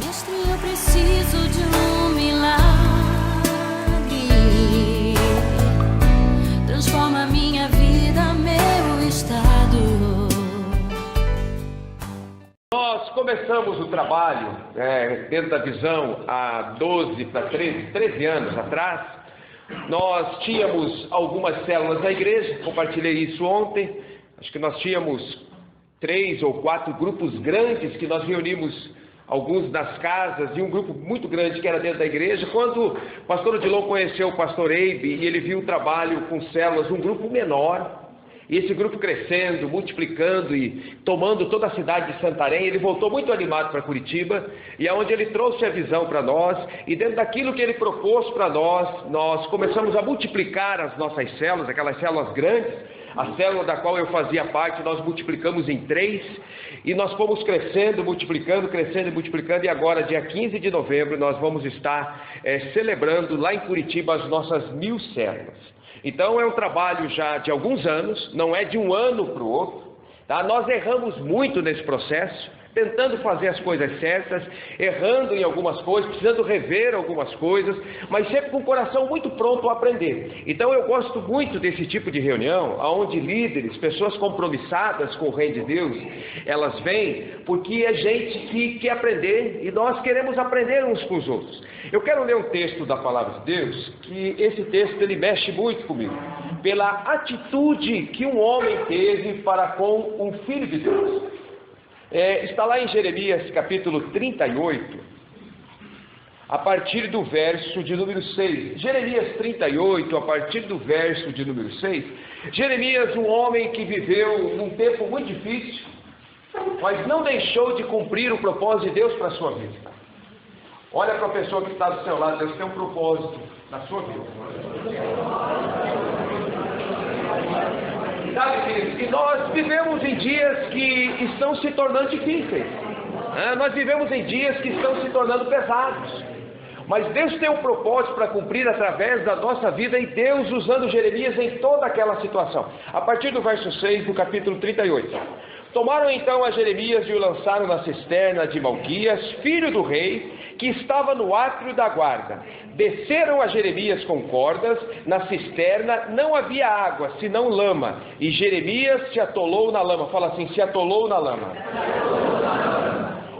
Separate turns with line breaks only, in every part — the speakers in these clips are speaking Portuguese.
Mestre, eu preciso de um milagre. Transforma minha vida, meu estado.
Nós começamos o trabalho dentro da visão há 12 para 13 anos atrás. Nós tínhamos algumas células na igreja, compartilhei isso ontem. Acho que nós tínhamos 3 ou 4 grupos grandes que nós reunimos, alguns nas casas, e um grupo muito grande que era dentro da igreja. Quando o pastor Odilon conheceu o pastor Eibe e ele viu o trabalho com células, um grupo menor, e esse grupo crescendo, multiplicando e tomando toda a cidade de Santarém, ele voltou muito animado para Curitiba, e é onde ele trouxe a visão para nós, e dentro daquilo que ele propôs para nós, nós começamos a multiplicar as nossas células, aquelas células grandes. A célula da qual eu fazia parte, nós multiplicamos em 3, e nós fomos crescendo, multiplicando, crescendo e multiplicando, e agora, dia 15 de novembro, nós vamos estar celebrando lá em Curitiba as nossas 1000 células. Então é um trabalho já de alguns anos, não é de um ano para o outro, tá? Nós erramos muito nesse processo, tentando fazer as coisas certas, errando em algumas coisas, precisando rever algumas coisas, mas sempre com o coração muito pronto a aprender. Então eu gosto muito desse tipo de reunião, onde líderes, pessoas compromissadas com o Reino de Deus, elas vêm porque é gente que quer aprender, e nós queremos aprender uns com os outros. Eu quero ler um texto da Palavra de Deus, que esse texto ele mexe muito comigo, pela atitude que um homem teve para com um filho de Deus. Está lá em Jeremias capítulo 38, a partir do verso de número 6. Jeremias 38, a partir do verso de número 6. Jeremias, um homem que viveu num tempo muito difícil, mas não deixou de cumprir o propósito de Deus para a sua vida. Olha para a pessoa que está do seu lado, Deus tem um propósito na sua vida. Sabe, queridos, e nós vivemos em dias que estão se tornando difíceis, nós vivemos em dias que estão se tornando pesados, mas Deus tem um propósito para cumprir através da nossa vida, e Deus usando Jeremias em toda aquela situação. A partir do verso 6 do capítulo 38. Tomaram então a Jeremias e o lançaram na cisterna de Malquias, filho do rei, que estava no átrio da guarda. Desceram a Jeremias com cordas, na cisterna não havia água, senão lama, e Jeremias se atolou na lama. Fala assim, se atolou na lama.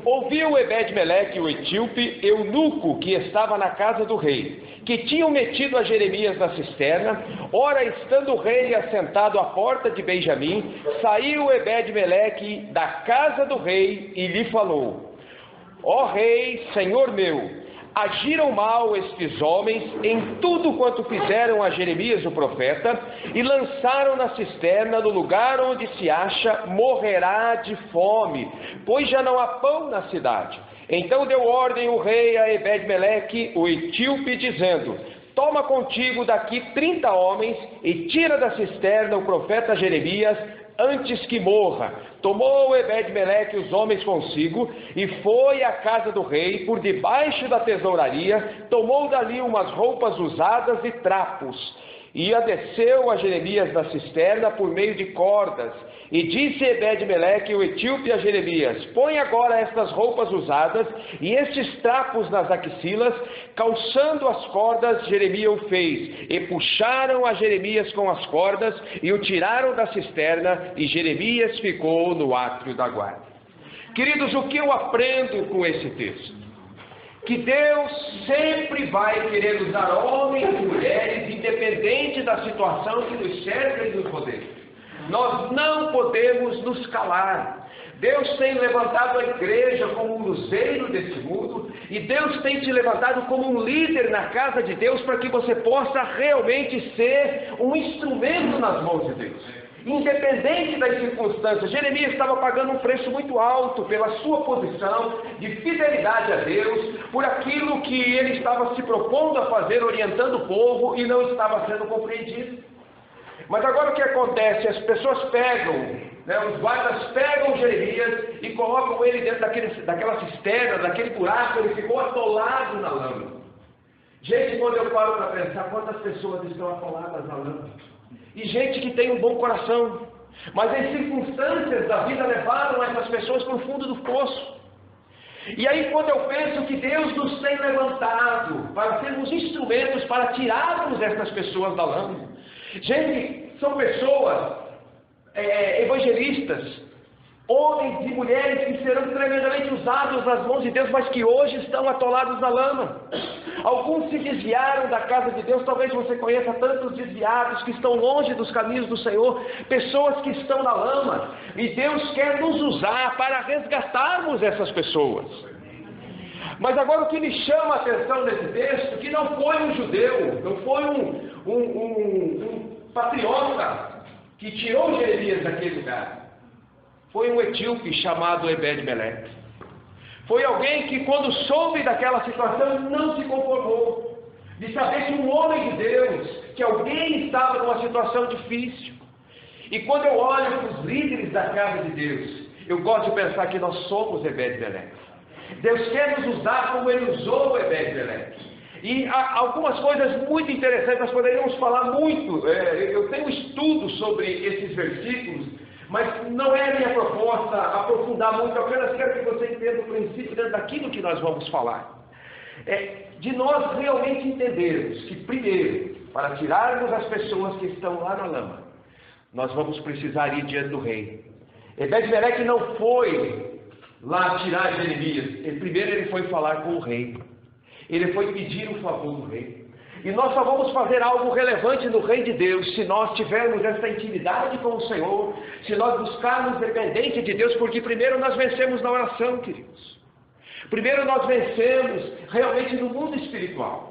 Ouviu Ebed-Meleque, o etíope, eunuco que estava na casa do rei, que tinham metido a Jeremias na cisterna. Ora, estando o rei assentado à porta de Benjamim, saiu Ebed-Meleque da casa do rei e lhe falou: ó rei, senhor meu, agiram mal estes homens em tudo quanto fizeram a Jeremias o profeta, e lançaram na cisterna, no lugar onde se acha, morrerá de fome, pois já não há pão na cidade. Então deu ordem o rei a Ebed-Meleque, o etíope, dizendo: toma contigo daqui 30 homens e tira da cisterna o profeta Jeremias, antes que morra. Tomou Ebed-Meleque os homens consigo e foi à casa do rei, por debaixo da tesouraria, tomou dali umas roupas usadas e trapos, e desceu a Jeremias na cisterna por meio de cordas. E disse Ebed-Meleque, o etíope, a Jeremias: põe agora estas roupas usadas e estes trapos nas axilas. Calçando as cordas, Jeremias o fez, e puxaram a Jeremias com as cordas e o tiraram da cisterna, e Jeremias ficou no átrio da guarda. Queridos, o que eu aprendo com esse texto? Que Deus sempre vai querer usar homens e mulheres, independente da situação que nos cerca e nos rodeia. Nós não podemos nos calar. Deus tem levantado a igreja como um luzeiro desse mundo, e Deus tem te levantado como um líder na casa de Deus, para que você possa realmente ser um instrumento nas mãos de Deus, independente das circunstâncias. Jeremias estava pagando um preço muito alto pela sua posição de fidelidade a Deus, por aquilo que ele estava se propondo a fazer, orientando o povo, e não estava sendo compreendido. Mas agora o que acontece? As pessoas pegam, os guardas pegam Jeremias e colocam ele dentro daquela cisterna, daquele buraco. Ele ficou atolado na lama. Gente, quando eu paro para pensar, quantas pessoas estão atoladas na lama? E gente que tem um bom coração, mas as circunstâncias da vida levaram essas pessoas para o fundo do poço. E aí quando eu penso que Deus nos tem levantado para sermos instrumentos para tirarmos essas pessoas da lama. Gente, são pessoas evangelistas, homens e mulheres que serão tremendamente usados nas mãos de Deus, mas que hoje estão atolados na lama. Alguns se desviaram da casa de Deus. Talvez você conheça tantos desviados que estão longe dos caminhos do Senhor, pessoas que estão na lama, e Deus quer nos usar para resgatarmos essas pessoas. Mas agora o que me chama a atenção nesse texto, que não foi um judeu, não foi um patriota que tirou Jeremias daquele lugar. Foi um etíope chamado Ebed-Meleque. Foi alguém que, quando soube daquela situação, não se conformou. De saber que um homem de Deus, que alguém estava numa situação difícil. E quando eu olho para os líderes da casa de Deus, eu gosto de pensar que nós somos Ebed-Meleque. Deus quer nos usar como Ele usou Ebed-Meleque. E há algumas coisas muito interessantes, nós poderíamos falar muito. Eu tenho estudo sobre esses versículos, mas não é a minha proposta aprofundar muito. Eu apenas quero que você entenda o princípio dentro daquilo que nós vamos falar. De nós realmente entendermos que, primeiro, para tirarmos as pessoas que estão lá na lama, nós vamos precisar ir diante do rei. Ebed-Meleque não foi lá tirar Jeremias. Primeiro ele foi falar com o rei. Ele foi pedir um favor do rei. E nós só vamos fazer algo relevante no reino de Deus se nós tivermos essa intimidade com o Senhor, se nós buscarmos dependência de Deus, porque primeiro nós vencemos na oração, queridos. Primeiro nós vencemos realmente no mundo espiritual.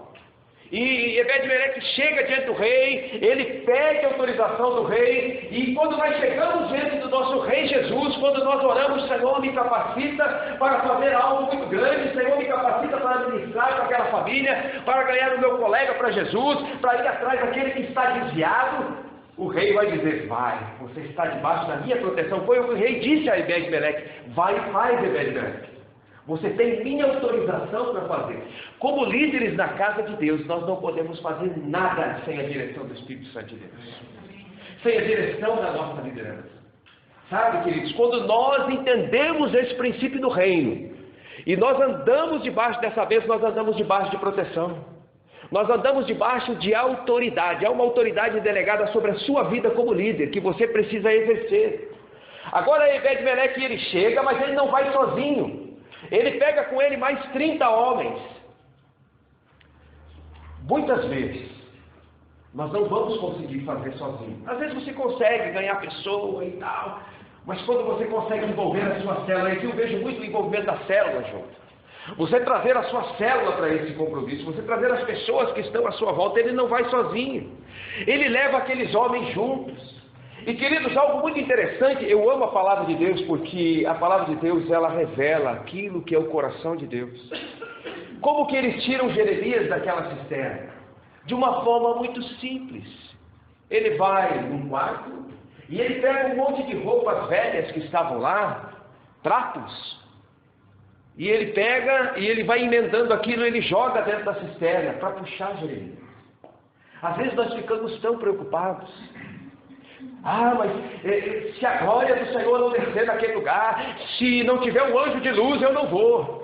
E Ebed-Meleque chega diante do rei, ele pede autorização do rei, e quando nós chegamos diante do nosso rei Jesus, quando nós oramos, Senhor, me capacita para fazer algo muito grande, Senhor, me capacita para ministrar para aquela família, para ganhar o meu colega para Jesus, para ir atrás daquele que está desviado, o rei vai dizer, vai, você está debaixo da minha proteção. Foi o que o rei disse a Ebed-Meleque, vai e faz, Ebed-Meleque. Você tem minha autorização para fazer. Como líderes na casa de Deus, nós não podemos fazer nada sem a direção do Espírito Santo de Deus. Sem a direção da nossa liderança. Sabe, queridos, quando nós entendemos esse princípio do reino, e nós andamos debaixo dessa bênção, nós andamos debaixo de proteção. Nós andamos debaixo de autoridade. Há uma autoridade delegada sobre a sua vida como líder, que você precisa exercer. Agora Ebed-Meleque, ele chega, mas ele não vai sozinho. Ele pega com ele mais 30 homens. Muitas vezes, nós não vamos conseguir fazer sozinho. Às vezes você consegue ganhar pessoa e tal, mas quando você consegue envolver a sua célula, aqui eu vejo muito o envolvimento da célula junto. Você trazer a sua célula para esse compromisso, você trazer as pessoas que estão à sua volta, ele não vai sozinho. Ele leva aqueles homens juntos. E queridos, algo muito interessante, eu amo a palavra de Deus, porque a palavra de Deus, ela revela aquilo que é o coração de Deus. Como que eles tiram Jeremias daquela cisterna? De uma forma muito simples. Ele vai num quarto, e ele pega um monte de roupas velhas que estavam lá, trapos, e ele pega, e ele vai emendando aquilo, ele joga dentro da cisterna, para puxar Jeremias. Às vezes nós ficamos tão preocupados. Mas se a glória do Senhor não descer naquele lugar, se não tiver um anjo de luz, eu não vou.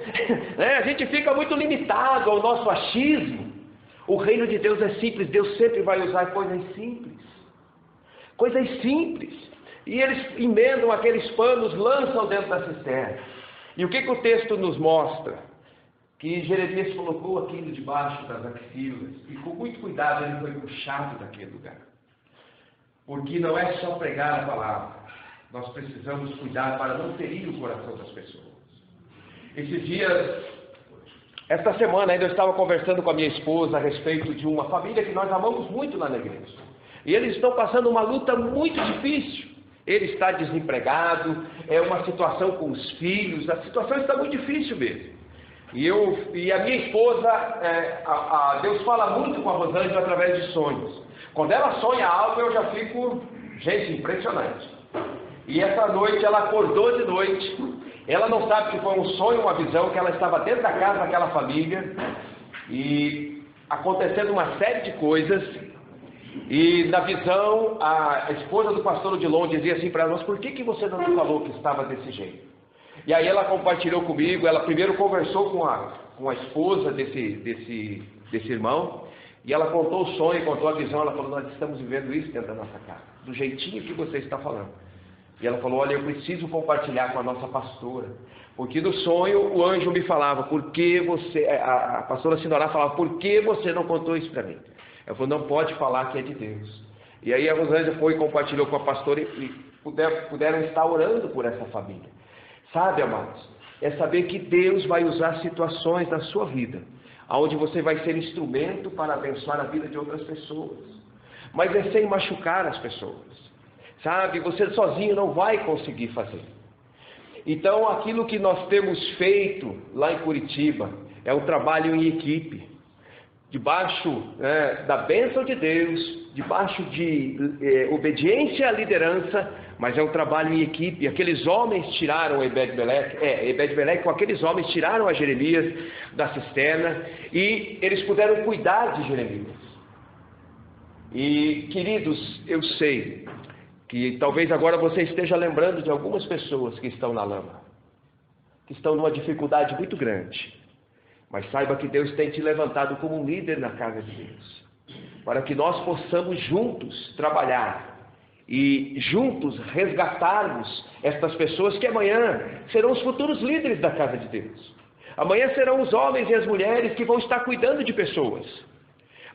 A gente fica muito limitado ao nosso achismo. O reino de Deus é simples, Deus sempre vai usar coisas simples. Coisas simples. E eles emendam aqueles panos, lançam dentro da cisterna. E o que o texto nos mostra? Que Jeremias colocou aquilo debaixo das axilas, e com muito cuidado ele foi puxado daquele lugar. Porque não é só pregar a palavra, nós precisamos cuidar para não ferir o coração das pessoas. Esses dias, esta semana ainda eu estava conversando com a minha esposa a respeito de uma família que nós amamos muito lá na igreja. E eles estão passando uma luta muito difícil. Ele está desempregado, é uma situação com os filhos, a situação está muito difícil mesmo. E a minha esposa, Deus fala muito com a Rosângela através de sonhos. Quando ela sonha algo, eu já fico, gente, impressionante. E essa noite, ela acordou de noite, ela não sabe se foi um sonho ou uma visão, que ela estava dentro da casa daquela família, e acontecendo uma série de coisas, e na visão, a esposa do pastor Odilon dizia assim para nós, por que você não me falou que estava desse jeito? E aí ela compartilhou comigo, ela primeiro conversou com a esposa desse irmão, e ela contou o sonho, contou a visão. Ela falou: nós estamos vivendo isso dentro da nossa casa, do jeitinho que você está falando. E ela falou: olha, eu preciso compartilhar com a nossa pastora, porque no sonho o anjo me falava, por que você, a pastora Sindorá falava, por que você não contou isso para mim? Ela falou: não pode falar que é de Deus. E aí a Rosângela foi e compartilhou com a pastora, e puderam estar orando por essa família. Sabe, amados, é saber que Deus vai usar situações na sua vida, onde você vai ser instrumento para abençoar a vida de outras pessoas, mas é sem machucar as pessoas, sabe? Você sozinho não vai conseguir fazer. Então, aquilo que nós temos feito lá em Curitiba é um trabalho em equipe, debaixo da bênção de Deus, debaixo de obediência à liderança, mas é um trabalho em equipe. Aqueles homens tiraram Ebed-Meleque, com aqueles homens tiraram a Jeremias da cisterna, e eles puderam cuidar de Jeremias. E, queridos, eu sei que talvez agora você esteja lembrando de algumas pessoas que estão na lama, que estão numa dificuldade muito grande. Mas saiba que Deus tem te levantado como um líder na casa de Deus, para que nós possamos juntos trabalhar e juntos resgatarmos estas pessoas que amanhã serão os futuros líderes da casa de Deus. Amanhã serão os homens e as mulheres que vão estar cuidando de pessoas,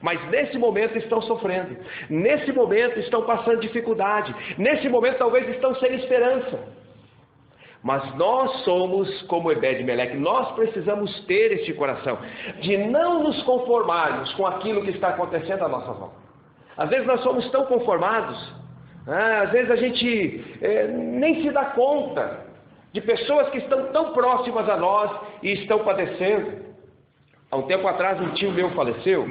mas nesse momento estão sofrendo, nesse momento estão passando dificuldade, nesse momento talvez estão sem esperança. Mas nós somos como Ebed-Meleque, nós precisamos ter este coração, de não nos conformarmos com aquilo que está acontecendo à nossa volta. Às vezes nós somos tão conformados, às vezes a gente nem se dá conta de pessoas que estão tão próximas a nós e estão padecendo. Há um tempo atrás um tio meu faleceu,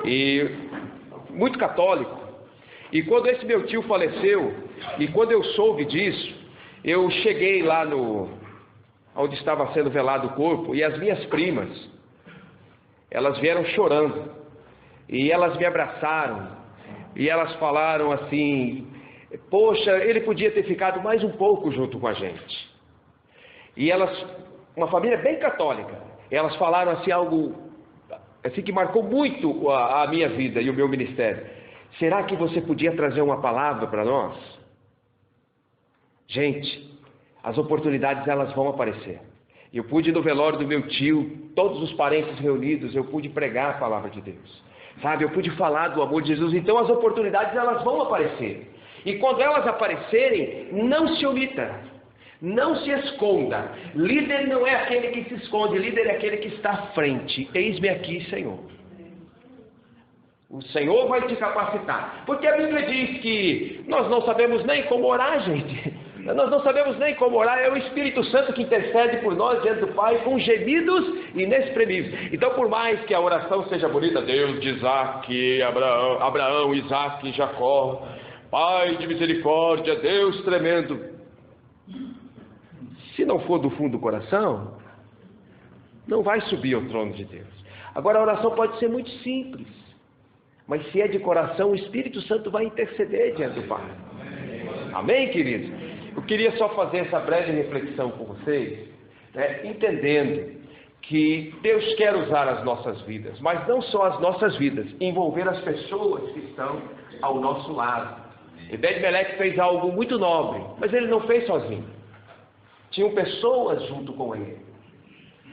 e muito católico, e quando esse meu tio faleceu, e quando eu soube disso, eu cheguei lá onde estava sendo velado o corpo, e as minhas primas, elas vieram chorando, e elas me abraçaram, e elas falaram assim: poxa, ele podia ter ficado mais um pouco junto com a gente. E elas, uma família bem católica, elas falaram assim algo assim que marcou muito a minha vida e o meu ministério: será que você podia trazer uma palavra para nós? Gente, as oportunidades elas vão aparecer. Eu pude no velório do meu tio, todos os parentes reunidos, eu pude pregar a palavra de Deus. Sabe, eu pude falar do amor de Jesus. Então as oportunidades elas vão aparecer. E quando elas aparecerem, não se omita, não se esconda. Líder não é aquele que se esconde, líder é aquele que está à frente. Eis-me aqui, Senhor. O Senhor vai te capacitar. Porque a Bíblia diz que nós não sabemos nem como orar, gente. Nós não sabemos nem como orar. É o Espírito Santo que intercede por nós diante do Pai com gemidos inexprimíveis. Então, por mais que a oração seja bonita, Deus de Isaac, Abraão, Isaac, Jacó, Pai de misericórdia, Deus tremendo, se não for do fundo do coração, não vai subir ao trono de Deus. Agora, a oração pode ser muito simples, mas se é de coração, o Espírito Santo vai interceder diante do Pai. Amém, queridos? Eu queria só fazer essa breve reflexão com vocês, entendendo que Deus quer usar as nossas vidas, mas não só as nossas vidas, envolver as pessoas que estão ao nosso lado. Ebed-Meleque fez algo muito nobre, mas ele não fez sozinho. Tinham pessoas junto com ele,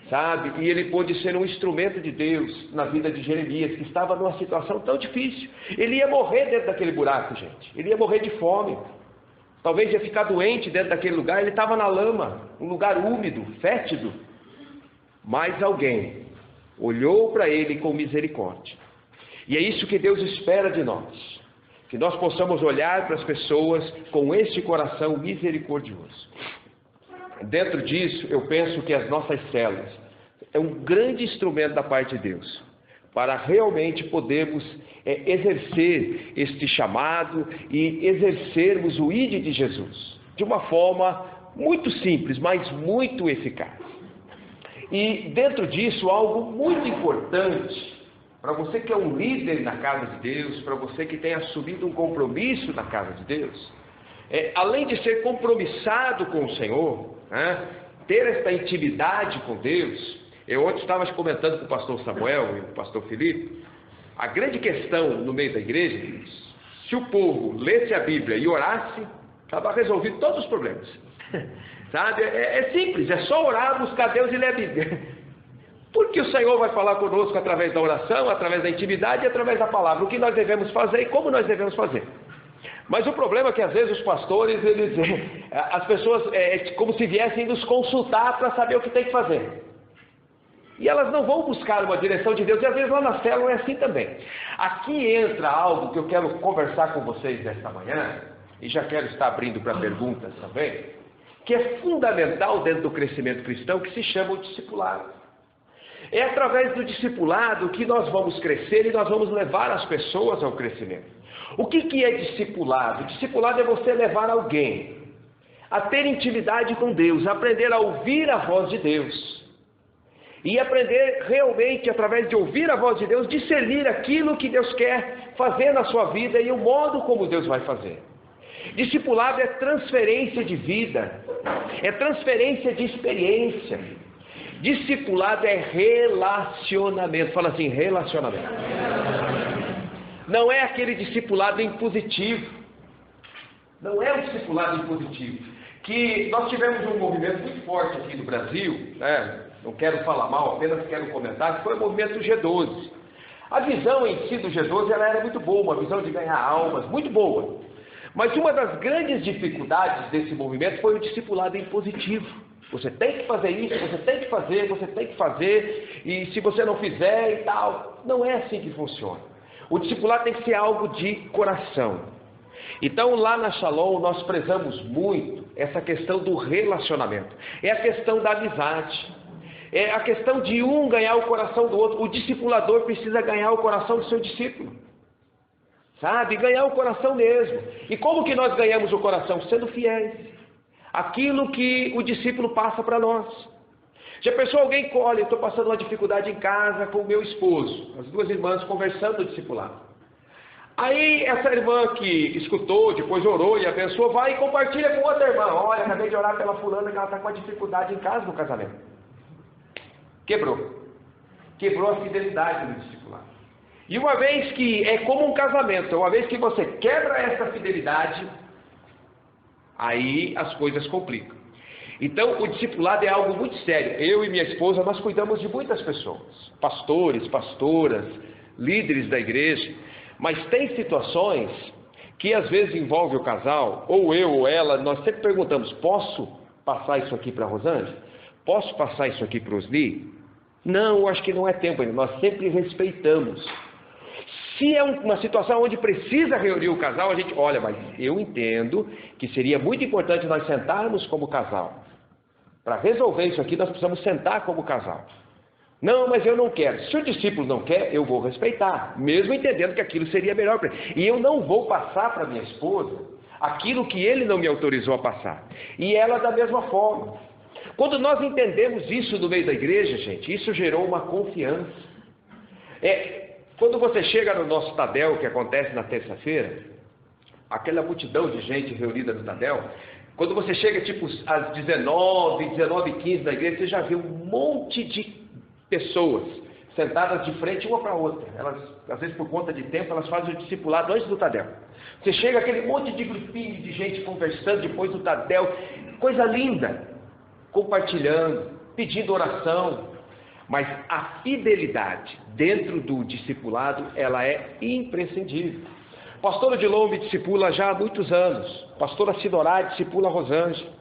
sabe? E ele pôde ser um instrumento de Deus na vida de Jeremias, que estava numa situação tão difícil. Ele ia morrer dentro daquele buraco, gente. Ele ia morrer de fome. Talvez ia ficar doente dentro daquele lugar. Ele estava na lama, um lugar úmido, fétido. Mas alguém olhou para ele com misericórdia. E é isso que Deus espera de nós. Que nós possamos olhar para as pessoas com este coração misericordioso. Dentro disso, eu penso que as nossas células é um grande instrumento da parte de Deus, para realmente podermos exercer este chamado e exercermos o ID de Jesus, de uma forma muito simples, mas muito eficaz. E dentro disso, algo muito importante, para você que é um líder na casa de Deus, para você que tem assumido um compromisso na casa de Deus, além de ser compromissado com o Senhor, né? Ter esta intimidade com Deus. Eu ontem estava comentando com o pastor Samuel e o pastor Felipe, a grande questão no meio da igreja, se o povo lesse a Bíblia e orasse, estava resolvido todos os problemas. Sabe? É simples, é só orar, buscar Deus e ler a Bíblia. Porque o Senhor vai falar conosco através da oração, através da intimidade e através da palavra. O que nós devemos fazer e como nós devemos fazer. Mas o problema é que às vezes os pastores, as pessoas, como se viessem nos consultar para saber o que tem que fazer. E elas não vão buscar uma direção de Deus, e às vezes lá na célula é assim também. Aqui entra algo que eu quero conversar com vocês nesta manhã, e já quero estar abrindo para perguntas também, que é fundamental dentro do crescimento cristão, que se chama o discipulado. É através do discipulado que nós vamos crescer e nós vamos levar as pessoas ao crescimento. O que é discipulado? Discipulado é você levar alguém a ter intimidade com Deus, aprender a ouvir a voz de Deus. E aprender realmente, através de ouvir a voz de Deus, discernir aquilo que Deus quer fazer na sua vida e o modo como Deus vai fazer. Discipulado é transferência de vida, é transferência de experiência. Discipulado é relacionamento. Fala assim, relacionamento. Não é aquele discipulado impositivo. Não é um discipulado impositivo. Que nós tivemos um movimento muito forte aqui no Brasil, né? Não quero falar mal, apenas quero comentar, que foi o movimento G12. A visão em si do G12 ela era muito boa, uma visão de ganhar almas, muito boa. Mas uma das grandes dificuldades desse movimento foi o discipulado impositivo. Você tem que fazer isso, você tem que fazer, você tem que fazer, e se você não fizer e tal. Não é assim que funciona. O discipulado tem que ser algo de coração. Então lá na Shalom nós prezamos muito essa questão do relacionamento. É a questão da amizade. É a questão de um ganhar o coração do outro. O discipulador precisa ganhar o coração do seu discípulo. Sabe? Ganhar o coração mesmo. E como que nós ganhamos o coração? Sendo fiéis. Aquilo que o discípulo passa para nós. Já pensou alguém que, olha, eu estou passando uma dificuldade em casa com o meu esposo. As duas irmãs conversando no discipulado. Aí essa irmã que escutou, depois orou e abençoou, vai e compartilha com outra irmã. Olha, acabei de orar pela fulana que ela está com uma dificuldade em casa no casamento. Quebrou a fidelidade do discipulado. E uma vez que é como um casamento, uma vez que você quebra essa fidelidade, aí as coisas complicam. Então o discipulado é algo muito sério. Eu e minha esposa, nós cuidamos de muitas pessoas, pastores, pastoras, líderes da igreja, mas tem situações que às vezes envolve o casal, ou eu ou ela, nós sempre perguntamos, posso passar isso aqui para a Rosângela? Posso passar isso aqui para o Osni? Não, eu acho que não é tempo ainda. Nós sempre respeitamos. Se é uma situação onde precisa reunir o casal, a gente, olha, mas eu entendo que seria muito importante nós sentarmos como casal. Para resolver isso aqui, nós precisamos sentar como casal. Não, mas eu não quero. Se o discípulo não quer, eu vou respeitar, mesmo entendendo que aquilo seria melhor para ele. E eu não vou passar para minha esposa aquilo que ele não me autorizou a passar. E ela da mesma forma. Quando nós entendemos isso no meio da igreja, gente, isso gerou uma confiança. Quando você chega no nosso Tadel, que acontece na terça-feira, aquela multidão de gente reunida no Tadel, quando você chega tipo às 19h15 na igreja, você já vê um monte de pessoas sentadas de frente uma para a outra. Elas, às vezes por conta de tempo, elas fazem o discipulado antes do Tadel. Você chega aquele monte de grupinho de gente conversando depois do Tadel, coisa linda. Compartilhando, pedindo oração, mas a fidelidade dentro do discipulado, ela é imprescindível. Pastor Odilon me discipula já há muitos anos, pastora Sidorá discipula a Rosângela.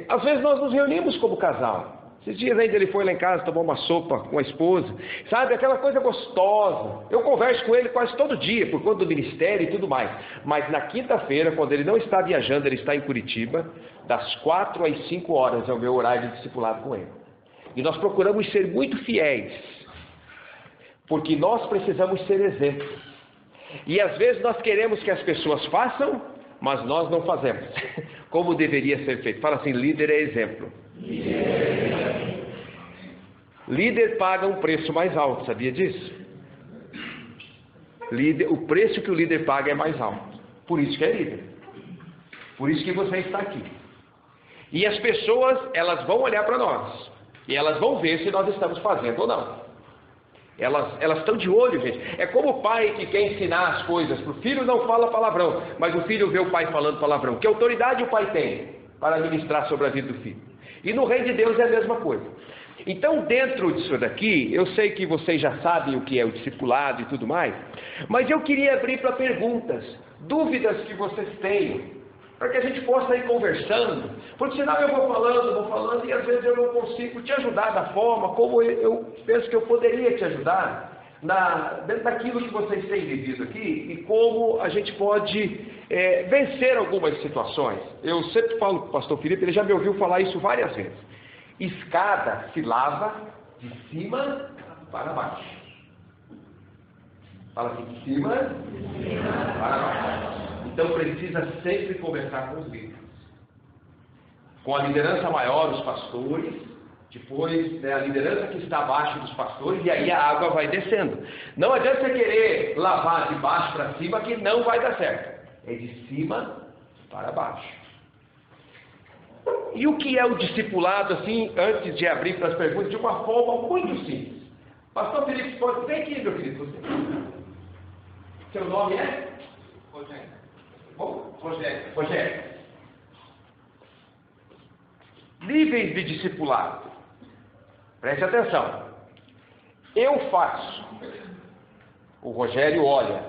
Às vezes nós nos reunimos como casal. Esses dias ainda ele foi lá em casa tomar uma sopa com a esposa, sabe, aquela coisa gostosa. Eu converso com ele quase todo dia, por conta do ministério e tudo mais. Mas na quinta-feira, quando ele não está viajando, ele está em Curitiba, das 4 às 5 horas é o meu horário de discipulado com ele. E nós procuramos ser muito fiéis, porque nós precisamos ser exemplos. E às vezes nós queremos que as pessoas façam, mas nós não fazemos, como deveria ser feito. Fala assim, líder é exemplo. Líder paga um preço mais alto, sabia disso? O preço que o líder paga é mais alto. Por isso que é líder. Por isso que você está aqui. E as pessoas, elas vão olhar para nós. E elas vão ver se nós estamos fazendo ou não. Elas estão de olho, gente. É como o pai que quer ensinar as coisas para o filho, não fala palavrão, mas o filho vê o pai falando palavrão. Que autoridade o pai tem para ministrar sobre a vida do filho? E no reino de Deus é a mesma coisa. Então, dentro disso daqui, eu sei que vocês já sabem o que é o discipulado e tudo mais, mas eu queria abrir para perguntas, dúvidas que vocês tenham, para que a gente possa ir conversando, porque senão eu vou falando, e às vezes eu não consigo te ajudar da forma como eu penso que eu poderia te ajudar, dentro daquilo que vocês têm vivido aqui, e como a gente pode vencer algumas situações. Eu sempre falo com o pastor Felipe, ele já me ouviu falar isso várias vezes. Escada se lava de cima para baixo. Fala assim, de cima para baixo. Então precisa sempre conversar com os líderes. Com a liderança maior, os pastores, depois a liderança que está abaixo dos pastores, e aí a água vai descendo. Não adianta você querer lavar de baixo para cima, que não vai dar certo. É de cima para baixo. E o que é o discipulado, assim, antes de abrir para as perguntas, de uma forma muito simples. Pastor Felipe, pode vem aqui, meu querido. Você. Seu nome é? Rogério. Rogério. Níveis de discipulado. Preste atenção. Eu faço. O Rogério olha.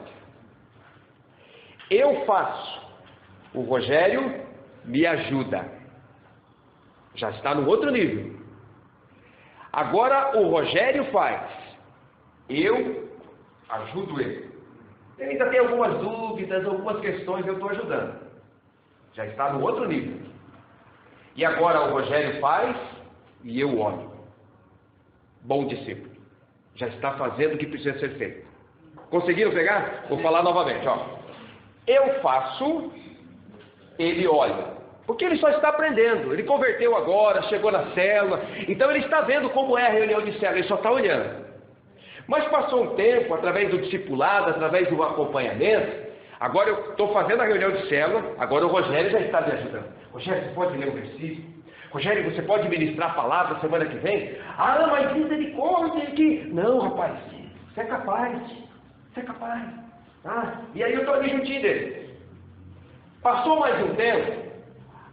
Eu faço. O Rogério me ajuda. Já está no outro nível. Agora o Rogério faz. Eu ajudo ele. Ele ainda tem algumas dúvidas, algumas questões, eu estou ajudando. Já está no outro nível. E agora o Rogério faz e eu olho. Bom discípulo. Já está fazendo o que precisa ser feito. Conseguiram pegar? Vou falar novamente. Ó. Eu faço, ele olha. Porque ele só está aprendendo. Ele converteu agora, chegou na célula. Então ele está vendo como é a reunião de célula. Ele só está olhando. Mas passou um tempo, através do discipulado, através do acompanhamento, agora eu estou fazendo a reunião de célula, agora o Rogério já está me ajudando. Rogério, você pode ler um versículo? Rogério, você pode ministrar a palavra semana que vem? Ah, mas misericórdia que... Não, rapaz, você é capaz. Você é capaz. Ah, e aí eu estou ali juntinho dele. Passou mais um tempo,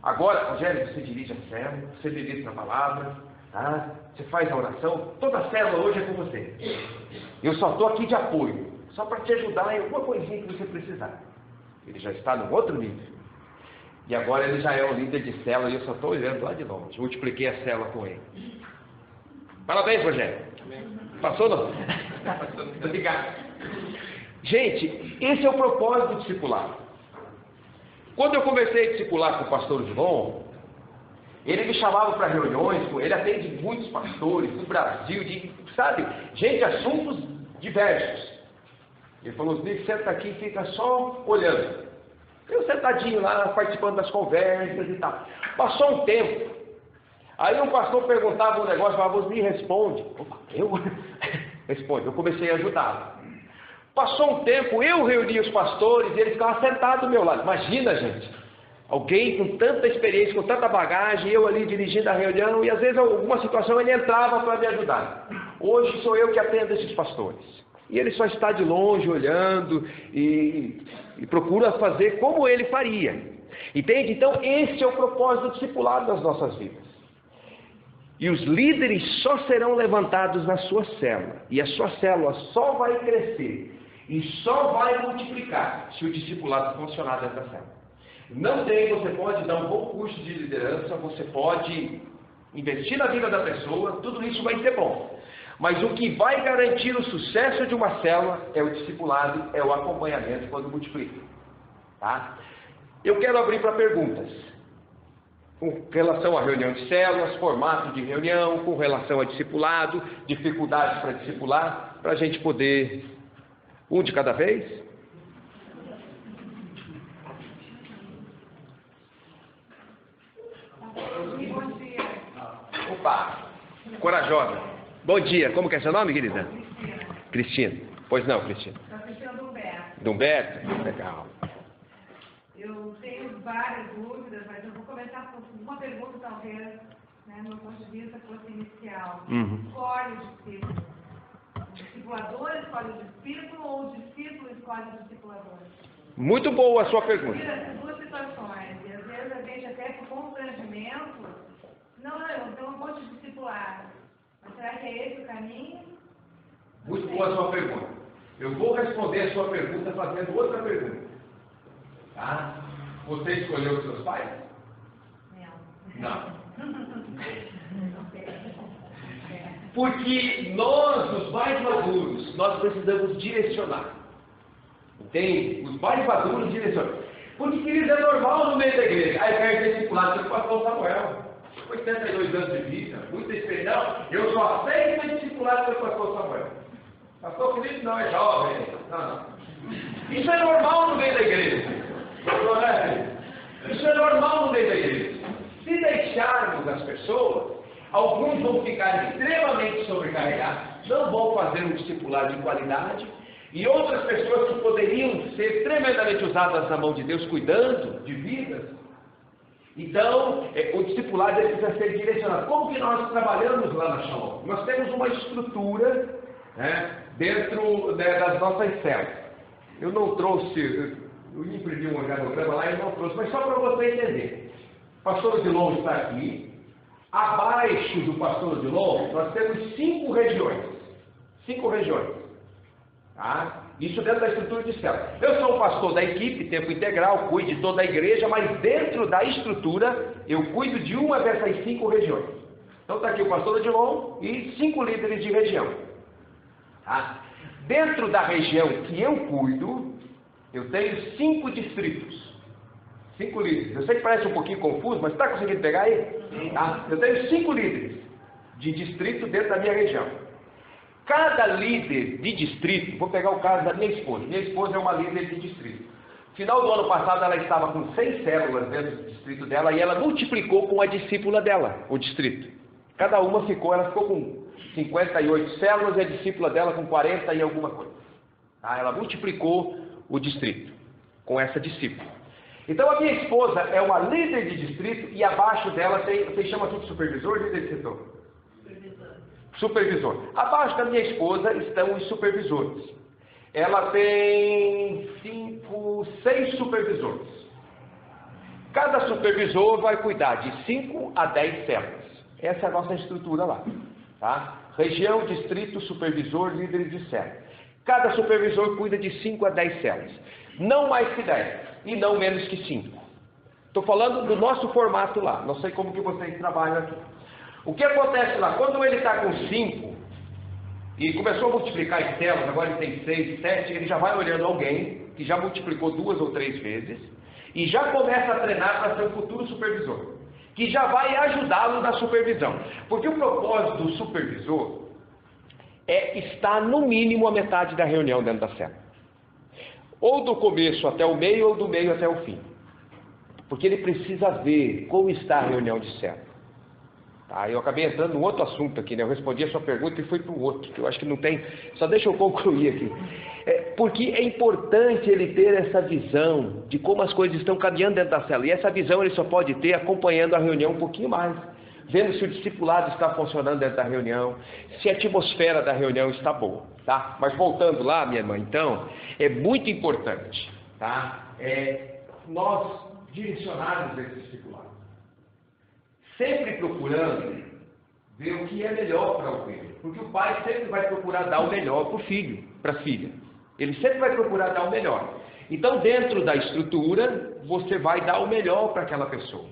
agora, Rogério, você dirige a célula, você ministra a palavra, tá? Você faz a oração, toda a célula hoje é com você. Eu só estou aqui de apoio, só para te ajudar em alguma coisinha que você precisar. Ele já está no outro nível. E agora ele já é um líder de célula e eu só estou olhando lá de longe. Multipliquei a célula com ele. Parabéns, Rogério. Passou não? Obrigado. Gente, esse é o propósito do discipulado. Quando eu comecei a discipular com o pastor João, ele me chamava para reuniões, ele atende muitos pastores do Brasil, sabe, gente, assuntos diversos. Ele falou, Nick, senta aqui e fica só olhando. Eu sentadinho lá, participando das conversas e tal. Passou um tempo, aí um pastor perguntava um negócio, falava, você me responde. Opa, eu? Responde, eu comecei a ajudá-lo. Passou um tempo, eu reunia os pastores e eles ficavam sentados do meu lado. Imagina, gente. Alguém com tanta experiência, com tanta bagagem, eu ali dirigindo a reunião, e às vezes alguma situação ele entrava para me ajudar. Hoje sou eu que atendo esses pastores. E ele só está de longe olhando e procura fazer como ele faria. Entende? Então esse é o propósito do discipulado das nossas vidas. E os líderes só serão levantados na sua célula. E a sua célula só vai crescer e só vai multiplicar se o discipulado funcionar dentro da célula. Não tem, você pode dar um bom curso de liderança, você pode investir na vida da pessoa, tudo isso vai ser bom. Mas o que vai garantir o sucesso de uma célula é o discipulado, é o acompanhamento quando multiplica. Tá? Eu quero abrir para perguntas. Com relação à reunião de células, formato de reunião, com relação a discipulado, dificuldades para discipular, para a gente poder, um de cada vez. Opa, corajosa. Bom dia, como que é seu nome, querida? Cristina. Pois não, Cristina.
Estou assistindo do Humberto.
Do Humberto? Legal.
Eu tenho várias dúvidas, mas eu vou começar uma pergunta, talvez, né, no meu ponto de vista, fosse inicial.
Uhum.
Escolhe o discípulo. O discipulador escolhe o discípulo ou o discípulo escolhe o discipulador?
Muito boa a sua pergunta.
Essas duas situações. E às vezes a gente até por constrangimento, eu não vou te discipular. Mas será que é esse o caminho?
Muito boa a sua pergunta. Eu vou responder a sua pergunta fazendo outra pergunta. Tá? Você escolheu os seus pais? Não. Porque nós, os mais maduros, nós precisamos direcionar. Entende? Os mais maduros direcionam. Porque, querido, é normal no meio da igreja. Aí eu quero discipular pelo pastor Samuel. 82 anos de vida, muita experiência. Eu só aceito ser discipulado pelo pastor Samuel. Pastor Felipe não é jovem. Não. Isso é normal no meio da igreja. Isso é normal no meio da igreja. Se deixarmos as pessoas, alguns vão ficar extremamente sobrecarregados, não vão fazer um discipulado de qualidade, e outras pessoas que poderiam ser tremendamente usadas na mão de Deus, cuidando de vidas. Então, o discipulado precisa ser direcionado. Como que nós trabalhamos lá na Shalom? Nós temos uma estrutura, né, dentro, né, das nossas células. Eu não trouxe, eu imprimi um organograma lá e não trouxe, mas só para você entender. O pastor Odilon está aqui. Abaixo do pastor Odilon, nós temos 5 regiões. 5 regiões. Tá? Isso dentro da estrutura de célula. Eu sou o pastor da equipe, tempo integral, cuido de toda a igreja, mas dentro da estrutura, eu cuido de uma dessas 5 regiões. Então está aqui o pastor Odilon e 5 líderes de região. Tá? Dentro da região que eu cuido, eu tenho 5 distritos. 5 líderes. Eu sei que parece um pouquinho confuso, mas está conseguindo pegar aí? Tá? Eu tenho 5 líderes de distrito dentro da minha região. Cada líder de distrito, vou pegar o caso da minha esposa. Minha esposa é uma líder de distrito. No final do ano passado, ela estava com 100 células dentro do distrito dela e ela multiplicou com a discípula dela, o distrito. Cada uma ela ficou com 58 células e a discípula dela com 40 e alguma coisa. Tá? Ela multiplicou o distrito com essa discípula. Então a minha esposa é uma líder de distrito e abaixo dela tem, vocês chamam aqui de supervisor, líder de setor? Supervisor. Abaixo da minha esposa estão os supervisores. Ela tem 6 supervisores. Cada supervisor vai cuidar de 5 a 10 células. Essa é a nossa estrutura lá. Tá? Região, distrito, supervisor, líderes de célula. Cada supervisor cuida de 5 a 10 células. Não mais que 10 e não menos que 5. Estou falando do nosso formato lá. Não sei como que vocês trabalham aqui. O que acontece lá? Quando ele está com 5 e começou a multiplicar as células, agora ele tem 6, 7, ele já vai olhando alguém que já multiplicou 2 ou 3 vezes e já começa a treinar para ser o futuro supervisor, que já vai ajudá-lo na supervisão. Porque o propósito do supervisor é estar no mínimo a metade da reunião dentro da célula. Ou do começo até o meio, ou do meio até o fim. Porque ele precisa ver como está a reunião de célula. Tá, eu acabei entrando num outro assunto aqui, né? Eu respondi a sua pergunta e fui para o outro, que eu acho que não tem... Só deixa eu concluir aqui. Porque é importante ele ter essa visão de como as coisas estão caminhando dentro da célula. E essa visão ele só pode ter acompanhando a reunião um pouquinho mais. Vendo se o discipulado está funcionando dentro da reunião, se a atmosfera da reunião está boa. Tá? Mas voltando lá, minha irmã, então, é muito importante, tá? Nós direcionarmos esse discipulado. Sempre procurando ver o que é melhor para o filho. Porque o pai sempre vai procurar dar o melhor para o filho, para a filha. Ele sempre vai procurar dar o melhor. Então, dentro da estrutura, você vai dar o melhor para aquela pessoa.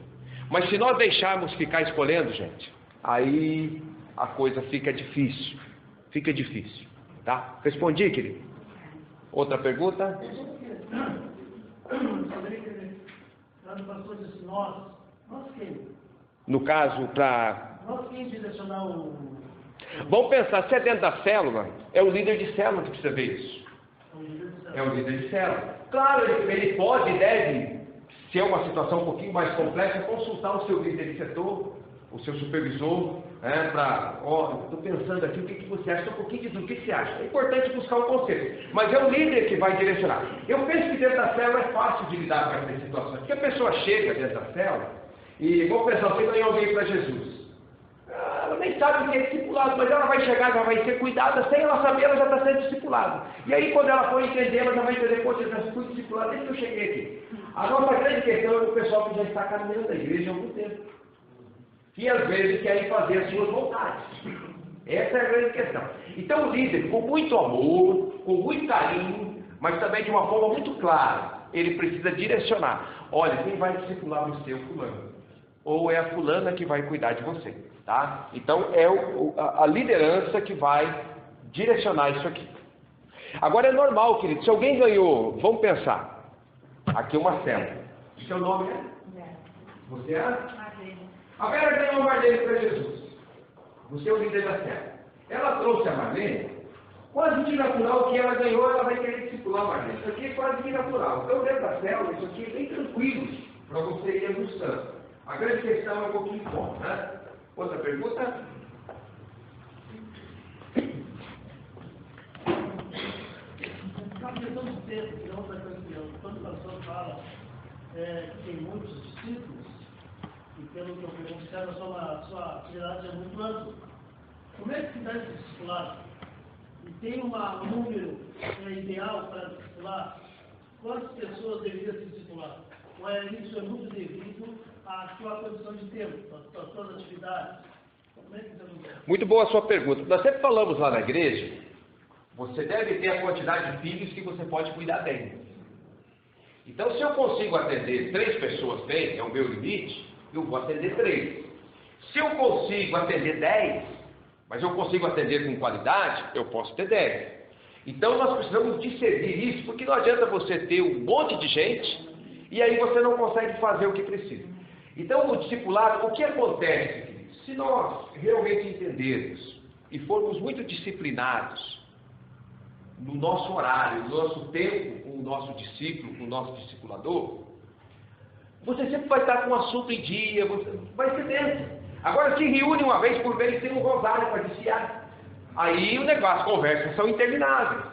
Mas se nós deixarmos ficar escolhendo, gente, aí a coisa fica difícil. Fica difícil. Tá? Respondi, querido? Outra pergunta?
Nós quem?
No caso, para...
Nós quem direcionar o...
Vamos pensar, se é dentro da célula, é o líder de célula que precisa ver isso. É o líder de célula. Claro, ele pode e deve, se é uma situação um pouquinho mais complexa, consultar o seu líder de setor, o seu supervisor, para, estou pensando aqui, o que você acha? Um pouquinho de dúvida, o que você acha? É importante buscar um conselho, mas é o líder que vai direcionar. Eu penso que dentro da célula é fácil de lidar com essas situações, porque a pessoa chega dentro da célula, E vamos pensar, você ganhou alguém para Jesus. Ela nem sabe o que é discipulado, mas ela vai chegar, já vai ser cuidada, sem ela saber, ela já está sendo discipulada. E aí, quando ela for entender, ela já vai entender, pô, eu já fui discipulada desde que eu cheguei aqui. A nossa grande questão é o pessoal que já está caminhando da igreja há algum tempo. Que às vezes querem fazer as suas vontades. Essa é a grande questão. Então o líder, com muito amor, com muito carinho, mas também de uma forma muito clara, ele precisa direcionar. Olha, quem vai discipular você é o fulano. Ou é a fulana que vai cuidar de você. Tá? Então é a liderança que vai direcionar isso aqui. Agora é normal, querido, se alguém ganhou, vamos pensar, aqui uma célula. Seu nome é? Você é? A Vera ganhou a Marlene para Jesus. Você é o líder da célula. Ela trouxe a Marlene, quase que natural que ela ganhou, ela vai querer discipular a Marlene. Isso aqui é quase que natural. Então dentro da célula, isso aqui é bem tranquilo para você ir ajustando. A grande questão é um pouquinho como, né? Outra pergunta?
Uma questão de tempo, que é outra coisa que quando o pastor fala que tem muitos discípulos, e pelo que eu observo, a sua atividade é muito ampla. Como é que se dá esse discipulado? E tem um número ideal para discipular? Quantas pessoas deveriam se discipular? Ou isso é muito devido à sua condição de tempo, às suas atividades? Como é que isso acontece?
Muito boa a sua pergunta. Nós sempre falamos lá na igreja, você deve ter a quantidade de filhos que você pode cuidar bem. Então, se eu consigo atender 3 pessoas bem, é o meu limite, eu vou atender 3. Se eu consigo atender 10, mas eu consigo atender com qualidade, eu posso ter 10. Então, nós precisamos discernir isso, porque não adianta você ter um monte de gente e aí você não consegue fazer o que precisa. Então, o discipulado, o que acontece? Se nós realmente entendermos e formos muito disciplinados no nosso horário, no nosso tempo, com o nosso discípulo, com o nosso discipulador, você sempre vai estar com um assunto em dia, vai ser dentro. Agora, se reúne uma vez por mês, tem um rosário para desfiar. Aí o negócio, as conversas são intermináveis.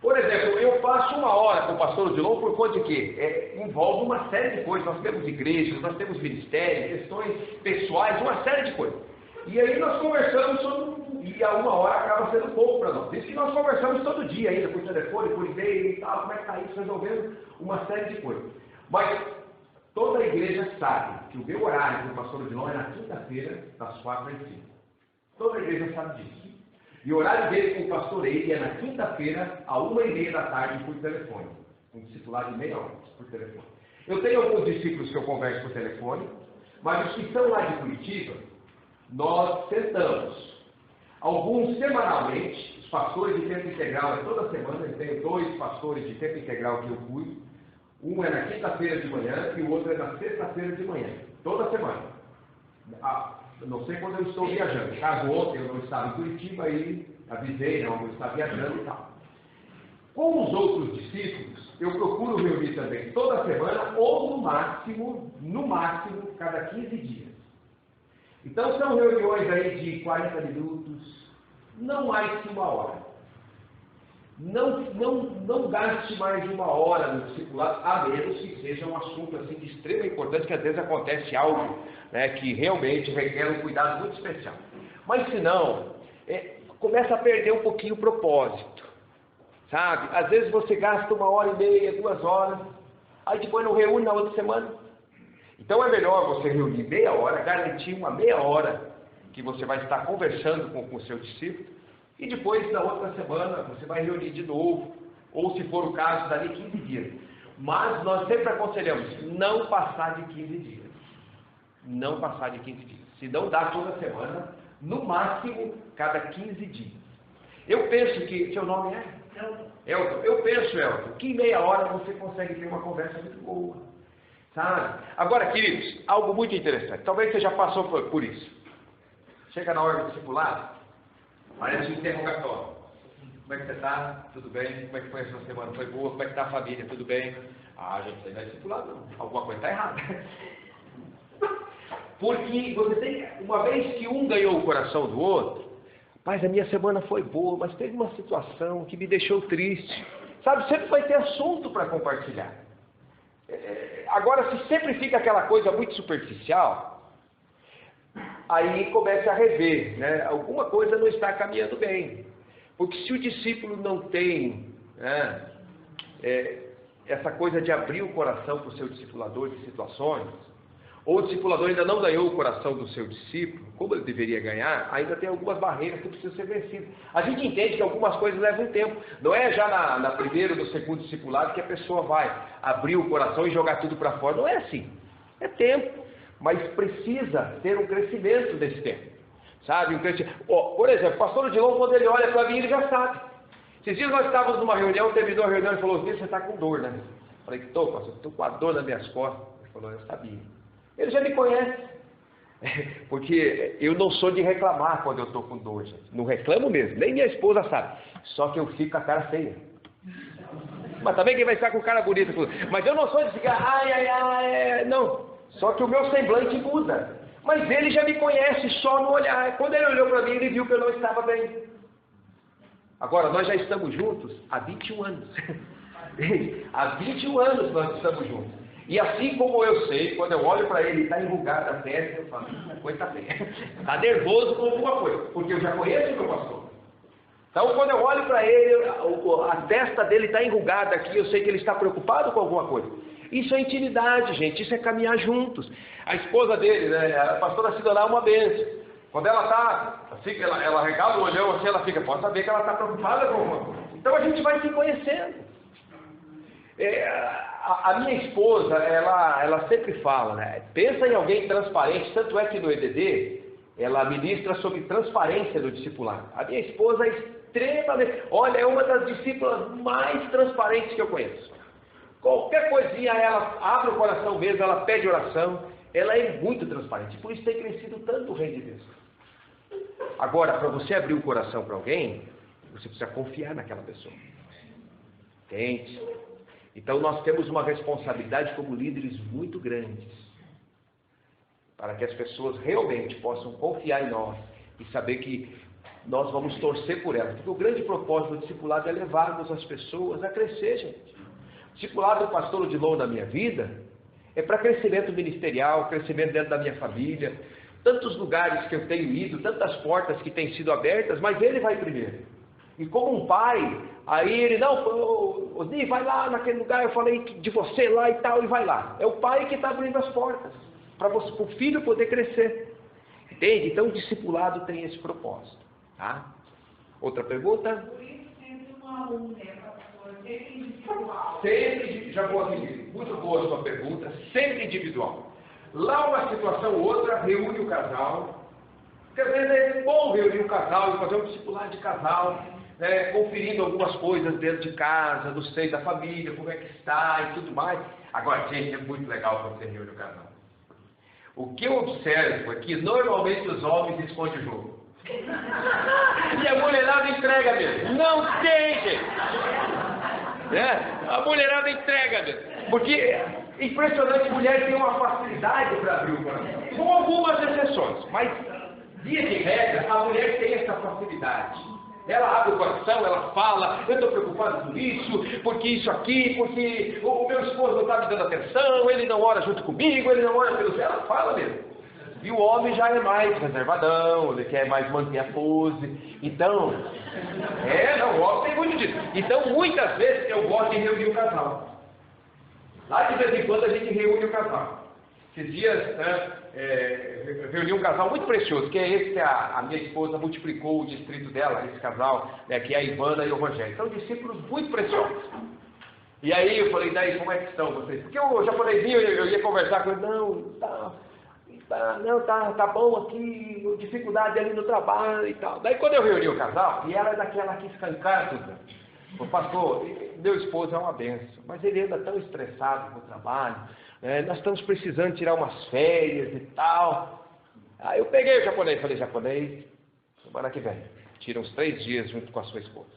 Por exemplo, eu passo 1 hora com o pastor Odilon por conta de quê? Envolve uma série de coisas. Nós temos igrejas, nós temos ministérios, questões pessoais, uma série de coisas. E aí nós conversamos e a 1 hora acaba sendo pouco para nós. Isso que nós conversamos todo dia ainda, por telefone, por e-mail e tal, como é que está isso, resolvendo uma série de coisas. Mas toda a igreja sabe que o meu horário com o pastor Odilon é na quinta-feira, das 4 às 5. Toda a igreja sabe disso. E o horário dele com o pastor Eide é na quinta-feira, à 1h30 da tarde, por telefone. Um discipulado de meia hora por telefone. Eu tenho alguns discípulos que eu converso por telefone, mas os que estão lá de Curitiba, nós sentamos. Alguns semanalmente, os pastores de tempo integral, é toda semana, eu tenho 2 pastores de tempo integral que eu cuido. Um é na quinta-feira de manhã e o outro é na sexta-feira de manhã. Toda semana. Não sei quando eu estou viajando. Caso ontem eu não estava em Curitiba e avisei, não, eu estava viajando e tal. Com os outros discípulos, eu procuro reunir também toda semana ou no máximo, cada 15 dias. Então são reuniões aí de 40 minutos, não mais que 1 hora. Não gaste mais de 1 hora no discipulado, a menos que seja um assunto assim, de extrema importância, que às vezes acontece algo, né, que realmente requer um cuidado muito especial. Mas se não, começa a perder um pouquinho o propósito, sabe? Às vezes você gasta 1h30, 2 horas, aí depois não reúne na outra semana. Então é melhor você reunir meia hora, garantir uma meia hora que você vai estar conversando com o seu discípulo, e depois, na outra semana, você vai reunir de novo, ou se for o caso, dali 15 dias. Mas nós sempre aconselhamos, não passar de 15 dias. Não passar de 15 dias. Se não dá toda semana, no máximo, cada 15 dias. Eu penso que, seu nome é? Elton. Eu penso, Elton, que em meia hora você consegue ter uma conversa muito boa. Sabe? Agora, queridos, algo muito interessante. Talvez você já passou por isso. Chega na hora do discipulado, parece um interrogatório. Como é que você está? Tudo bem? Como é que foi a sua semana? Foi boa? Como é que está a família? Tudo bem? Gente, você não é discipulado não. Alguma coisa está errada. Porque você tem, uma vez que um ganhou o coração do outro, mas a minha semana foi boa, mas teve uma situação que me deixou triste. Sabe, sempre vai ter assunto para compartilhar. Agora, se sempre fica aquela coisa muito superficial, aí começa a rever, né? Alguma coisa não está caminhando bem. Porque se o discípulo não tem, né, essa coisa de abrir o coração para o seu discipulador de situações, ou o discipulador ainda não ganhou o coração do seu discípulo, como ele deveria ganhar, ainda tem algumas barreiras que precisam ser vencidas. A gente entende que algumas coisas levam tempo. Não é já na primeira ou no segundo discipulado que a pessoa vai abrir o coração e jogar tudo para fora. Não é assim. É tempo. Mas precisa ter um crescimento desse tempo. Sabe? Por exemplo, o pastor Odilon, quando ele olha para mim, ele já sabe. Esses dias nós estávamos numa reunião, terminou a reunião e falou: você está com dor, né? Eu falei: estou, pastor, estou com a dor nas minhas costas. Ele falou: eu sabia. Ele já me conhece, porque eu não sou de reclamar quando eu estou com dor, gente. Não reclamo mesmo, nem minha esposa sabe. Só que eu fico com a cara feia. Mas também quem vai ficar com a cara bonita? Mas eu não sou de ficar, não. Só que o meu semblante muda. Mas ele já me conhece só no olhar. Quando ele olhou para mim, ele viu que eu não estava bem. Agora, nós já estamos juntos há 21 anos. Há 21 anos nós estamos juntos. E assim como eu sei, quando eu olho para ele e está enrugado a testa, eu falo: coisa feia. Está nervoso com alguma coisa, porque eu já conheço o meu pastor. Então, quando eu olho para ele, a testa dele está enrugada aqui, eu sei que ele está preocupado com alguma coisa. Isso é intimidade, gente, isso é caminhar juntos. A esposa dele, né, a pastora Sidorá, é uma bênção. Quando ela está, assim, ela regala o olhão assim, ela fica, pode saber que ela está preocupada com alguma coisa. Então a gente vai se conhecendo. A minha esposa, ela sempre fala, né? Pensa em alguém transparente, tanto é que no EDD, ela ministra sobre transparência do discipulado. A minha esposa é extremamente, olha, é uma das discípulas mais transparentes que eu conheço. Qualquer coisinha, ela abre o coração mesmo, ela pede oração, ela é muito transparente, por isso tem crescido tanto o reino de Deus. Agora, para você abrir o coração para alguém, você precisa confiar naquela pessoa. Entende? Então nós temos uma responsabilidade como líderes muito grandes, para que as pessoas realmente possam confiar em nós e saber que nós vamos torcer por elas. Porque o grande propósito do discipulado é levarmos as pessoas a crescer, gente. O discipulado do pastor Odilon na minha vida é para crescimento ministerial, crescimento dentro da minha família, tantos lugares que eu tenho ido, tantas portas que têm sido abertas, mas ele vai primeiro. E como um pai, aí ele, não, Osni, vai lá naquele lugar, eu falei de você lá e tal, e vai lá. É o pai que está abrindo as portas, para o filho poder crescer. Entende? Então o discipulado tem esse propósito. Tá? Outra pergunta?
Por isso, sempre um a um, né, pastor? Sempre individual.
Sempre, já vou aqui, muito boa a sua pergunta, sempre individual. Lá uma situação ou outra, reúne o casal. Porque às vezes é bom reunir o casal e fazer um discipulado de casal, conferindo algumas coisas dentro de casa, do seio da família, como é que está e tudo mais. Agora, gente, é muito legal quando você reúne o casal. O que eu observo é que normalmente os homens escondem o jogo. E a mulherada entrega mesmo. Não tem, gente. A mulherada entrega mesmo. Porque, impressionante, mulher tem uma facilidade para abrir o coração. Com algumas exceções, mas, via de regra, a mulher tem essa facilidade. Ela abre o coração, ela fala: eu estou preocupado com isso, porque isso aqui, porque o meu esposo não está me dando atenção, ele não ora junto comigo, ele não ora pelo céu. Ela fala mesmo. E o homem já é mais reservadão, ele quer mais manter a pose. Então, o homem tem muito disso. Então, muitas vezes eu gosto de reunir o casal. Lá de vez em quando a gente reúne o casal. Esses dias, reuni um casal muito precioso, que é esse que a minha esposa multiplicou o distrito dela, esse casal, que é a Ivana e o Rogério. São discípulos muito preciosos. E aí eu falei: daí, como é que estão vocês? Porque o japonesinho, eu ia conversar com ele: tá bom aqui, dificuldade ali no trabalho e tal. Daí quando eu reuni o casal, e ela é daquela que escancara tudo. O pastor, meu esposo é uma benção, mas ele anda tão estressado com o trabalho, nós estamos precisando tirar umas férias e tal. Aí eu peguei o japonês e falei: japonês, semana que vem, tira uns 3 dias junto com a sua esposa.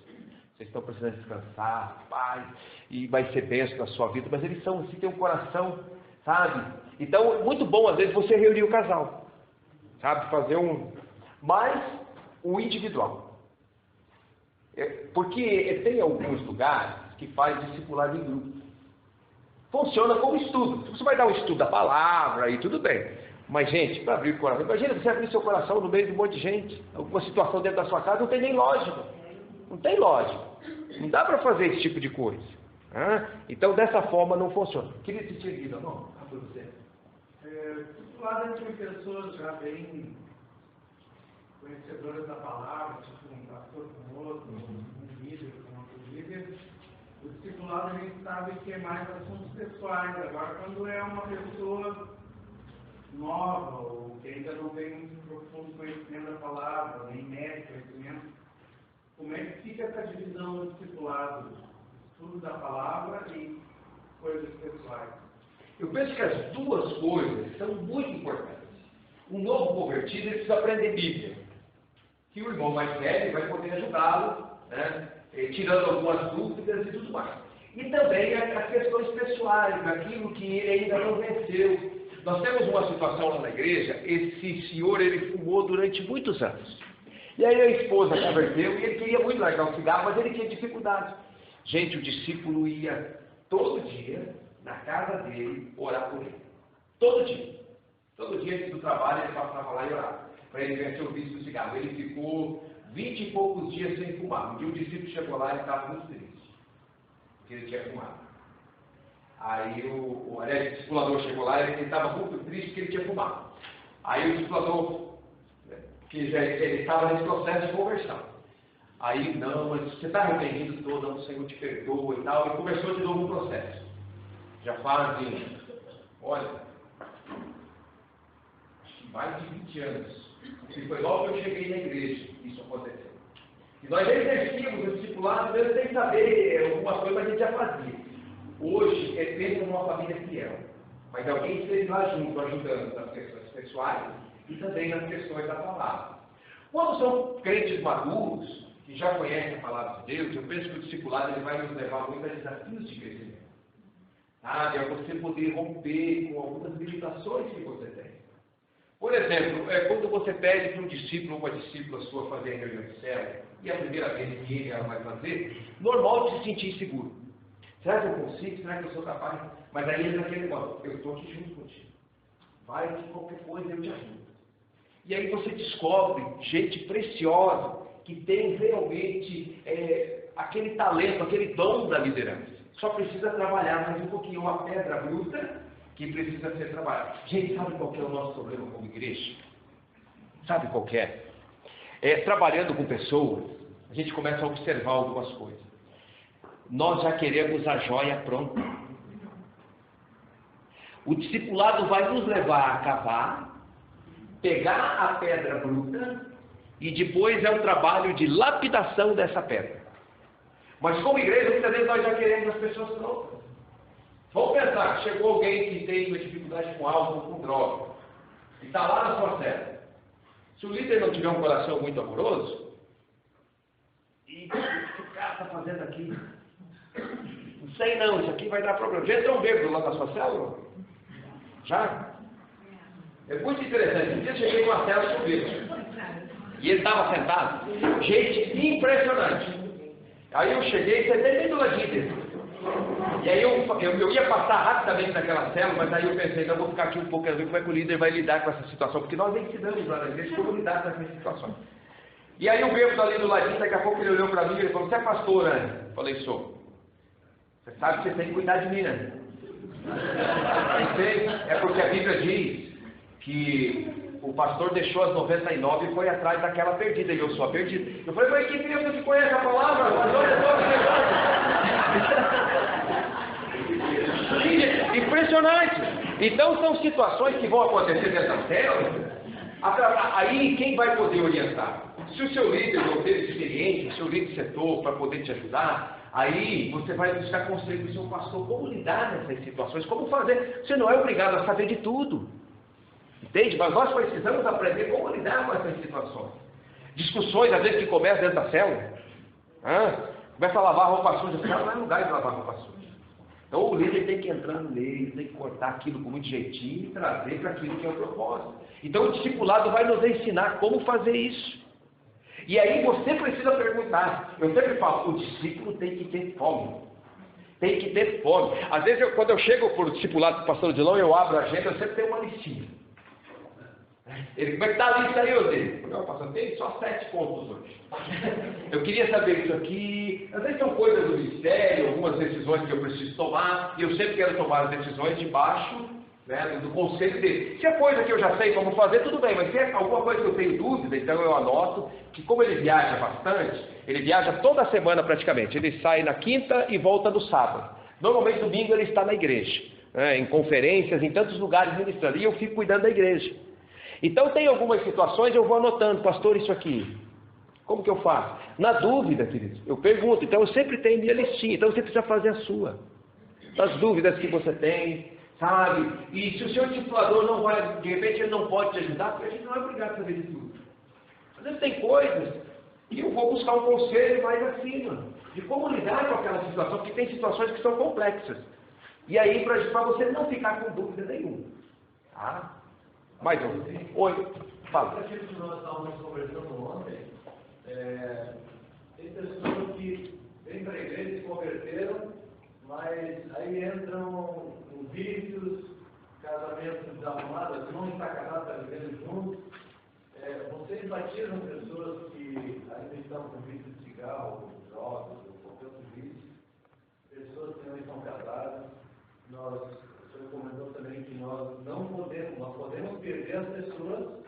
Vocês estão precisando descansar, paz, e vai ser benção na sua vida, mas eles são assim, tem um coração, sabe? Então, é muito bom às vezes você reunir o casal, sabe? Fazer mais um individual. Porque tem alguns lugares que faz discipulado em grupo. funciona como estudo. Você vai dar um estudo da palavra e tudo bem. Mas, gente, para abrir o coração, imagina você abrir seu coração no meio de um monte de gente, alguma situação dentro da sua casa, não tem nem lógica. Não tem lógica. Não dá para fazer esse tipo de coisa. Então, dessa forma, não funciona. Queria te seguir, não? Para você.
Discipulado entre pessoas já bem conhecedoras da palavra, tipo um pastor com outro, um líder com outro líder. O discipulado a gente sabe que é mais assuntos pessoais. Agora, quando é uma pessoa nova, ou que ainda não tem muito profundo conhecimento da palavra, nem médio conhecimento, como é que fica essa divisão do discipulado? Estudo da palavra e coisas pessoais.
Eu penso que as duas coisas são muito importantes. Um novo convertido ele precisa aprender Bíblia, que o irmão mais velho vai poder ajudá-lo, né? Tirando algumas dúvidas e tudo mais. E também as questões pessoais, aquilo que ele ainda não venceu. Nós temos uma situação lá na igreja, esse senhor ele fumou durante muitos anos. E aí a esposa converteu e ele queria muito largar o cigarro, mas ele tinha dificuldade. Gente, o discípulo ia todo dia na casa dele orar por ele. Todo dia. Todo dia antes do trabalho ele passava lá e orava, para ele vencer o vício do cigarro. Ele ficou 20 e poucos dias sem fumar. Um dia o discípulo chegou lá e estava muito triste, porque ele tinha fumado. Aí o discipulador chegou lá e ele estava muito triste porque ele tinha fumado. Aí o discipulador, que ele estava nesse processo de conversão. Aí, não, mas você está arrependido todo, não, o Senhor te perdoa e tal. E começou de novo o processo. Já fazem, olha, acho que mais de 20 anos. E foi logo que eu cheguei na igreja que isso aconteceu. E nós já exercíamos o discipulado, mesmo sem saber alguma coisa, mas a gente já fazia. Hoje, é feito numa família fiel. Mas alguém esteve lá junto, ajudando nas questões pessoais e também nas questões da palavra. Quando são crentes maduros, que já conhecem a palavra de Deus, eu penso que o discipulado ele vai nos levar muito a desafios de crescimento. Sabe? A você poder romper com algumas limitações que você tem. Por exemplo, quando você pede para um discípulo ou uma discípula sua fazer reunião de célula, e a primeira vez que ela vai fazer, normal de se sentir inseguro. Será que eu consigo? Será que eu sou capaz? Mas aí entra aquele negócio, eu estou aqui junto contigo. Vai que qualquer coisa eu te ajudo. E aí você descobre gente preciosa que tem realmente aquele talento, aquele dom da liderança. Só precisa trabalhar mais um pouquinho, uma pedra bruta que precisa ser trabalhada. Gente, sabe qual que é o nosso problema como igreja? Sabe qual que é? Trabalhando com pessoas, a gente começa a observar algumas coisas. Nós já queremos a joia pronta. O discipulado vai nos levar a cavar, pegar a pedra bruta e depois é o trabalho de lapidação dessa pedra. Mas como igreja, muitas vezes nós já queremos as pessoas prontas. Vamos pensar, chegou alguém que tem uma dificuldade com álcool, com droga, e está lá na sua cela. Se o líder não tiver um coração muito amoroso, e o que o cara está fazendo aqui? Não sei não, isso aqui vai dar problema. Já entrou um bêbado lá na sua célula? Já? É muito interessante. Um dia eu cheguei numa célula com um bêbado. E ele estava sentado. Gente, impressionante. Aí eu cheguei, sentei bem do ladinho dele. E aí eu ia passar rapidamente naquela célula, mas aí eu pensei, eu vou ficar aqui um pouco, ver como é que o líder vai lidar com essa situação, porque nós ensinamos lá na igreja como lidar com essas situações. E aí o bêbado ali do ladinho, daqui a pouco ele olhou para mim e ele falou, você é pastor, né? Eu falei, sou. Você sabe que você tem que cuidar de mim, né? Eu sei, é porque a Bíblia diz que o pastor deixou as 99 e foi atrás daquela perdida, e eu sou a perdida. Eu falei, mas que Deus que conhece a palavra? Mas olha só, impressionante. Então são situações que vão acontecer nessa célula. Aí quem vai poder orientar? Se o seu líder não teve experiência, o seu líder de setor para poder te ajudar, aí você vai buscar conselho do seu pastor, como lidar nessas situações, como fazer. Você não é obrigado a saber de tudo. Entende? Mas nós precisamos aprender como lidar com essas situações. Discussões, às vezes, que começam dentro da célula. Começa a lavar roupa suja. A célula não é lugar de lavar roupa suja. Então o líder tem que entrar no meio, tem que cortar aquilo com muito jeitinho e trazer para aquilo que é o propósito. Então o discipulado vai nos ensinar como fazer isso. E aí você precisa perguntar. Eu sempre falo, o discípulo tem que ter fome. Tem que ter fome. Às vezes, quando eu chego por discipulado do pastor Odilon, eu abro a agenda, eu sempre tenho uma listinha. Ele, como é que está a lista aí, Odilon? Não, pastor, tem só 7 pontos hoje. Eu queria saber isso aqui. Às vezes são coisas do ministério, algumas decisões que eu preciso tomar, e eu sempre quero tomar as decisões debaixo, né, do conselho dele. Se é coisa que eu já sei como fazer, tudo bem, mas se é alguma coisa que eu tenho dúvida, então eu anoto que, como ele viaja bastante, ele viaja toda semana praticamente. Ele sai na quinta e volta no sábado. Normalmente domingo ele está na igreja, né, em conferências, em tantos lugares ministrando, e eu fico cuidando da igreja. Então tem algumas situações, eu vou anotando, pastor, isso aqui, como que eu faço? Na dúvida, queridos, eu pergunto. Então eu sempre tenho minha listinha, então você precisa fazer a sua. Das dúvidas que você tem, sabe? E se o seu discipulador não vai, de repente ele não pode te ajudar, porque a gente não é obrigado a saber de tudo. Às vezes tem coisas e eu vou buscar um conselho mais acima, de como lidar com aquela situação, porque tem situações que são complexas. E aí, para você não ficar com dúvida nenhuma. Tá? Mais um. Oi, fala.
Aquilo que nós estávamos conversando ontem, tem pessoas que vêm para a igreja e se converteram, mas aí entram em vícios, casamentos desarrumados, não está casado, está vivendo junto. Vocês batizam pessoas que ainda estão com vício de cigarro, drogas, ou qualquer outro vício, pessoas que não estão casadas. O senhor comentou também que nós podemos perder as pessoas,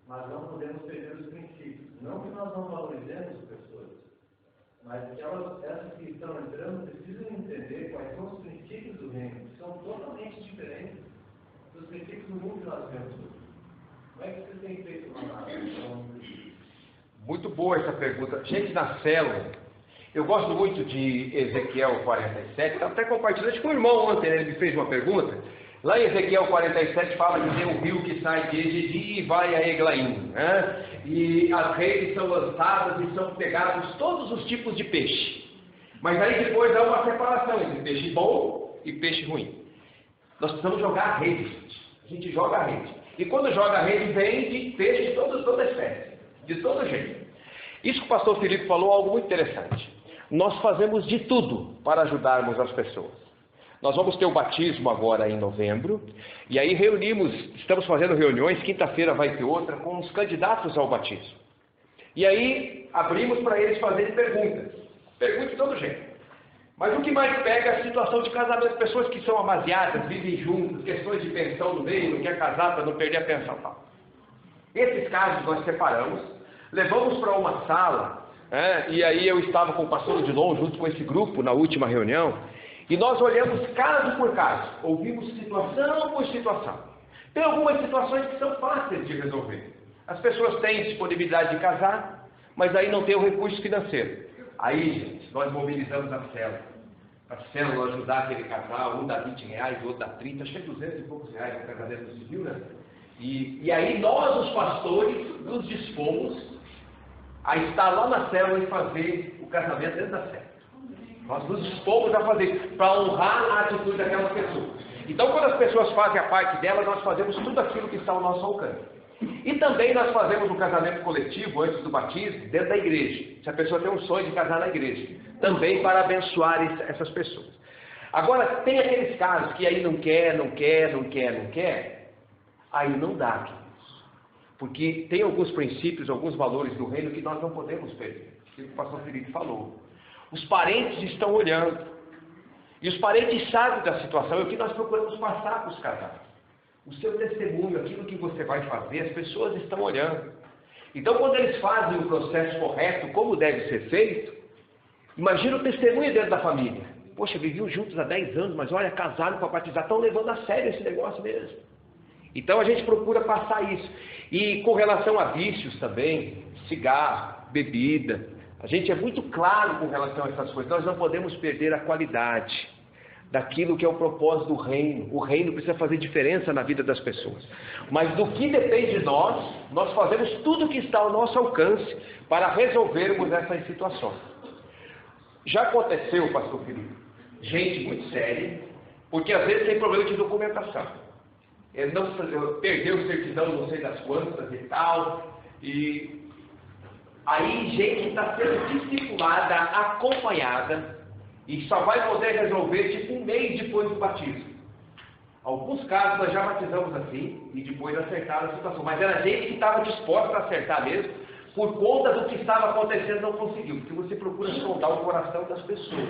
mas não podemos perder os princípios. Não que nós não valorizemos as pessoas, mas que essas que estão entrando precisam entender quais são os princípios do reino, que são totalmente diferentes dos princípios do mundo que nós vemos hoje. Como é que vocês têm feito uma análise?
Muito boa essa pergunta. Gente, na célula, eu gosto muito de Ezequiel 47, até compartilhando com o irmão ontem, ele me fez uma pergunta. Lá em Ezequiel 47 fala que tem um rio que sai de Egedi e vai a Eglaim, né? E as redes são lançadas e são pegados todos os tipos de peixe. Mas aí depois há uma separação entre peixe bom e peixe ruim. Nós precisamos jogar a rede, gente. A gente joga a rede. E quando joga a rede, vem de peixe de toda espécie, de todo jeito. Isso que o pastor Felipe falou é algo muito interessante. Nós fazemos de tudo para ajudarmos as pessoas. Nós vamos ter o batismo agora em novembro, e aí estamos fazendo reuniões, quinta-feira vai ter outra, com os candidatos ao batismo. E aí abrimos para eles fazerem perguntas. Perguntas de todo jeito. Mas o que mais pega é a situação de casamento. Pessoas que são amasiadas, vivem juntas, questões de pensão no meio, não quer casar para não perder a pensão. Tal. Esses casos nós separamos, levamos para uma sala, e aí eu estava com o pastor Odilon junto com esse grupo na última reunião, e nós olhamos caso por caso, ouvimos situação por situação. Tem algumas situações que são fáceis de resolver. As pessoas têm disponibilidade de casar, mas aí não tem o recurso financeiro. Aí, gente, nós mobilizamos a célula. A célula ajudar aquele casal, um dá R$20, o outro dá 30, chega 200 e poucos reais no casamento civil, né? E aí nós, os pastores, nos dispomos a estar lá na célula e fazer o casamento dentro da célula. Nós nos dispomos a fazer, para honrar a atitude daquela pessoa. Então, quando as pessoas fazem a parte dela, nós fazemos tudo aquilo que está ao nosso alcance. E também nós fazemos um casamento coletivo, antes do batismo, dentro da igreja. Se a pessoa tem um sonho de casar na igreja. Também para abençoar essas pessoas. Agora, tem aqueles casos que aí não quer. Aí não dá, queridos. Porque tem alguns princípios, alguns valores do reino que nós não podemos perder. O que o pastor Felipe falou. Os parentes estão olhando. E os parentes sabem da situação. É o que nós procuramos passar para os casais. O seu testemunho, aquilo que você vai fazer, as pessoas estão olhando. Então, quando eles fazem o processo correto, como deve ser feito, imagina o testemunho dentro da família. Poxa, viviam juntos há 10 anos, mas olha, casaram para batizar, estão levando a sério esse negócio mesmo. Então, a gente procura passar isso. E com relação a vícios também, cigarro, bebida, a gente é muito claro com relação a essas coisas. Nós não podemos perder a qualidade daquilo que é o propósito do reino. O reino precisa fazer diferença na vida das pessoas. Mas do que depende de nós, nós fazemos tudo o que está ao nosso alcance para resolvermos essas situações. Já aconteceu, pastor Felipe, gente muito séria, porque às vezes tem problema de documentação. Ele não perdeu certidão não sei das quantas e tal, e aí gente está sendo discipulada, acompanhada, E só vai poder resolver tipo um mês depois do batismo. Alguns casos nós já batizamos assim e depois acertaram a situação. Mas era gente que estava disposta a acertar mesmo, por conta do que estava acontecendo não conseguiu. Porque você procura sondar o coração das pessoas.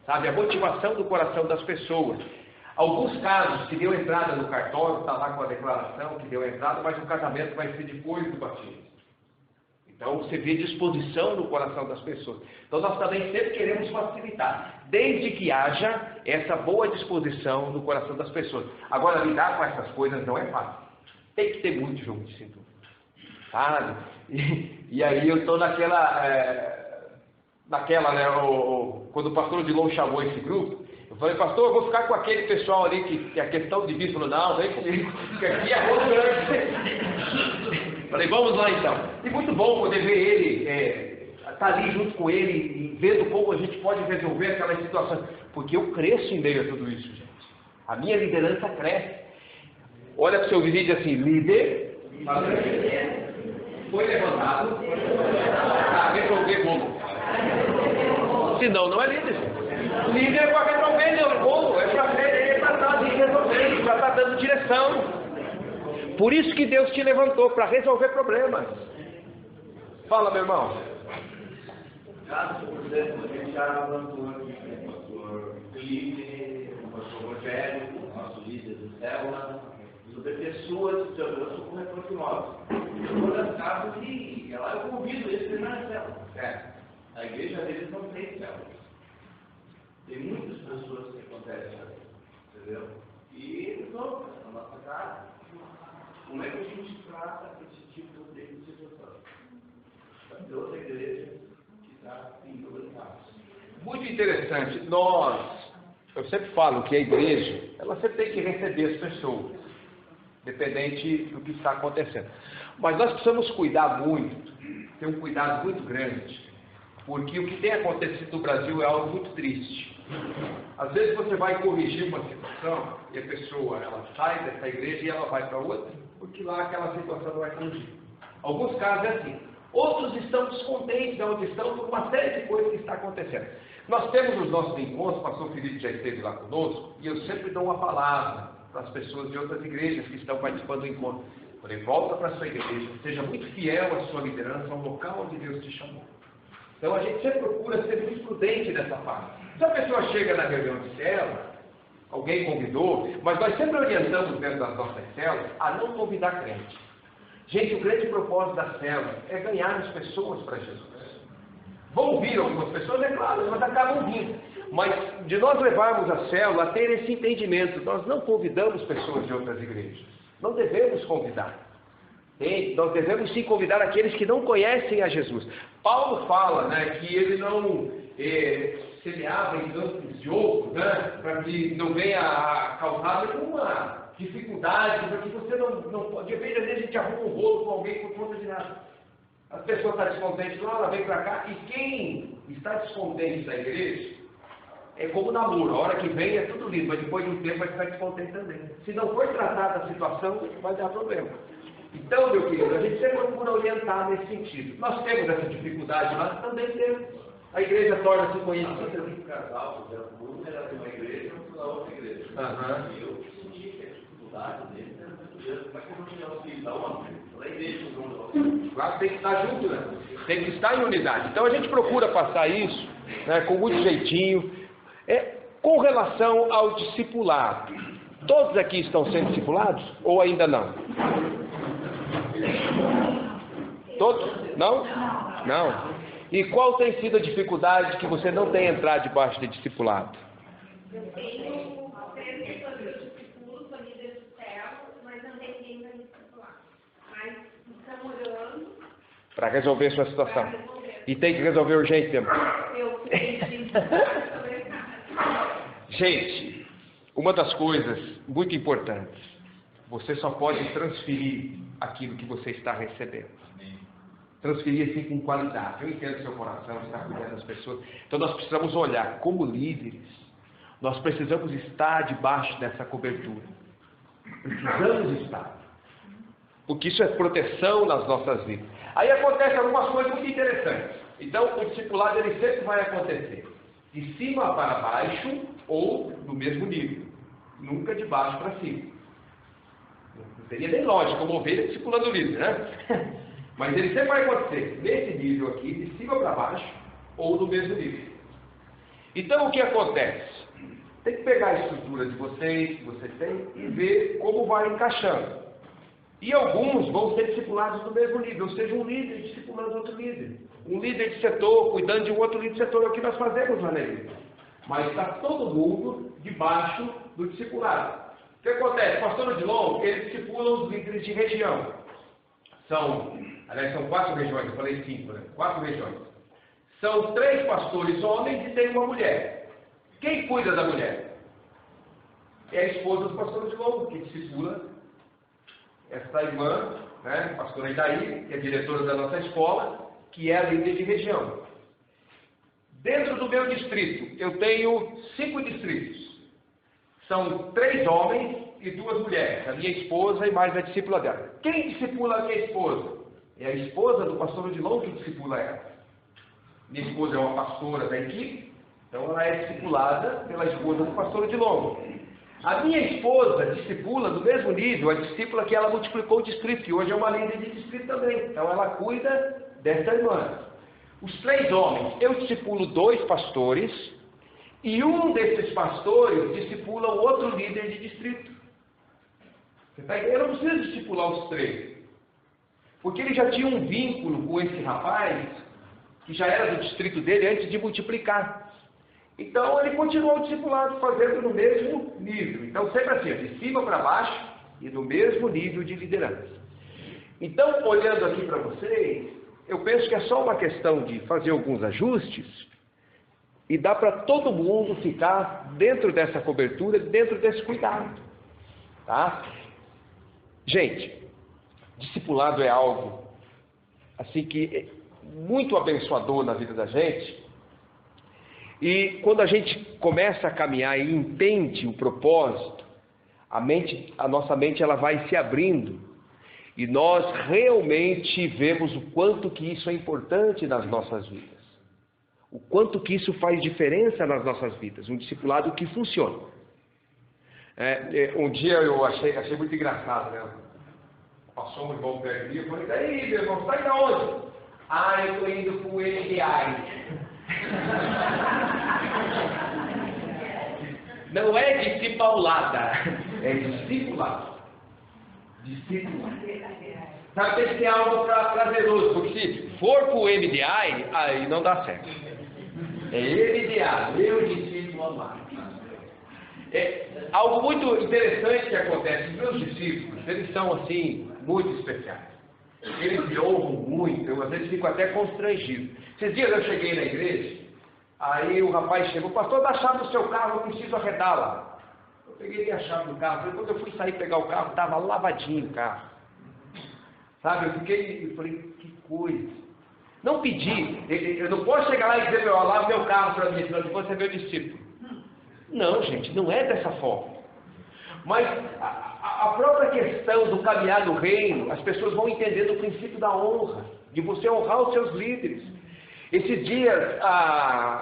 Sabe, a motivação do coração das pessoas. Alguns casos que deu entrada no cartório, está lá com a declaração que deu entrada, mas o casamento vai ser depois do batismo. Então você vê disposição no coração das pessoas. Então nós também sempre queremos facilitar, desde que haja essa boa disposição no coração das pessoas. Agora, lidar com essas coisas não é fácil. Tem que ter muito jogo de cintura. Sabe? E aí eu estou naquela, né, quando o pastor Odilon chamou esse grupo, eu falei, pastor, eu vou ficar com aquele pessoal ali que a questão de bispo, não, vem comigo, que aqui é muito grande. Falei, vamos lá então. E muito bom poder ver ele, estar ali junto com ele, e vendo como a gente pode resolver aquelas situações. Porque eu cresço em meio a tudo isso, gente. A minha liderança cresce. Olha para o seu vídeo e diz assim, líder, foi levantado para resolver bolo. Senão não é líder. Líder é para resolver bolo, é para estar resolvendo, para estar dando direção. Por isso que Deus te levantou, para resolver problemas. Fala, meu irmão.
Caso, por exemplo, a gente já levantou aqui o pastor Felipe, o pastor Rogério, o nosso líder do Célula, sobre pessoas que eu sou corretor de imóveis. Todas casos que eu convido eles a treinar a célula. A igreja deles não tem célula. Tem muitas pessoas que acontecem ali, entendeu? E não, na nossa casa. Como é que a gente trata esse tipo de situação? Tem outra igreja que está em dois casos.
Muito interessante. Eu sempre falo que a igreja, ela sempre tem que receber as pessoas, dependente do que está acontecendo. Mas nós precisamos cuidar muito, ter um cuidado muito grande, porque o que tem acontecido no Brasil é algo muito triste. Às vezes você vai corrigir uma situação e a pessoa, ela sai dessa igreja e ela vai para outra, porque lá aquela situação não vai corrigir. Alguns casos é assim. Outros estão descontentes de onde estão por uma série de coisas que está acontecendo. Nós temos os nossos encontros, o pastor Felipe já esteve lá conosco, e eu sempre dou uma palavra para as pessoas de outras igrejas que estão participando do encontro. Eu falei, volta para a sua igreja, seja muito fiel à sua liderança, ao local onde Deus te chamou. Então a gente sempre procura ser muito prudente nessa parte. Se a pessoa chega na reunião de célula, alguém convidou, mas nós sempre orientamos dentro das nossas células a não convidar crente. Gente, o grande propósito da célula é ganhar as pessoas para Jesus. Vão vir algumas pessoas, é claro, mas acabam vindo. Mas de nós levarmos a célula a ter esse entendimento, nós não convidamos pessoas de outras igrejas. Não devemos convidar. Nós devemos sim convidar aqueles que não conhecem a Jesus. Paulo fala, né, que ele não semeava em campos de ouro, né, para que não venha a causar nenhuma dificuldade, para que você não pode. De vez em vezes a gente arruma um rolo com alguém por conta de nada. A pessoa está descontente lá, ela vem para cá, e quem está descontente da igreja é como namoro, a hora que vem é tudo lindo, mas depois de um tempo vai ficar descontente também. Se não for tratada a situação, vai dar problema. Então, meu querido, a gente sempre procura orientar nesse sentido. Nós temos essa dificuldade lá, também temos. A igreja torna-se conhecida.
Um casal, por exemplo, um era de uma igreja e outro da outra igreja. E eu senti que a dificuldade dele era muito grande. Como é que eu não tinha um filho da onde? Da igreja,
claro, tem que estar junto, né? Tem que estar em unidade. Então a gente procura passar isso, né, com muito jeitinho. Com relação ao discipulado, todos aqui estão sendo discipulados ou ainda não? Todos? Não? Não. E qual tem sido a dificuldade que você não tem entrado debaixo de discipulado?
Eu tenho 3 pessoas que eu discipulo, sou líder do céu, mas não tenho ninguém para discipular. Mas estamos orando
para resolver sua situação. E tem que resolver urgente mesmo.
Eu tenho que
Gente, uma das coisas muito importantes, você só pode transferir aquilo que você está recebendo. Transferir assim com qualidade. Eu entendo seu coração, está cuidando das pessoas. Então nós precisamos olhar como líderes, nós precisamos estar debaixo dessa cobertura. Precisamos estar. Porque isso é proteção nas nossas vidas. Aí acontecem algumas coisas muito interessantes. Então o discipulado ele sempre vai acontecer. de cima para baixo ou no mesmo nível, nunca de baixo para cima. Não seria nem lógico, como ovelha discipulando o líder, né? Mas ele sempre vai acontecer nesse nível aqui, de cima para baixo ou no mesmo nível. Então o que acontece? Tem que pegar a estrutura de vocês, que vocês têm, e ver como vai encaixando. E alguns vão ser discipulados no mesmo nível, ou seja, um líder discipulando outro líder. Um líder de setor cuidando de um outro líder de setor, é o que nós fazemos lá na igreja. Mas está todo mundo debaixo do discipulado. O que acontece? O pastor Odilon, ele discipula os líderes de região. São 4 regiões, eu falei 5, né? 4 regiões. São 3 pastores homens e tem uma mulher. Quem cuida da mulher? É a esposa do pastor Odilon, que discipula essa irmã, né, pastora Idaí, que é diretora da nossa escola, que é a líder de região. Dentro do meu distrito, eu tenho 5 distritos. São 3 homens e 2 mulheres, a minha esposa e mais a discípula dela. Quem discipula a minha esposa? É a esposa do pastor Odilon que discipula ela. Minha esposa é uma pastora da equipe, então ela é discipulada pela esposa do pastor Odilon. A minha esposa discipula do mesmo nível a discípula que ela multiplicou o distrito, que hoje é uma líder de distrito também. Então ela cuida dessa irmã. Os 3 homens, eu discipulo 2 pastores, e um desses pastores discipula o outro líder de distrito. Eu não preciso discipular os 3, porque ele já tinha um vínculo com esse rapaz, que já era do distrito dele antes de multiplicar. Então ele continuou discipulado, fazendo no mesmo nível. Então sempre assim, de cima para baixo e no mesmo nível de liderança. Então, olhando aqui para vocês, eu penso que é só uma questão de fazer alguns ajustes e dá para todo mundo ficar dentro dessa cobertura, dentro desse cuidado. Tá? Gente, discipulado é algo assim que é muito abençoador na vida da gente. E quando a gente começa a caminhar e entende o propósito, a nossa mente ela vai se abrindo e nós realmente vemos o quanto que isso é importante nas nossas vidas. O quanto que isso faz diferença nas nossas vidas. Um discipulado que funciona. Um dia eu achei muito engraçado, né? Passou um irmão perto de mim e eu falei, daí, meu irmão, você está indo aonde? Ah, eu estou indo para o MDI. Não é discipulada, é discipulado. Discipulado. Sabe, tem que ser algo prazeroso, porque se for para o MDI, aí não dá certo. É MDI, meu discípulo amado. É algo muito interessante que acontece. Os meus discípulos, eles são assim, muito especiais. Eles me honram muito, eu às vezes fico até constrangido. Esses dias eu cheguei na igreja, aí o rapaz chegou, pastor, dá a chave do seu carro, eu preciso arredá-la. Eu peguei a chave do carro, quando eu fui sair pegar o carro, estava lavadinho o carro. Sabe, eu falei, que coisa. Não pedi, eu não posso chegar lá e dizer, lava meu carro para mim, senão depois você é meu discípulo. Não, gente, não é dessa forma. Mas a própria questão do caminhar no reino, as pessoas vão entendendo o princípio da honra, de você honrar os seus líderes. Esses dias,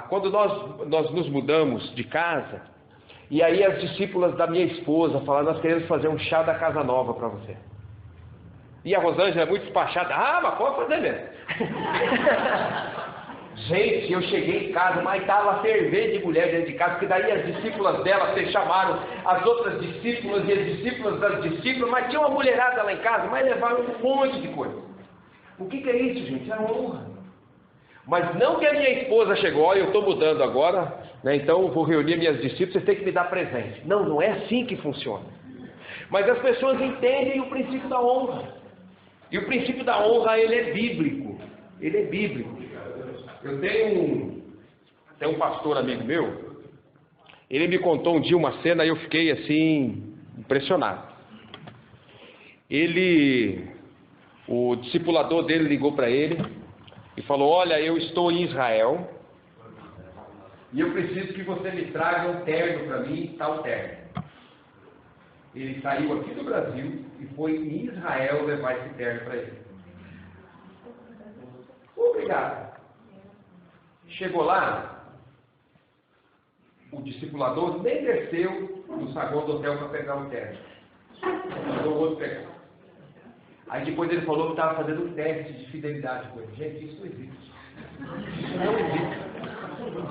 quando nós nos mudamos de casa, e aí as discípulas da minha esposa falaram, nós queremos fazer um chá da casa nova para você. E a Rosângela é muito despachada, mas pode fazer mesmo. Gente, eu cheguei em casa, mas estava fervendo de mulher dentro de casa, porque daí as discípulas dela se chamaram as outras discípulas e as discípulas das discípulas, mas tinha uma mulherada lá em casa, mas levaram um monte de coisa. O que é isso, gente? É honra. Mas não que a minha esposa chegou, olha, eu estou mudando agora, né, então vou reunir minhas discípulas, vocês têm que me dar presente. Não, não é assim que funciona. Mas as pessoas entendem o princípio da honra. E o princípio da honra, ele é bíblico. Ele é bíblico. Eu tenho um pastor amigo meu, ele me contou um dia uma cena e eu fiquei assim, impressionado. O discipulador dele ligou para ele e falou, olha, eu estou em Israel e eu preciso que você me traga um terno para mim, tal terno. Ele saiu aqui do Brasil e foi em Israel levar esse terno para ele. Obrigado. Chegou lá, o discipulador nem desceu no saguão do hotel para pegar o teste. Mandou o outro pegar. Aí depois ele falou que estava fazendo um teste de fidelidade com ele. Gente, isso não existe. Isso não existe.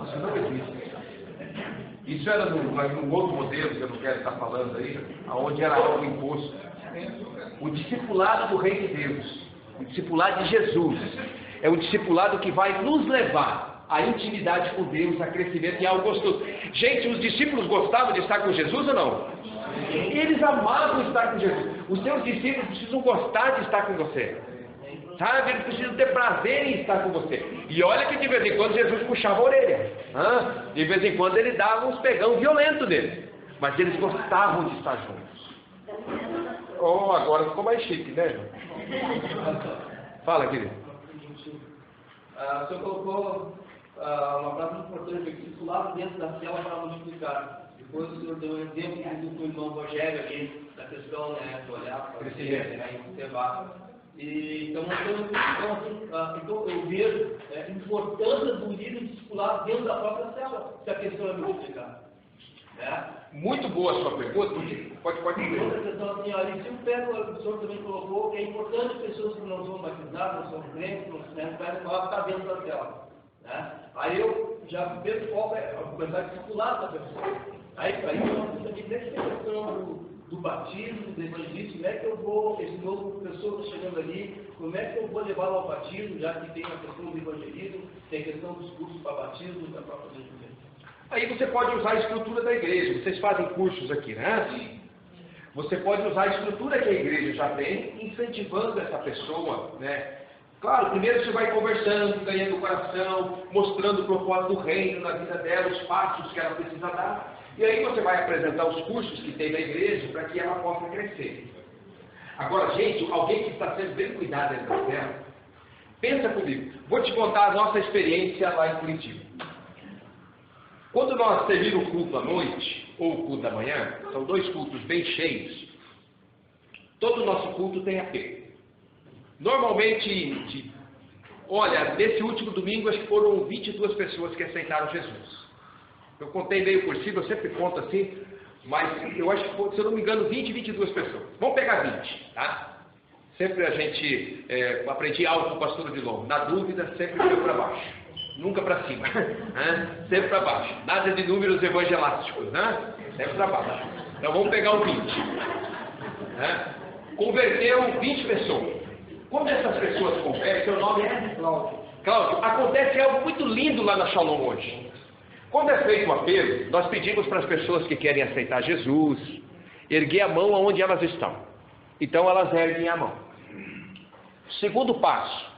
Isso não existe. Isso era num outro modelo que eu não quero estar falando aí, onde era algo imposto. O discipulado do Rei de Deus, o discipulado de Jesus, é o discipulado que vai nos levar à intimidade com Deus, a crescimento em algo gostoso. Gente, os discípulos gostavam de estar com Jesus ou não? Eles amavam estar com Jesus. Os seus discípulos precisam gostar de estar com você. Sabe? Eles precisam ter prazer em estar com você. E olha que de vez em quando Jesus puxava a orelha. De vez em quando ele dava uns pegão violento nele. Mas eles gostavam de estar juntos. Oh, agora ficou mais chique, né? Fala, querido.
O senhor colocou uma frase importante aqui, discipulado dentro da cela para multiplicar. Depois o senhor deu um exemplo do irmão Rogério aqui, da questão, né, de olhar para crescer, né, e observar. Então eu vejo a importância do líder discipulado dentro da própria cela, se a questão é multiplicar. Né?
Muito boa a sua pergunta, pode dizer.
Outra questão assim, olha, se o senhor também colocou que é importante as pessoas que não são batizadas, não são crentes, não podem falar que está dentro da cela. Né? Aí eu já vejo qual é a começar a discipular essa pessoa. Aí eu também tem a questão do batismo, do evangelismo, como é que eu vou, esse novo pessoa está chegando ali, como é que eu vou levá-lo ao batismo, já que tem a questão do evangelismo, tem a questão dos cursos para batismo, da própria igreja.
Aí você pode usar a estrutura da igreja. Vocês fazem cursos aqui, né? Sim. Você pode usar a estrutura que a igreja já tem, incentivando essa pessoa, né? Claro, primeiro você vai conversando, ganhando o coração, mostrando o propósito do reino na vida dela, os passos que ela precisa dar. E aí você vai apresentar os cursos que tem na igreja para que ela possa crescer. Agora, gente, alguém que está sendo bem cuidado dentro dela, pensa comigo. Vou te contar a nossa experiência lá em Curitiba. Quando nós terminamos o culto à noite, ou o culto da manhã, são dois cultos bem cheios, todo o nosso culto tem apelo. Normalmente, olha, nesse último domingo, acho que foram 22 pessoas que aceitaram Jesus. Eu contei meio por cima, eu sempre conto assim, mas eu acho que, se eu não me engano, 22 pessoas. Vamos pegar 20, tá? Sempre a gente aprendi algo com o pastor Odilon. Na dúvida, sempre foi para baixo. Nunca para cima, né? Sempre para baixo. Nada de números evangelásticos, né? Sempre para baixo. Então vamos pegar o 20. Né? Converteu 20 pessoas. Quando essas pessoas convertem, seu nome é Cláudio. Cláudio, acontece algo muito lindo lá na Shalom hoje. Quando é feito o apelo, nós pedimos para as pessoas que querem aceitar Jesus, erguer a mão aonde elas estão. Então elas erguem a mão. Segundo passo,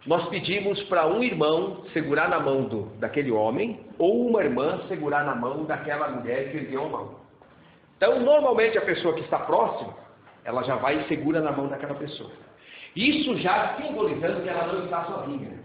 nós pedimos para um irmão segurar na mão daquele homem, ou uma irmã segurar na mão daquela mulher que ergueu a mão. Então, normalmente a pessoa que está próxima, ela já vai e segura na mão daquela pessoa. Isso já simbolizando que ela não está sozinha,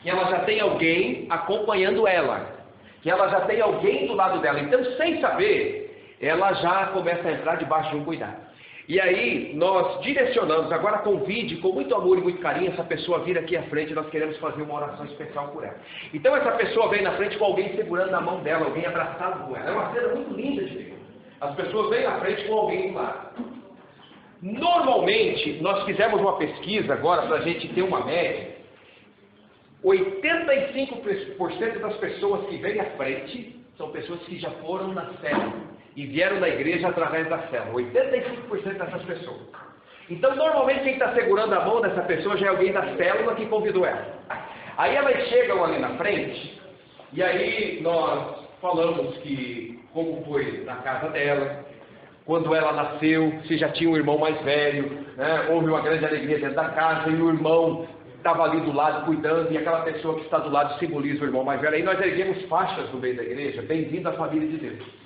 que ela já tem alguém acompanhando ela, que ela já tem alguém do lado dela. Então, sem saber, ela já começa a entrar debaixo de um cuidado. E aí, nós direcionamos, agora convide com muito amor e muito carinho essa pessoa a vir aqui à frente, nós queremos fazer uma oração especial por ela. Então essa pessoa vem na frente com alguém segurando na mão dela, alguém abraçado com ela. É uma cena muito linda de ver. As pessoas vêm na frente com alguém do lado. Normalmente, nós fizemos uma pesquisa agora para a gente ter uma média. 85% das pessoas que vêm à frente são pessoas que já foram na célula e vieram na igreja através da célula. 85% dessas pessoas. Então, normalmente, quem está segurando a mão dessa pessoa já é alguém da célula que convidou ela. Aí elas chegam ali na frente, e aí nós falamos como foi na casa dela, quando ela nasceu, se já tinha um irmão mais velho, né? Houve uma grande alegria dentro da casa, e o irmão estava ali do lado cuidando, e aquela pessoa que está do lado simboliza o irmão mais velho. Aí nós erguemos faixas no meio da igreja, bem-vindo à família de Deus.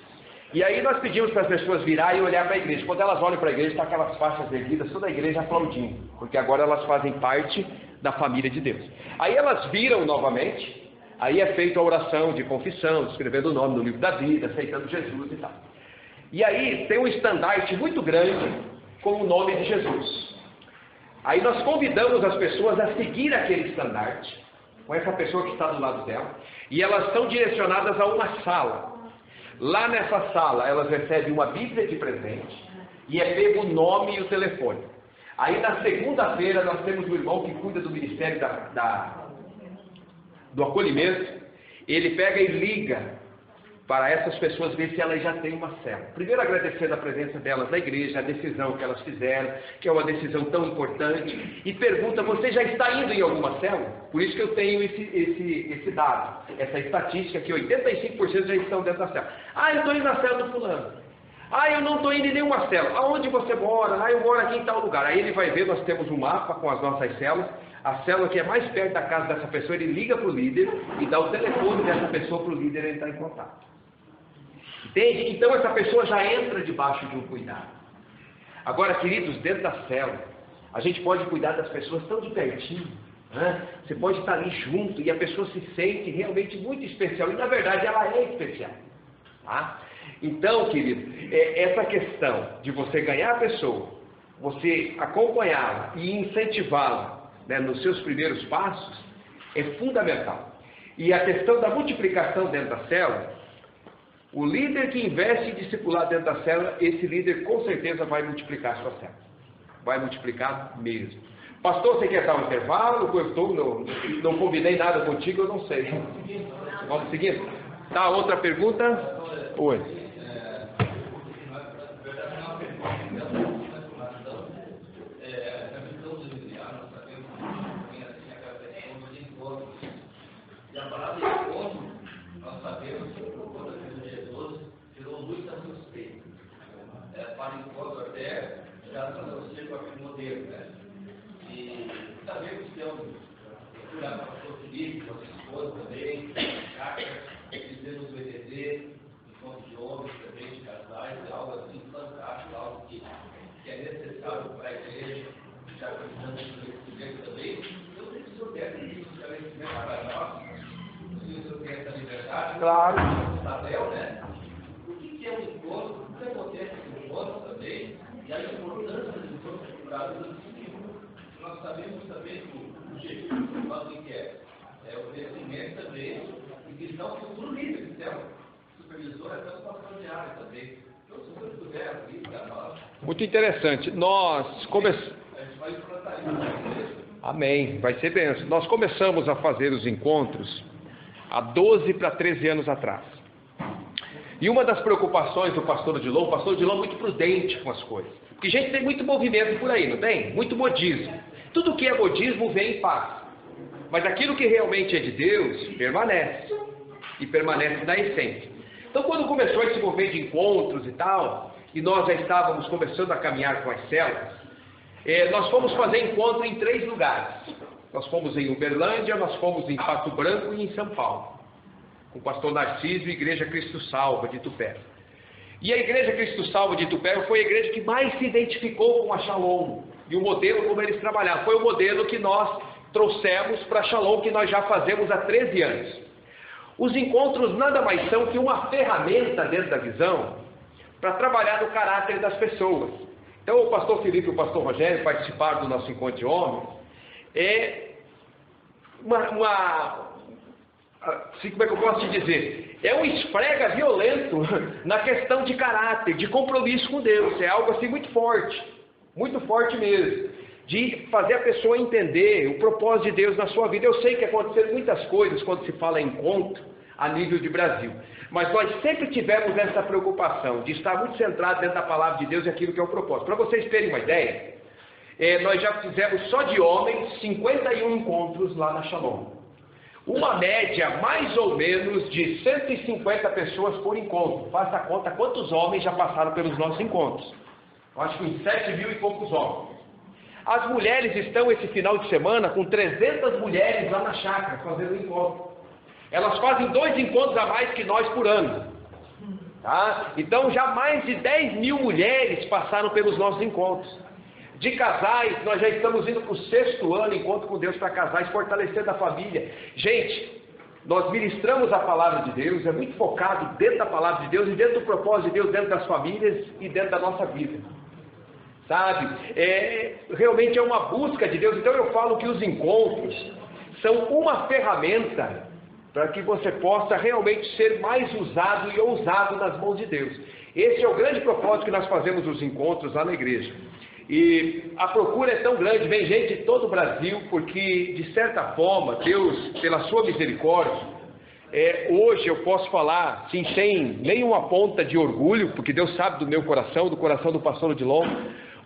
E aí nós pedimos para as pessoas virarem e olhar para a igreja. Quando elas olham para a igreja, está aquelas faixas erguidas, toda a igreja aplaudindo, porque agora elas fazem parte da família de Deus. Aí elas viram novamente, aí é feita a oração de confissão, escrevendo o nome no livro da vida, aceitando Jesus e tal. E aí tem um estandarte muito grande com o nome de Jesus. Aí nós convidamos as pessoas a seguir aquele estandarte, com essa pessoa que está do lado dela, e elas são direcionadas a uma sala. Lá nessa sala, elas recebem uma Bíblia de presente e é pego o nome e o telefone. Aí na segunda-feira nós temos o irmão que cuida do ministério do acolhimento. Ele pega e liga para essas pessoas ver se elas já têm uma célula. Primeiro agradecendo a presença delas na igreja, a decisão que elas fizeram, que é uma decisão tão importante, e pergunta: você já está indo em alguma célula? Por isso que eu tenho esse dado, essa estatística que 85% já estão dentro da célula. Ah, eu estou indo na célula do fulano. Ah, eu não estou indo em nenhuma célula. Aonde você mora? Ah, eu moro aqui em tal lugar. Aí ele vai ver, nós temos um mapa com as nossas células. A célula que é mais perto da casa dessa pessoa, ele liga para o líder e dá o telefone dessa pessoa para o líder entrar em contato. Entende? Então essa pessoa já entra debaixo de um cuidado. Agora, queridos, dentro da célula, a gente pode cuidar das pessoas tão de pertinho, né? Você pode estar ali junto e a pessoa se sente realmente muito especial. E na verdade ela é especial. Tá? Então, querido, essa questão de você ganhar a pessoa, você acompanhá-la e incentivá-la, né, nos seus primeiros passos, é fundamental. E a questão da multiplicação dentro da célula, o líder que investe em discipular dentro da célula, esse líder com certeza vai multiplicar a sua célula. Vai multiplicar mesmo. Pastor, você quer dar um intervalo? Eu não combinei nada contigo, eu não sei. Vamos seguir? Tá, outra pergunta? Oi.
Para o encontro até já você com aquele modelo, né? E sabemos que temos procurar para o pastor Felipe, com a sua esposa também, fizemos o ETD, encontro de homens também, de casais, é algo assim fantástico, algo que é necessário para a igreja, já precisamos de conhecimento também. Eu sei que o senhor quer isso, esclarecimento para nós, se o senhor quer essa liberdade,
claro.
Isabel, né? O que é um encontro? O que acontece no encontro também? E a importância do encontro procurado do discípulo. Nós sabemos também que o objetivo do nosso inquérito é o crescimento também e visão futuro líder, que é o supervisor, até o pastor de área também. Então, se você puder abrir para nós.
Muito interessante. Nós começamos.
A gente vai implantar isso.
Amém. Vai ser benção. Nós começamos a fazer os encontros há 12 para 13 anos atrás. E uma das preocupações do pastor Odilon, o pastor Odilon é muito prudente com as coisas. Porque, gente, tem muito movimento por aí, não tem? Muito modismo. Tudo que é modismo vem em paz. Mas aquilo que realmente é de Deus, permanece. E permanece na essência. Então, quando começou esse movimento de encontros e tal, e nós já estávamos começando a caminhar com as células, nós fomos fazer encontro em 3 lugares. Nós fomos em Uberlândia, nós fomos em Pato Branco e em São Paulo. Com o pastor Narciso e a Igreja Cristo Salva de Itupé. E a Igreja Cristo Salva de Itupé foi a igreja que mais se identificou com a Shalom. E o modelo como eles trabalharam. Foi o modelo que nós trouxemos para a Shalom, que nós já fazemos há 13 anos. Os encontros nada mais são que uma ferramenta dentro da visão para trabalhar no caráter das pessoas. Então o pastor Felipe e o pastor Rogério participaram do nosso encontro de homens. Assim, como é que eu posso te dizer? É um esfrega violento na questão de caráter, de compromisso com Deus. É algo assim muito forte mesmo, de fazer a pessoa entender o propósito de Deus na sua vida. Eu sei que aconteceram muitas coisas quando se fala em encontro a nível de Brasil, mas nós sempre tivemos essa preocupação de estar muito centrado dentro da palavra de Deus e aquilo que é o propósito. Para vocês terem uma ideia, nós já fizemos só de homens 51 encontros lá na Shalom. Uma média mais ou menos de 150 pessoas por encontro. Faça a conta quantos homens já passaram pelos nossos encontros. Eu acho que uns 7 mil e poucos homens. As mulheres estão esse final de semana com 300 mulheres lá na chácara fazendo encontro. Elas fazem 2 encontros a mais que nós por ano. Tá? Então já mais de 10 mil mulheres passaram pelos nossos encontros. De casais, nós já estamos indo para o 6º ano, encontro com Deus para casais, fortalecendo a família. Gente, nós ministramos a palavra de Deus, é muito focado dentro da palavra de Deus e dentro do propósito de Deus, dentro das famílias e dentro da nossa vida. Sabe? Realmente é uma busca de Deus. Então eu falo que os encontros são uma ferramenta para que você possa realmente ser mais usado e ousado nas mãos de Deus. Esse é o grande propósito que nós fazemos nos encontros lá na igreja. E a procura é tão grande, vem gente de todo o Brasil, porque de certa forma, Deus, pela sua misericórdia, hoje eu posso falar, sim, sem nenhuma ponta de orgulho, porque Deus sabe do meu coração, do coração do pastor Odilon,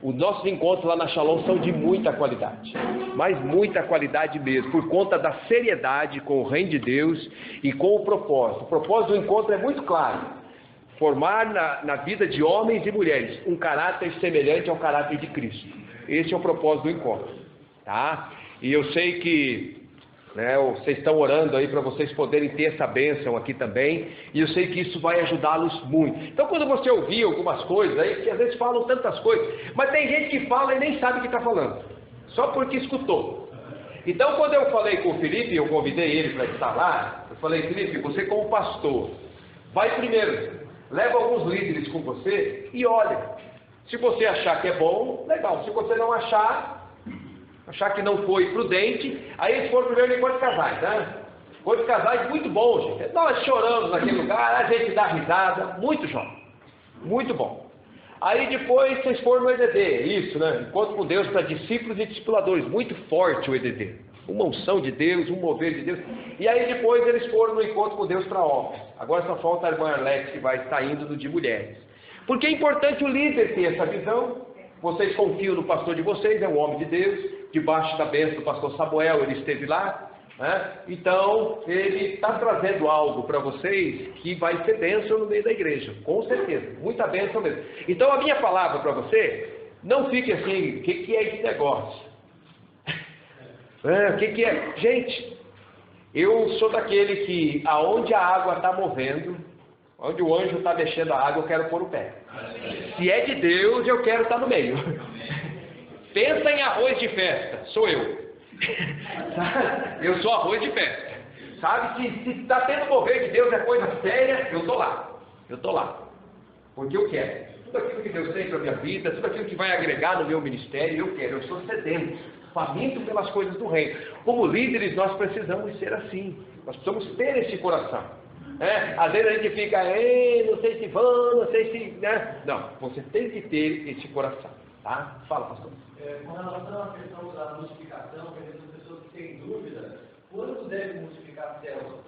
os nossos encontros lá na Shalom são de muita qualidade, mas muita qualidade mesmo, por conta da seriedade com o reino de Deus e com o propósito. O propósito do encontro é muito claro: formar na vida de homens e mulheres um caráter semelhante ao caráter de Cristo. Esse é o propósito do encontro, tá? E eu sei que vocês estão orando aí para vocês poderem ter essa bênção aqui também, e eu sei que isso vai ajudá-los muito. Então, quando você ouvir algumas coisas aí, que às vezes falam tantas coisas, mas tem gente que fala e nem sabe o que está falando, só porque escutou. Então, quando eu falei com o Felipe, eu convidei ele para estar lá, eu falei: Felipe, você como pastor, vai primeiro, leva alguns líderes com você e olha. Se você achar que é bom, legal. Se você não achar que não foi prudente, aí eles foram primeiro em encontro de casais, né? Encontro de casais muito bom, gente. Nós choramos naquele lugar, a gente dá risada, muito jovem, muito bom. Aí depois vocês foram no EDD, isso, né? Encontro com Deus para discípulos e discipuladores, muito forte o EDD. Uma unção de Deus, um mover de Deus. E aí depois eles foram no encontro com Deus para homens. Agora só falta a irmã Arlete, que vai estar indo no de mulheres. Porque é importante o líder ter essa visão. Vocês confiam no pastor de vocês, é um homem de Deus, debaixo da bênção do pastor Samuel, ele esteve lá, né? Então ele está trazendo algo para vocês que vai ser bênção no meio da igreja, com certeza, muita bênção mesmo. Então a minha palavra para você, não fique assim: o que é esse negócio? O que é? Gente, eu sou daquele que aonde a água está movendo, onde o anjo está mexendo a água, eu quero pôr o pé. Se é de Deus, eu quero estar no meio. Pensa em arroz de festa, sou eu. Eu sou arroz de festa. Sabe que se está tendo mover de Deus é coisa séria, eu estou lá. Eu estou lá. Porque eu quero. Tudo aquilo que Deus tem para a minha vida, tudo aquilo que vai agregar no meu ministério, eu quero. Eu sou sedento, faminto pelas coisas do reino. Como líderes, nós precisamos ser assim. Nós precisamos ter esse coração. Às vezes a gente fica, não sei se vão, não sei se... né? Não, você tem que ter esse coração. Tá? Fala, pastor.
Com relação à questão da multiplicação, que as pessoas que têm dúvida, quando deve multiplicar a célula?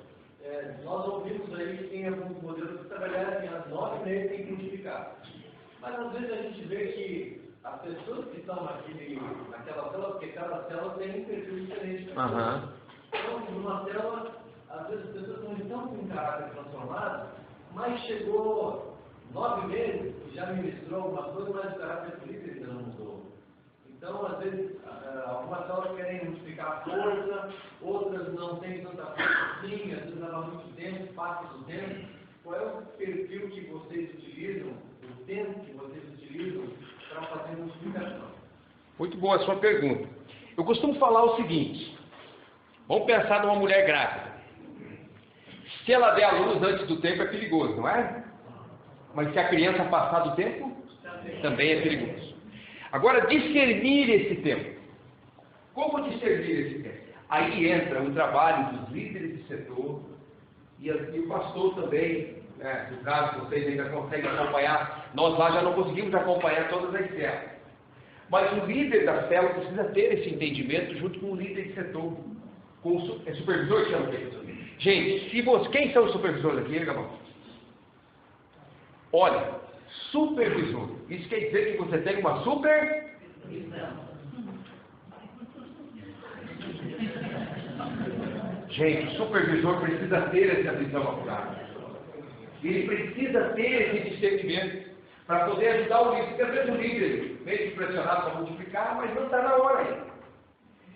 Nós ouvimos aí que tem alguns modelos que trabalharam assim, às 9 meses tem que multiplicar. Mas às vezes a gente vê que as pessoas que estão naquela célula, porque cada célula tem um perfil diferente. Então, numa célula, às vezes as pessoas estão com um caráter transformado, mas chegou 9 meses, já ministrou alguma coisa, mas o caráter político ainda não mudou. Então, às vezes, algumas células querem multiplicar a força, outras não têm tanta força assim, às vezes leva muito tempo, passa do tempo. Qual é o perfil que vocês utilizam, o tempo que vocês utilizam para fazer multiplicação?
Muito boa a sua pergunta. Eu costumo falar o seguinte: vamos pensar numa mulher grávida. Se ela der a luz antes do tempo é perigoso, não é? Mas se a criança passar do tempo, também é perigoso. Agora, discernir esse tempo. Como discernir esse tempo? Aí entra o trabalho dos líderes de setor e o pastor também, né? No caso, vocês ainda conseguem acompanhar. Nós lá já não conseguimos acompanhar todas as células. Mas o líder da célula precisa ter esse entendimento junto com o líder de setor. Com o supervisor, chama isso. Gente, quem são os supervisores aqui, Gabão? Olha, supervisor. Isso quer dizer que você tem uma supervisão. Gente, o supervisor precisa ter essa visão apurada. Ele precisa ter esse discernimento para poder ajudar o líder. Porque às vezes o líder meio pressionado para multiplicar, mas não está na hora ainda.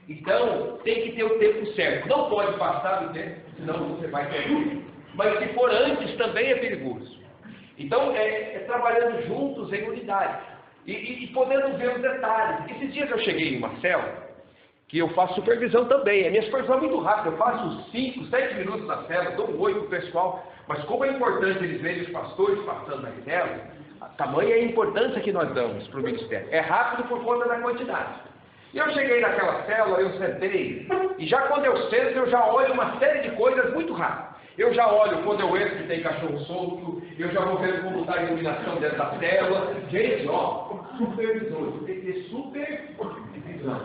Então, tem que ter o tempo certo. Não pode passar do tempo, senão você vai perder. Mas se for antes, também é perigoso. Então, é trabalhando juntos em unidade. E podendo ver os detalhes. Esses dias eu cheguei em uma célula, que eu faço supervisão também. A minha supervisão é muito rápida. Eu faço 5, 7 minutos na célula, dou um oi para o pessoal. Mas como é importante eles verem os pastores passando na célula, tamanha é a importância que nós damos para o ministério. É rápido por conta da quantidade. Eu cheguei naquela célula, eu sentei, e já quando eu sento, eu já olho uma série de coisas muito rápido. Eu já olho quando eu entro que tem cachorro solto, eu já vou vendo como está a iluminação dentro da célula. Gente, ó, supervisor, tem que ter supervisão.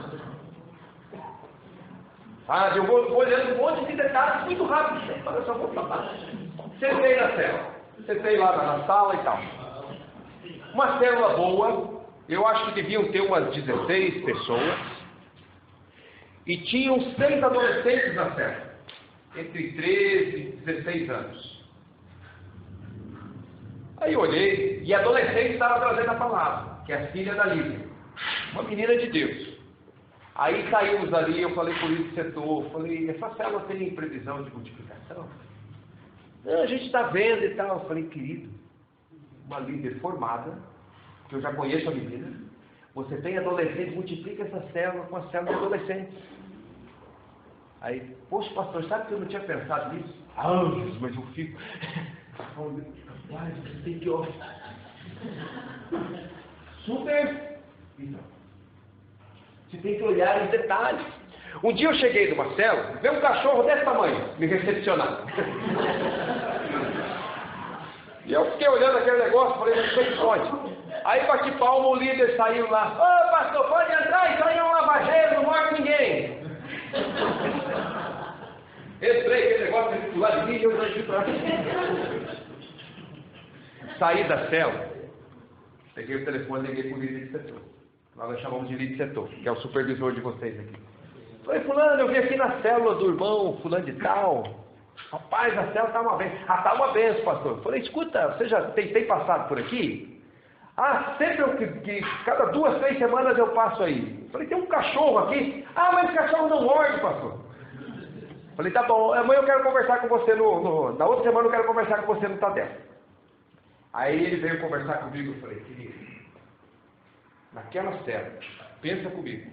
Ah, eu vou olhando um monte de detalhes muito rápido. Olha só, vou falar. Sentei na célula, sentei lá na sala e tal. Uma célula boa, eu acho que deviam ter umas 16 pessoas, e tinham 6 adolescentes na célula, entre 13 e 16 anos. Aí eu olhei, e a adolescente estava trazendo a palavra, que é a filha da Lívia, uma menina de Deus. Aí saímos ali, eu falei com o líder do setor, falei, essa célula tem previsão de multiplicação? Não, a gente está vendo e tal. Eu falei, querido, uma líder formada, que eu já conheço a menina, você tem adolescente, multiplica essa célula com a célula de adolescentes. Aí, poxa, pastor, sabe que eu não tinha pensado nisso? Ah, Jesus, mas eu fico... Rapaz, você tem que orar. Super... Não. Você tem que olhar os detalhes. Um dia eu cheguei numa célula, veio um cachorro desse tamanho me recepcionar. E eu fiquei olhando aquele negócio, falei, não sei pode. Aí bati palma, o líder saiu lá. Ô pastor, pode entrar, isso aí é um lavageiro, não morde ninguém. Entrei, aquele negócio de pular de mim, eu não fui pra... Saí da célula, peguei o telefone e liguei para o líder de setor. Nós chamamos de líder de setor, que é o supervisor de vocês aqui. Falei, fulano, eu vim aqui na célula do irmão fulano de tal. Rapaz, a célula está uma benção. Ah, está uma benção, pastor. Falei, escuta, você já tem passado por aqui? Ah, sempre que cada 2, 3 semanas eu passo aí. Falei, tem um cachorro aqui. Ah, mas o cachorro não morde, pastor. Falei, tá bom, amanhã eu quero conversar com você na outra semana eu quero conversar com você no Tadel. Aí ele veio conversar comigo, eu falei, querido, naquela célula, pensa comigo,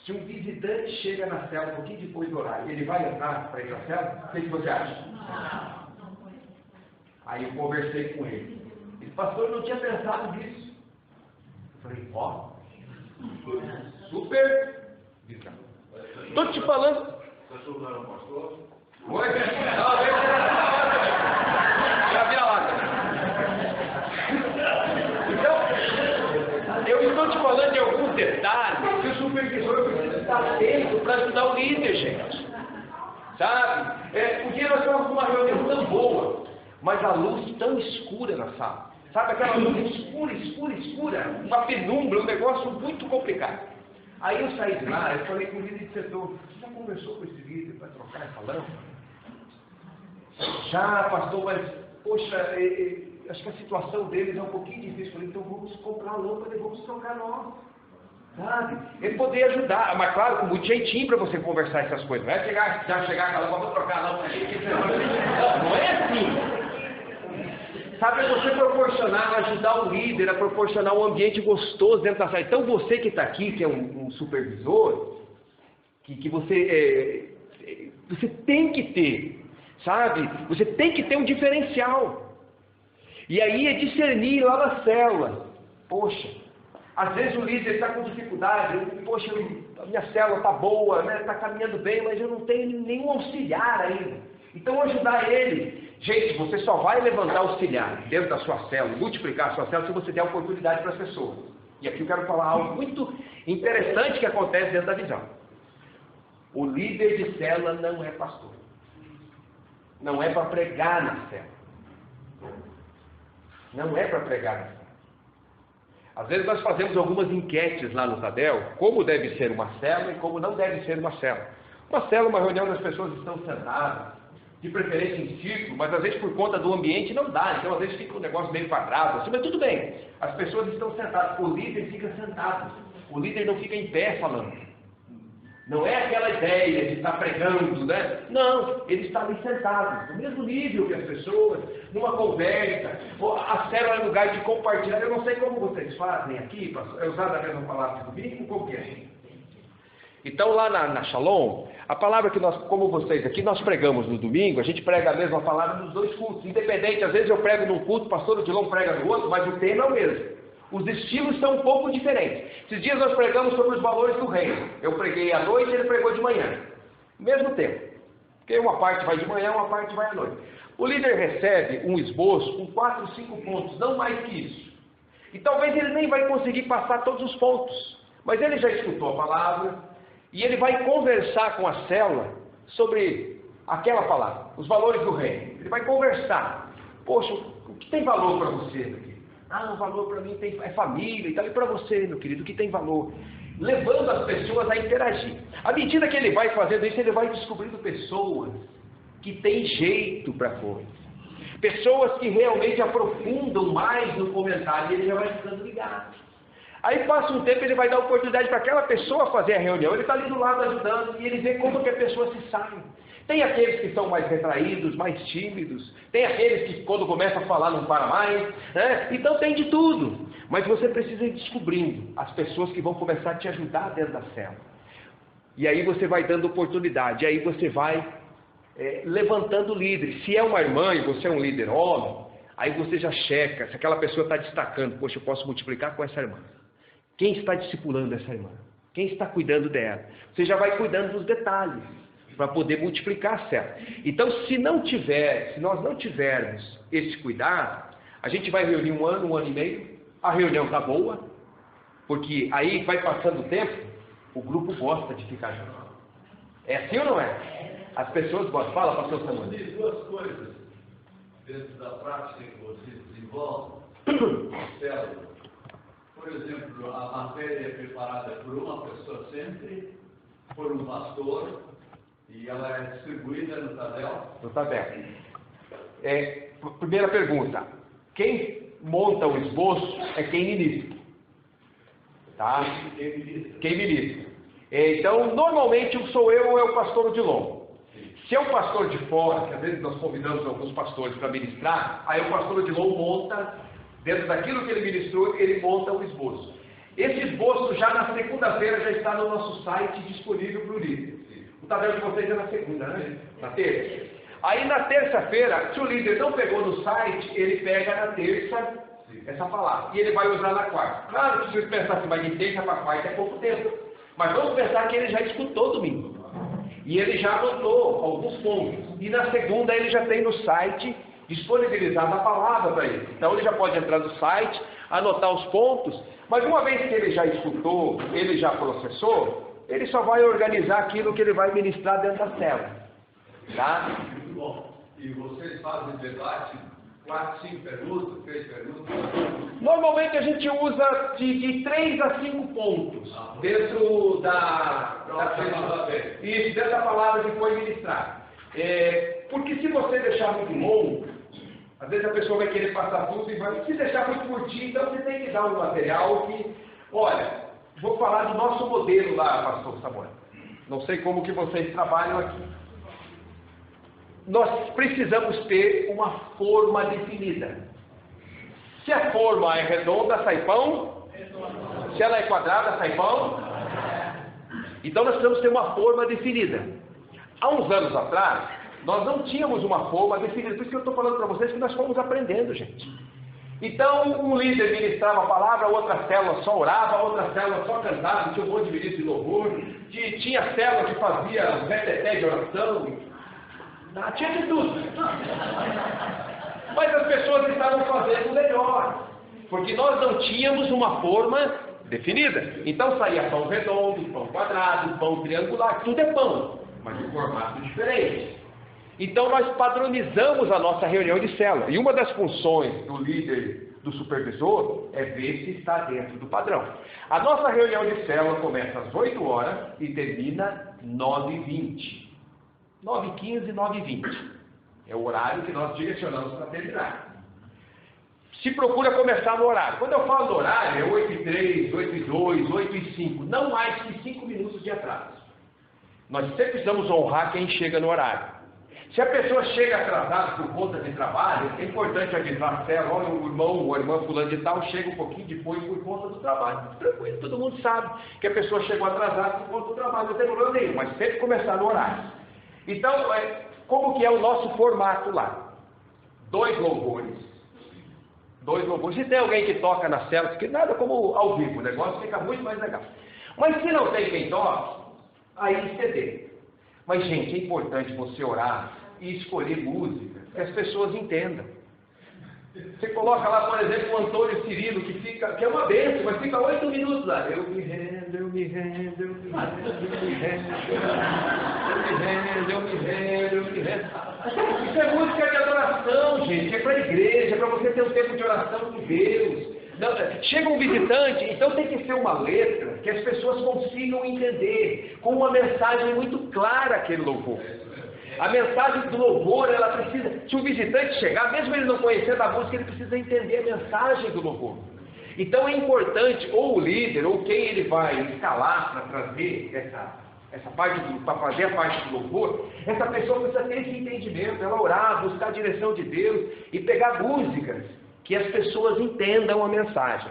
se um visitante chega na célula um pouquinho depois do horário, ele vai entrar para ir para a célula? O que você acha? Aí eu conversei com ele. Ele disse, pastor, eu não tinha pensado nisso. Eu falei, ó, super visão. Estou te falando.
Cachorro não era um pastor?
Oi? Já vi a lata. Então, eu estou te falando de alguns detalhes que o supervisor precisa estar atento para ajudar o líder, gente. Sabe? Um dia nós estávamos numa reunião tão boa, mas a luz tão escura na sala. Sabe aquela luz escura, uma penumbra, um negócio muito complicado. Aí eu saí de lá, eu falei com o líder de setor, você já conversou com esse líder para trocar essa lâmpada? Já, pastor, mas, poxa, acho que a situação deles é um pouquinho difícil. Eu falei, então vamos comprar a lâmpada e vamos trocar nova. Sabe? Ele poderia ajudar, mas claro, com muito jeitinho para você conversar essas coisas. Não é chegar aquela lâmpada, vou trocar a lâmpada ali. Não é assim. Sabe, é você proporcionar, ajudar o líder a proporcionar um ambiente gostoso dentro da sala. Então você que está aqui, que é um supervisor, que você tem que ter, sabe? Você tem que ter um diferencial. E aí é discernir lá na célula. Poxa, às vezes o líder está com dificuldade. Poxa, a minha célula está boa, né? Está caminhando bem, mas eu não tenho nenhum auxiliar ainda. Então ajudar ele. Gente, você só vai levantar auxiliar dentro da sua célula, multiplicar a sua célula, se você der oportunidade para as pessoas. E aqui eu quero falar algo muito interessante que acontece dentro da visão. O líder de célula não é pastor. Não é para pregar na célula. Não é para pregar na célula. Às vezes nós fazemos algumas enquetes lá no Tadel, como deve ser uma célula e como não deve ser uma célula. Uma célula, uma reunião onde as pessoas estão sentadas, de preferência em círculo, mas às vezes por conta do ambiente não dá, então às vezes fica um negócio meio quadrado, assim, mas tudo bem, as pessoas estão sentadas, o líder fica sentado, o líder não fica em pé falando, não é aquela ideia de estar pregando, né? Não, ele está ali sentado, no mesmo nível que as pessoas, numa conversa, a célula é lugar de compartilhar. Eu não sei como vocês fazem aqui, é usada a mesma palavra comigo, como que é? Então lá na Shalom, a palavra que nós, como vocês aqui, nós pregamos no domingo, a gente prega a mesma palavra nos dois cultos, independente, às vezes eu prego num culto, o pastor Odilon prega no outro, mas o tema é o mesmo. Os estilos são um pouco diferentes. Esses dias nós pregamos sobre os valores do reino. Eu preguei à noite e ele pregou de manhã. Mesmo tempo. Porque uma parte vai de manhã, uma parte vai à noite. O líder recebe um esboço com 4, 5 pontos, não mais que isso. E talvez ele nem vai conseguir passar todos os pontos. Mas ele já escutou a palavra e ele vai conversar com a célula sobre aquela palavra, os valores do reino. Ele vai conversar. Poxa, o que tem valor para você, meu querido? O valor para mim é família e tal. E para você, meu querido, o que tem valor? Levando as pessoas a interagir. À medida que ele vai fazendo isso, ele vai descobrindo pessoas que têm jeito para coisa. Pessoas que realmente aprofundam mais no comentário e ele já vai ficando ligado. Aí passa um tempo, ele vai dar oportunidade para aquela pessoa fazer a reunião. Ele está ali do lado ajudando e ele vê como que a pessoa se sai. Tem aqueles que são mais retraídos, mais tímidos. Tem aqueles que quando começa a falar não para mais. Né? Então tem de tudo. Mas você precisa ir descobrindo as pessoas que vão começar a te ajudar dentro da célula. E aí você vai dando oportunidade. E aí você vai levantando líderes. Se é uma irmã e você é um líder homem, aí você já checa se aquela pessoa está destacando. Poxa, eu posso multiplicar com essa irmã. Quem está discipulando essa irmã? Quem está cuidando dela? Você já vai cuidando dos detalhes para poder multiplicar a célula. Então, se nós não tivermos esse cuidado, a gente vai reunir um ano e meio, a reunião está boa, porque aí vai passando o tempo, o grupo gosta de ficar junto. É assim ou não é? As pessoas gostam. Fala, pastor Samuel.
Diz duas coisas dentro da prática que você desenvolve, célula. Por exemplo, a matéria é preparada por uma pessoa sempre, por um pastor, e ela é distribuída no tabel?
No tabel. Primeira pergunta. Quem monta o esboço é quem ministra. Tá? Quem ministra. Então, normalmente sou eu ou é o pastor Odilon. Se é um pastor de fora, que às vezes nós convidamos alguns pastores para ministrar, aí o pastor Odilon monta, dentro daquilo que ele ministrou, ele monta o esboço. Esse esboço já na segunda-feira já está no nosso site disponível para o líder. O tabel de vocês é na segunda, né? Na terça. Aí na terça-feira, se o líder não pegou no site, ele pega na terça essa palavra. E ele vai usar na quarta. Claro que se você pensar assim, mas de terça para quarta é pouco tempo. Mas vamos pensar que ele já escutou domingo. E ele já anotou alguns pontos. E na segunda ele já tem no site disponibilizado a palavra para ele. Então ele já pode entrar no site, anotar os pontos. Mas uma vez que ele já escutou, ele já processou, ele só vai organizar aquilo que ele vai ministrar dentro da célula. Tá?
Muito bom. E vocês fazem debate? 4, 5 perguntas, 3 perguntas?
Normalmente a gente usa de 3 a 5 pontos dentro dentro da palavra que foi ministrada. Porque se você deixar muito longo, às vezes a pessoa vai querer passar tudo e vai. Se deixar muito curtinho, então você tem que dar um material que. Olha, vou falar do nosso modelo lá, pastor Samuel. Não sei como que vocês trabalham aqui. Nós precisamos ter uma forma definida. Se a forma é redonda, sai pão. Se ela é quadrada, sai pão. Então nós precisamos ter uma forma definida. Há uns anos atrás, nós não tínhamos uma forma definida. Por isso que eu estou falando para vocês que nós fomos aprendendo, gente. Então, um líder ministrava a palavra, outra célula só orava, outra célula só cantava, tinha um monte de ministro de louvor, tinha célula que fazia reteté de oração. Tinha de tudo. Mas as pessoas estavam fazendo melhor, porque nós não tínhamos uma forma definida. Então saía pão redondo, pão quadrado, pão triangular, tudo é pão, mas de formato diferente. Então nós padronizamos a nossa reunião de célula. E uma das funções do líder, do supervisor, é ver se está dentro do padrão. A nossa reunião de célula começa às 8 horas e termina 9h20. 9h15, 9h20. É o horário que nós direcionamos para terminar. Se procura começar no horário. Quando eu falo no horário, é 8h03, 8h02, 8h05. Não mais que 5 minutos de atraso. Nós sempre precisamos honrar quem chega no horário. Se a pessoa chega atrasada por conta de trabalho, é importante avisar a célula, olha, o irmão ou a irmã fulano de tal chega um pouquinho depois por conta do trabalho. Tranquilo, todo mundo sabe que a pessoa chegou atrasada por conta do trabalho, não tem problema nenhum, mas sempre começar no horário. Então, como que é o nosso formato lá? 2 louvores, 2 louvores. Se tem alguém que toca na célula, porque nada como ao vivo, o negócio fica muito mais legal. Mas se não tem quem toque, aí CD. Mas, gente, é importante você orar e escolher música que as pessoas entendam. Você coloca lá, por exemplo, o Antônio Cirilo, que é uma bênção, mas fica 8 minutos lá. Eu me rendo, eu me rendo, eu me rendo, eu me rendo, eu me rendo, eu me rendo. Isso é música de adoração, gente. É para a igreja, é para você ter um tempo de oração com Deus. Não, chega um visitante, então tem que ser uma letra que as pessoas consigam entender, com uma mensagem muito clara aquele louvor. A mensagem do louvor, ela precisa, se o visitante chegar, mesmo ele não conhecendo a música, ele precisa entender a mensagem do louvor. Então é importante, ou o líder, ou quem ele vai escalar para trazer essa parte, para fazer a parte do louvor, essa pessoa precisa ter esse entendimento, ela orar, buscar a direção de Deus e pegar músicas que as pessoas entendam a mensagem.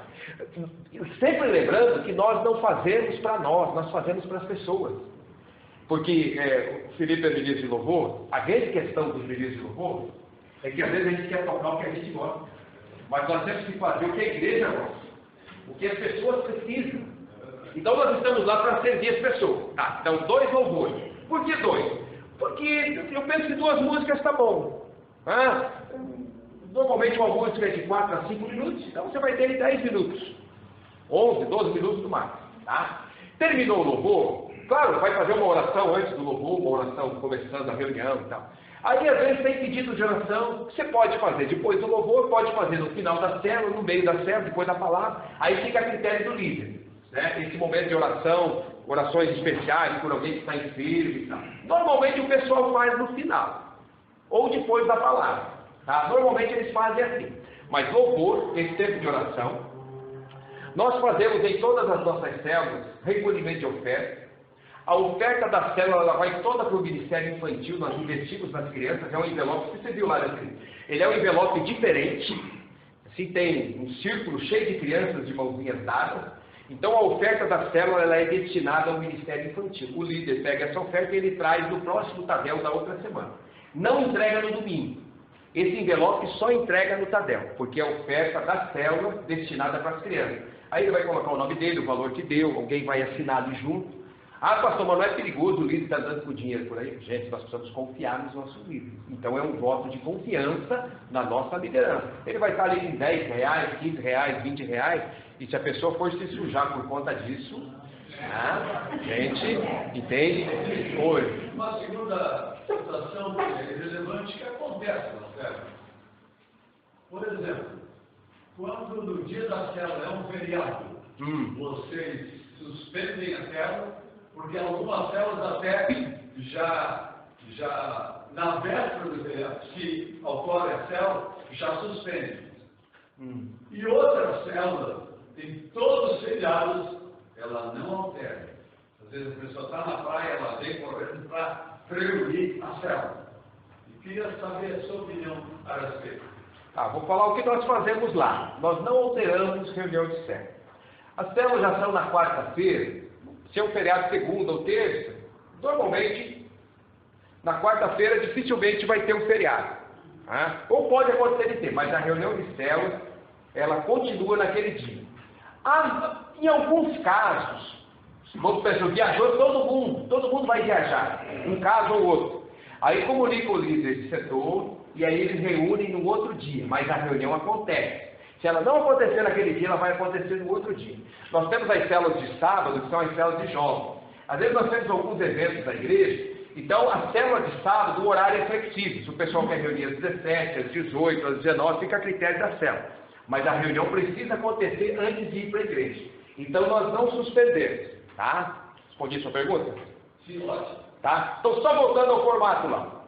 Sempre lembrando que nós não fazemos para nós fazemos para as pessoas. Porque o Felipe é ministro de louvor, a grande questão dos ministros de louvor é que às vezes a gente quer tocar o que a gente gosta. Mas nós temos que fazer o que a igreja gosta, o que as pessoas precisam. Então nós estamos lá para servir as pessoas. Tá, então 2 louvores. Por que 2? Porque eu penso que 2 músicas está bom. Normalmente uma música é de 4 a 5 minutos, então você vai ter 10 minutos. 11, 12 minutos no máximo. Tá? Terminou o louvor, claro, vai fazer uma oração antes do louvor, uma oração começando a reunião e tal. Aí, às vezes, tem pedido de oração, você pode fazer depois do louvor, pode fazer no final da célula, no meio da célula, depois da palavra, aí fica a critério do líder. Né? Esse momento de oração, orações especiais por alguém que está enfermo e tal. Normalmente o pessoal faz no final, ou depois da palavra. Tá? Normalmente eles fazem assim. Mas louvor, esse tempo de oração, nós fazemos em todas as nossas células recolhimento de oferta. A oferta da célula ela vai toda para o Ministério Infantil, nós investimos nas crianças, é um envelope, você viu lá, né? Ele é um envelope diferente, assim tem um círculo cheio de crianças de mãozinhas dadas. Então a oferta da célula ela é destinada ao Ministério Infantil. O líder pega essa oferta e ele traz no próximo Tadel da outra semana. Não entrega no domingo. Esse envelope só entrega no Tadel, porque é a oferta da célula destinada para as crianças. Aí ele vai colocar o nome dele, o valor que deu, alguém vai assinar ali junto. Ah, pastor, mas não é perigoso o líder estar dando com o dinheiro por aí? Gente, nós precisamos confiar nos nossos líderes. Então é um voto de confiança na nossa liderança. Ele vai estar ali com 10 reais, 15 reais, 20 reais, e se a pessoa for se sujar por conta disso, gente, entende? Hoje.
Uma segunda situação relevante que acontece na célula. Por exemplo, quando no dia da célula é um feriado, vocês suspendem a célula, porque algumas células até já na véspera do feriado, se ocorre a célula, já suspendem. E outras células, em todos os feriados, ela não altera. Às vezes a pessoa está na praia, ela vem correndo para reunir a célula. E queria saber a sua opinião a respeito.
Vou falar o que nós fazemos lá. Nós não alteramos reunião de célula. As células já são na quarta-feira. Se é um feriado segunda ou terça, normalmente, na quarta-feira, dificilmente vai ter um feriado. Ou pode acontecer de ter, mas a reunião de células, ela continua naquele dia. Em alguns casos, vamos pensar, viajou todo mundo vai viajar, um caso ou outro. Aí comunica o líder de setor, e aí eles reúnem no outro dia, mas a reunião acontece. Se ela não acontecer naquele dia, ela vai acontecer no outro dia. Nós temos as células de sábado, que são as células de jovens. Às vezes nós temos alguns eventos da igreja, então a célula de sábado, o horário é flexível. Se o pessoal quer reunir às 17, às 18, às 19, fica a critério da célula. Mas a reunião precisa acontecer antes de ir para a igreja. Então nós não suspendemos, tá? Respondi a sua pergunta?
Sim, ótimo.
Tá? Então só voltando ao formato lá.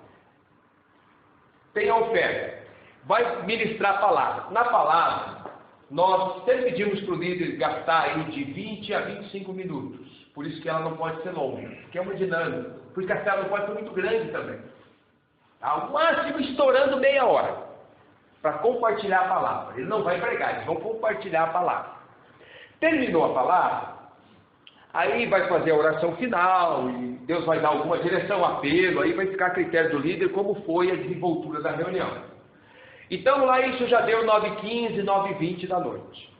Tem a oferta. Vai ministrar a palavra. Na palavra, nós sempre pedimos para o líder gastar aí de 20 a 25 minutos. Por isso que ela não pode ser longa, porque é uma dinâmica. Porque a célula não pode ser muito grande também. Ao máximo estourando meia hora. Para compartilhar a palavra. Ele não vai pregar, eles vão compartilhar a palavra. Terminou a palavra, aí vai fazer a oração final, e Deus vai dar alguma direção, apelo, aí vai ficar a critério do líder como foi a desenvoltura da reunião. Então lá isso já deu 9h15, 9h20 da noite.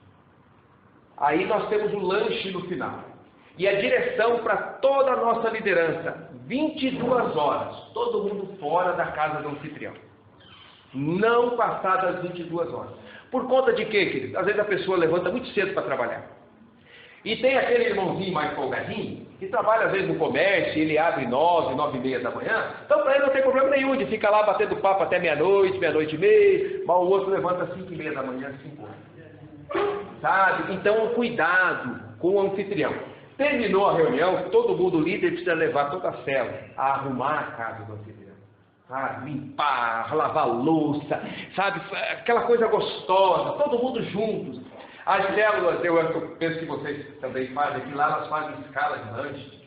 Aí nós temos o lanche no final. E a direção para toda a nossa liderança, 22 horas, todo mundo fora da casa do anfitrião. Não passar das 22 horas. Por conta de quê, querido? Às vezes a pessoa levanta muito cedo para trabalhar. E tem aquele irmãozinho mais folgadinho, que trabalha às vezes no comércio, ele abre 9, 9h30 da manhã. Então para ele não tem problema nenhum de ficar lá batendo papo até meia-noite, meia-noite e meia, mas o outro levanta às 5h30 da manhã, 5 horas. Sabe? Então cuidado com o anfitrião. Terminou a reunião, todo mundo líder precisa levar toda a célula a arrumar a casa do anfitrião. Sabe? Limpar, lavar louça, sabe? Aquela coisa gostosa, todo mundo juntos. As células, eu penso que vocês também fazem, que lá elas fazem escala de lanche.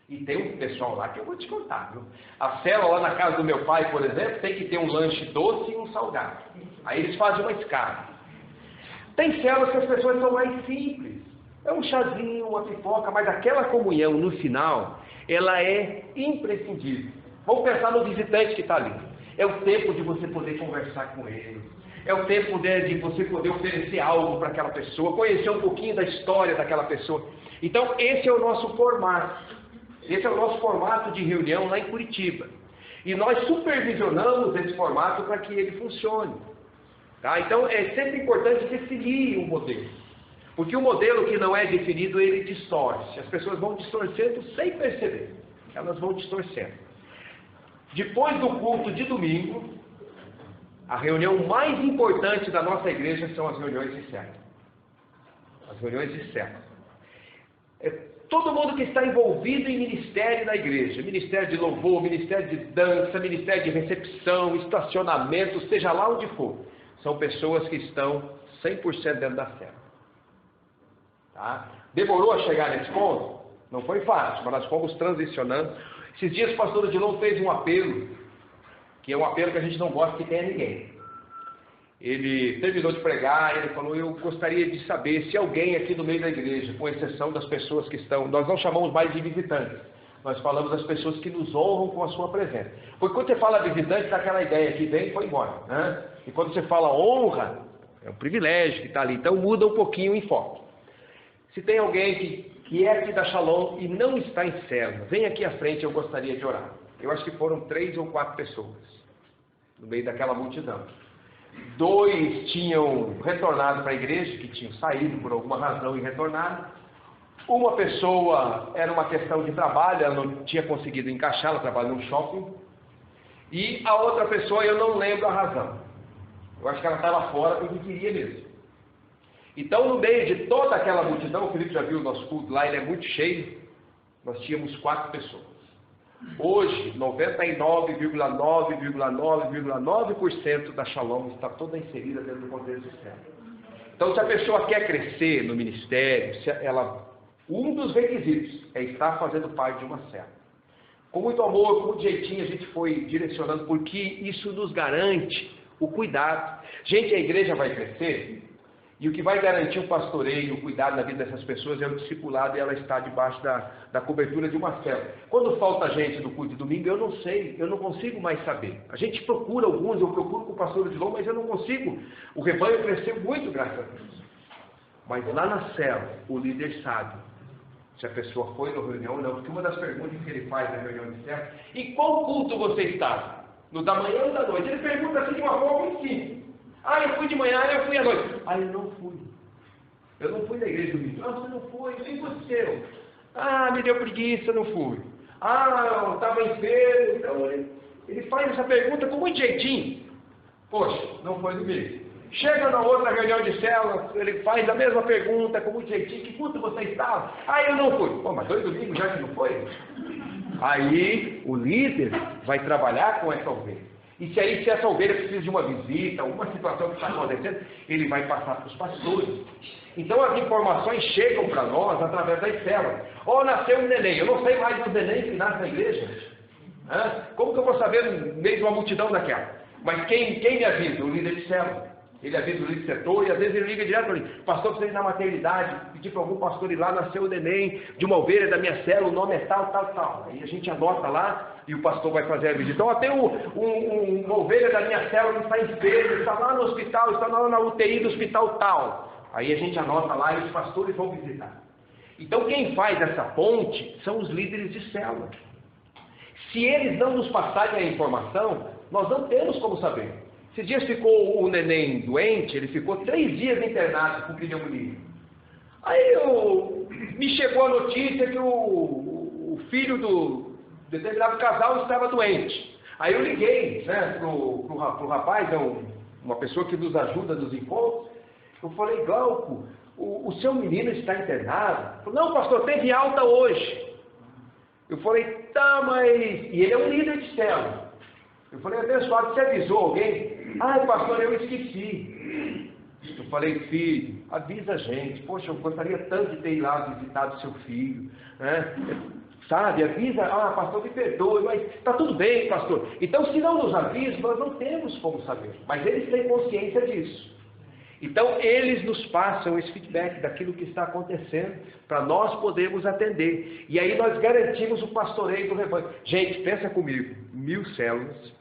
E tem um pessoal lá que eu vou te contar, viu? A célula lá na casa do meu pai, por exemplo, tem que ter um lanche doce e um salgado. Aí eles fazem uma escala. Tem células que as pessoas são mais simples. É um chazinho, uma pipoca, mas aquela comunhão no final, ela é imprescindível. Vamos pensar no visitante que está ali. É o tempo de você poder conversar com ele. É o tempo de você poder oferecer algo para aquela pessoa, conhecer um pouquinho da história daquela pessoa. Então, esse é o nosso formato. Esse é o nosso formato de reunião lá em Curitiba. E nós supervisionamos esse formato para que ele funcione. Tá? Então, é sempre importante definir o modelo. Porque o modelo que não é definido, ele distorce. As pessoas vão distorcendo sem perceber. Elas vão distorcendo. Depois do culto de domingo, a reunião mais importante da nossa igreja são as reuniões de célula. As reuniões de célula. Todo mundo que está envolvido em ministério na igreja, ministério de louvor, ministério de dança, ministério de recepção, estacionamento, seja lá onde for, são pessoas que estão 100% dentro da célula. Tá? Demorou a chegar nesse ponto? Não foi fácil, mas nós fomos transicionando. Esses dias o pastor Odilon fez um apelo, que é um apelo que a gente não gosta que tenha ninguém. Ele terminou de pregar, ele falou, eu gostaria de saber se alguém aqui no meio da igreja, com exceção das pessoas que estão, nós não chamamos mais de visitantes, nós falamos das pessoas que nos honram com a sua presença. Porque quando você fala visitante, dá aquela ideia que vem e foi embora. Né? E quando você fala honra, é um privilégio que está ali, então muda um pouquinho o enfoque. Se tem alguém que é aqui da Shalom e não está em célula, vem aqui à frente, eu gostaria de orar. Eu acho que foram 3 ou 4 pessoas no meio daquela multidão. 2 tinham retornado para a igreja, que tinham saído por alguma razão e retornado. Uma pessoa era uma questão de trabalho, ela não tinha conseguido encaixar, ela trabalha num shopping. E a outra pessoa, eu não lembro a razão. Eu acho que ela estava fora porque queria mesmo. Então, no meio de toda aquela multidão, o Felipe já viu o nosso culto lá, ele é muito cheio, nós tínhamos 4 pessoas. Hoje, 99,9,9,9% da Shalom está toda inserida dentro do contexto externo. Então, se a pessoa quer crescer no ministério, um dos requisitos é estar fazendo parte de uma célula. Com muito amor, com muito jeitinho, a gente foi direcionando, porque isso nos garante o cuidado. Gente, a igreja vai crescer, e o que vai garantir o pastoreio, o cuidado na vida dessas pessoas é o discipulado, e ela está debaixo da cobertura de uma célula. Quando falta gente no culto de domingo, eu não sei, eu não consigo mais saber. A gente procura alguns, eu procuro com o pastor Odilon, mas eu não consigo. O rebanho cresceu muito, graças a Deus. Mas lá na célula, o líder sabe se a pessoa foi na reunião ou não, porque uma das perguntas que ele faz na reunião de célula, em qual culto você estava? No da manhã ou da noite? Ele pergunta assim de uma forma muito simples. Ah, eu fui de manhã, eu fui à noite. Ah, eu não fui. Eu não fui na igreja domingo. Ah, você não foi? Nem você. Ah, me deu preguiça, eu não fui. Ah, eu estava enfermo. Então, ele faz essa pergunta com muito jeitinho. Poxa, não foi domingo. Chega na outra reunião de célula, ele faz a mesma pergunta com muito jeitinho. Que culto você estava? Ah, eu não fui. Pô, mas 2 domingos já que não foi? Aí, o líder vai trabalhar com essa ovelha. E se essa ovelha precisa de uma visita, alguma situação que está acontecendo, ele vai passar para os pastores. Então as informações chegam para nós através das células. Ou nasceu um neném, eu não sei mais dos nenéns que nascem na igreja. Como que eu vou saber no meio de uma multidão daquela? Mas quem me avisa? O líder de célula. Ele avisa o líder de setor e às vezes ele liga direto para mim: pastor, precisa ir na maternidade, pedir para algum pastor ir lá, nasceu o neném de uma ovelha da minha célula, o nome é tal, tal, tal. Aí a gente anota lá e o pastor vai fazer a visita. Então, tem uma ovelha da minha célula que está enferma, está lá no hospital, está lá na UTI do hospital tal. Aí a gente anota lá e os pastores vão visitar. Então, quem faz essa ponte são os líderes de célula. Se eles não nos passarem a informação, nós não temos como saber. Esses dias ficou o neném doente, ele ficou 3 dias internado com pneumonia. Aí me chegou a notícia que o filho do determinado casal estava doente. Aí eu liguei, né, pro rapaz, uma pessoa que nos ajuda nos encontros. Eu falei: Glauco, o seu menino está internado? Ele falou: não, pastor, teve alta hoje. Eu falei: tá, mas... E ele é um líder de célula. Eu falei: abençoado, você avisou alguém? Ai, pastor, eu esqueci. Eu falei: filho, avisa a gente. Poxa, eu gostaria tanto de ter ido lá visitado seu filho, né? Sabe, avisa. Ah, pastor, me perdoe, mas está tudo bem, pastor. Então, se não nos avisa, nós não temos como saber. Mas eles têm consciência disso. Então, eles nos passam esse feedback daquilo que está acontecendo, para nós podermos atender. E aí nós garantimos o pastoreio do rebanho. Gente, pensa comigo, 1000 células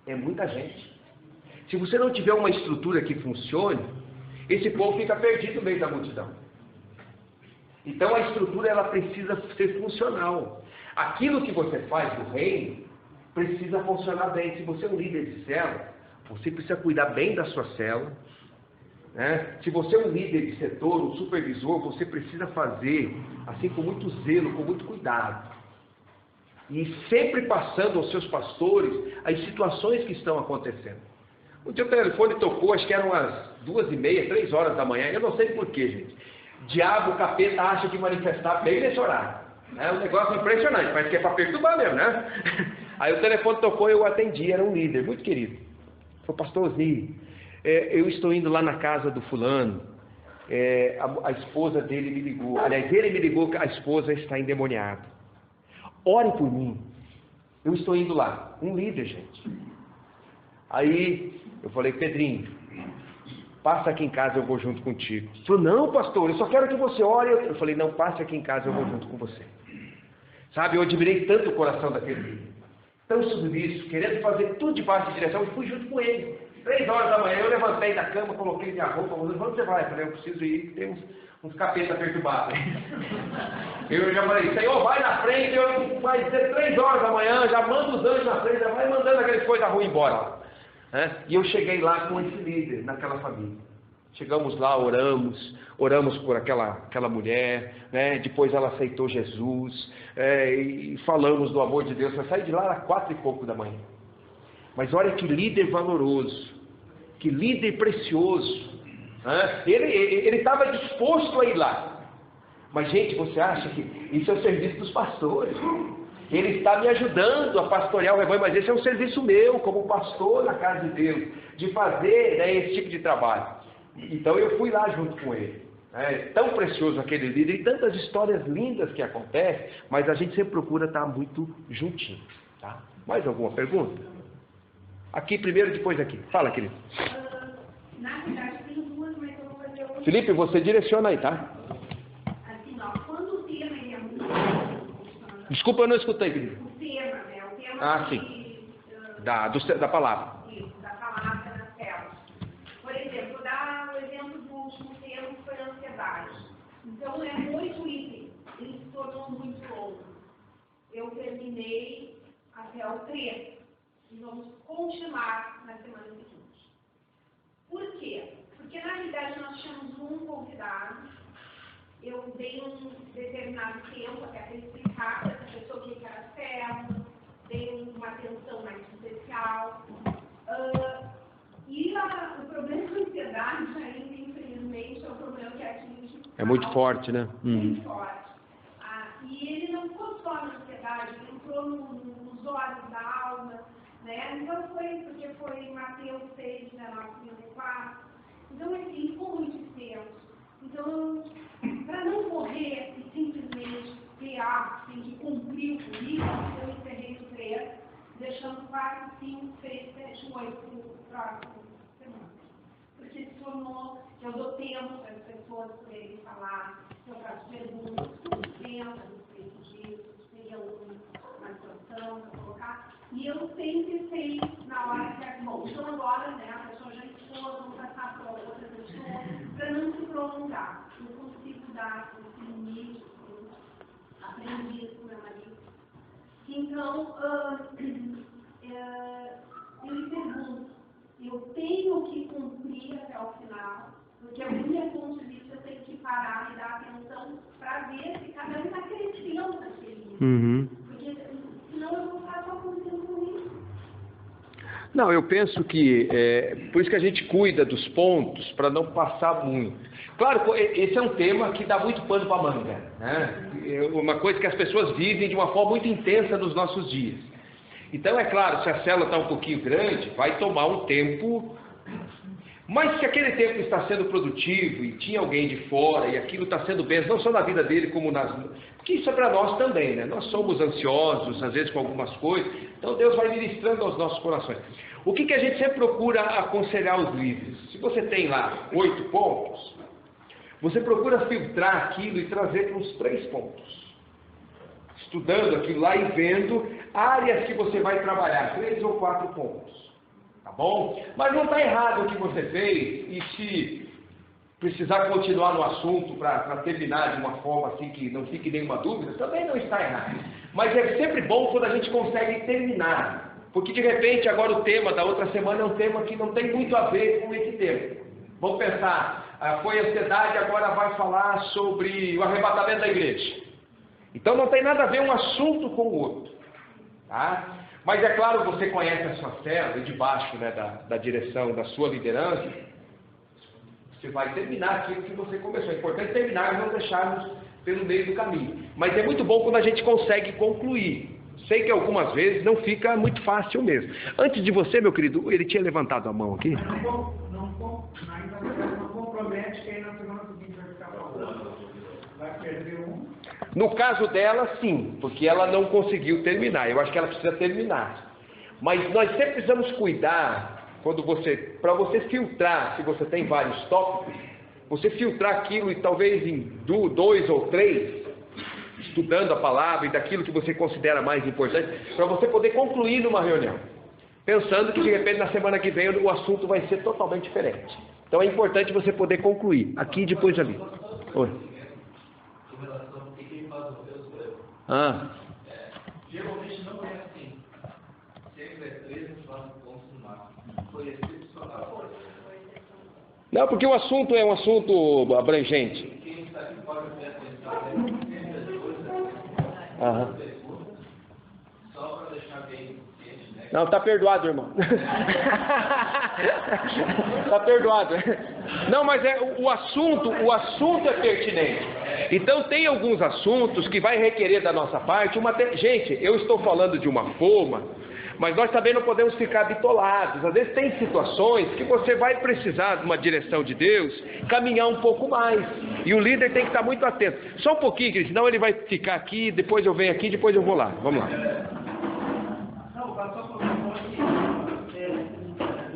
é muita gente. Se você não tiver uma estrutura que funcione, esse povo fica perdido no meio da multidão. Então a estrutura, ela precisa ser funcional. Aquilo que você faz do reino precisa funcionar bem. Se você é um líder de célula, você precisa cuidar bem da sua célula, né? Se você é um líder de setor, um supervisor, você precisa fazer assim com muito zelo, com muito cuidado. E sempre passando aos seus pastores as situações que estão acontecendo. Um dia o telefone tocou, acho que eram umas 2h30, 3 horas da manhã, eu não sei porquê, gente. Diabo, capeta, acha que manifestar bem nesse horário. É um negócio impressionante, parece que é para perturbar mesmo, né? Aí o telefone tocou e eu atendi, era um líder muito querido. Falei: pastorzinho, eu estou indo lá na casa do fulano, a esposa dele me ligou, aliás, ele me ligou que a esposa está endemoniada. Ore por mim, eu estou indo lá. Um líder, gente. Aí eu falei: Pedrinho, passa aqui em casa, eu vou junto contigo. Ele falou: não, pastor, eu só quero que você ore. Eu falei: não, passe aqui em casa, eu vou junto com você. Sabe, eu admirei tanto o coração daquele líder, tão submisso, querendo fazer tudo debaixo de direção, e fui junto com ele. 3 horas da manhã, eu levantei da cama, coloquei minha roupa, falei: onde você vai? Eu falei: eu preciso ir, tem uns capetas perturbados. Eu já falei: Senhor, vai na frente, vai ser 3 horas da manhã, já manda os anjos na frente, já vai mandando aquelas coisas ruins embora lá. E eu cheguei lá com esse líder, naquela família. Chegamos lá, oramos por aquela mulher, né? Depois ela aceitou Jesus, e falamos do amor de Deus. Eu saí de lá às 4 e pouco da manhã. Mas olha que líder valoroso, que líder precioso. Ele estava disposto a ir lá. Mas, gente, você acha que isso é o serviço dos pastores? Ele está me ajudando a pastorear o rebanho, mas esse é um serviço meu, como pastor na casa de Deus, de fazer, né, esse tipo de trabalho. Então eu fui lá junto com ele. É tão precioso aquele líder, e tantas histórias lindas que acontecem, mas a gente sempre procura estar muito juntinho. Tá? Mais alguma pergunta? Aqui primeiro, depois aqui. Fala, querido.
Na verdade, tem 2, mas eu vou fazer outra.
Felipe, você direciona aí, tá?
Assim, ó, quando o tema ele é muito...
Desculpa, eu não escutei, querido.
O tema, né? O tema
sim. Da palavra.
Isso, da palavra na tela. Por exemplo, vou dar o exemplo do último tema, que foi a ansiedade. Então, é muito item. Ele se tornou muito longo. Eu terminei até o 3. E vamos continuar na semana seguinte. Por quê? Porque, na realidade, nós tínhamos um convidado. Eu dei um determinado tempo até para explicar para essa pessoa o que era célula, dei uma atenção mais especial. E o problema da ansiedade, ainda, infelizmente, é um problema que atinge...
É muito forte, né?
Muito forte. E ele não ficou só na ansiedade, ele entrou nos olhos da alma, né? Então porque foi em Mateus 6, 19, 34. Então, assim, ficou muito extenso. Então, para não correr e simplesmente tem que cumprir o currículo, eu encerrei o 3, deixando 4, 5, 6, 7, 8 para a próxima semana. questionou, eu dou tempo para as pessoas poderem falar, eu faço perguntas, tudo pensa a respeito disso, tem alguma situação para colocar, e eu sempre sei na hora que bom, então agora, né, a pessoa já expôs, vamos passar para outra pessoa, para não se prolongar. Eu consigo dar esse limite, aprendi isso com meu marido. Então, eu lhe pergunto, eu tenho que cumprir até o final, porque a minha ponto de vista eu tenho que parar e dar atenção para ver se cada um está crescendo naquele nível. Porque senão eu vou estar só acontecendo com isso.
Não, eu penso que por isso que a gente cuida dos pontos, para não passar muito. Claro, esse é um tema que dá muito pano para manga, né? É uma coisa que as pessoas vivem de uma forma muito intensa nos nossos dias. Então, é claro, se a célula está um pouquinho grande, vai tomar um tempo, mas se aquele tempo está sendo produtivo e tinha alguém de fora e aquilo está sendo bem, não só na vida dele como nas... Porque isso é para nós também, né? Nós somos ansiosos, às vezes com algumas coisas, então Deus vai ministrando aos nossos corações. O que a gente sempre procura aconselhar os líderes? Se você tem lá 8 pontos, você procura filtrar aquilo e trazer para os 3 pontos. Estudando aquilo lá e vendo áreas que você vai trabalhar, 3 ou 4 pontos. Tá bom? Mas não está errado o que você fez, e se precisar continuar no assunto para terminar de uma forma assim que não fique nenhuma dúvida, também não está errado. Mas é sempre bom quando a gente consegue terminar, porque de repente agora o tema da outra semana é um tema que não tem muito a ver com esse tema. Vamos pensar, foi ansiedade, agora vai falar sobre o arrebatamento da igreja. Então não tem nada a ver um assunto com o outro. Tá? Mas é claro, você conhece a sua célula, e debaixo, né, da direção da sua liderança, você vai terminar aquilo que você começou. É importante terminar e não deixarmos pelo meio do caminho. Mas é muito bom quando a gente consegue concluir. Sei que algumas vezes não fica muito fácil mesmo. Antes de você, meu querido, ele tinha levantado a mão aqui.
Não compromete quem na semana seguinte vai ficar falando. Vai perder um.
No caso dela, sim, porque ela não conseguiu terminar. Eu acho que ela precisa terminar. Mas nós sempre precisamos cuidar, para você filtrar, se você tem vários tópicos, você filtrar aquilo e talvez em 2 ou 3, estudando a palavra e daquilo que você considera mais importante, para você poder concluir numa reunião. Pensando que de repente na semana que vem o assunto vai ser totalmente diferente. Então é importante você poder concluir, aqui e depois ali. Oi.
Geralmente não é assim. Sempre é 3 ou 4 pontos no máximo. Foi excepcional.
Não, porque o assunto é um assunto abrangente.
Quem está aqui pode prestar atenção sempre as coisas. Só para deixar bem ciente, né?
Não, está perdoado, irmão. Está perdoado. Não, mas o assunto é pertinente. Então tem alguns assuntos que vai requerer da nossa parte gente, eu estou falando de uma forma, mas nós também não podemos ficar bitolados. Às vezes tem situações que você vai precisar de uma direção de Deus, caminhar um pouco mais. E o líder tem que estar muito atento. Só um pouquinho, querido, senão ele vai ficar aqui, depois eu venho aqui, depois eu vou lá. Vamos lá.
Não, o pastor colocou aqui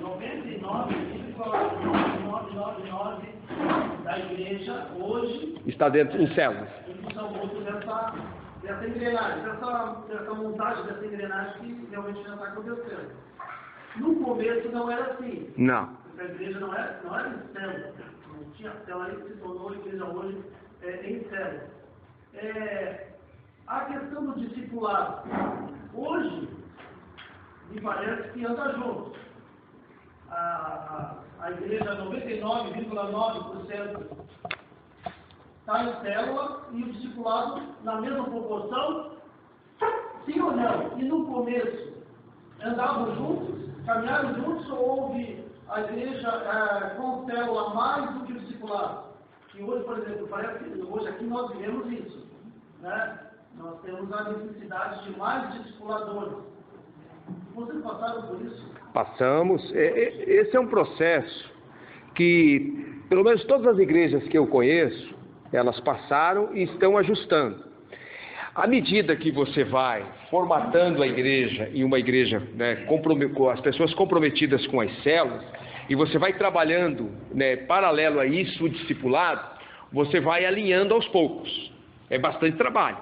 99,999 da igreja hoje
Está dentro em células.
eles são muito dessa engrenagem, dessa montagem dessa engrenagem que realmente já está acontecendo. No começo não era assim.
Não.
A igreja não era em célula. Não tinha célula aí que se tornou a igreja hoje em célula. A questão do discipulado. Hoje, me parece que anda junto. A igreja 99,9% está em célula e o discipulado na mesma proporção, sim ou não? E no começo, andavam juntos, caminharam juntos, ou houve a igreja com célula mais do que o discipulado? E hoje, por exemplo, parece que hoje aqui nós vivemos isso, né? Nós temos a necessidade de mais discipuladores. Vocês passaram por isso?
Passamos. Esse é um processo que, pelo menos todas as igrejas que eu conheço, elas passaram e estão ajustando. À medida que você vai formatando a igreja, e uma igreja, né, com as pessoas comprometidas com as células, e você vai trabalhando, né, paralelo a isso, o discipulado, você vai alinhando aos poucos. É bastante trabalho.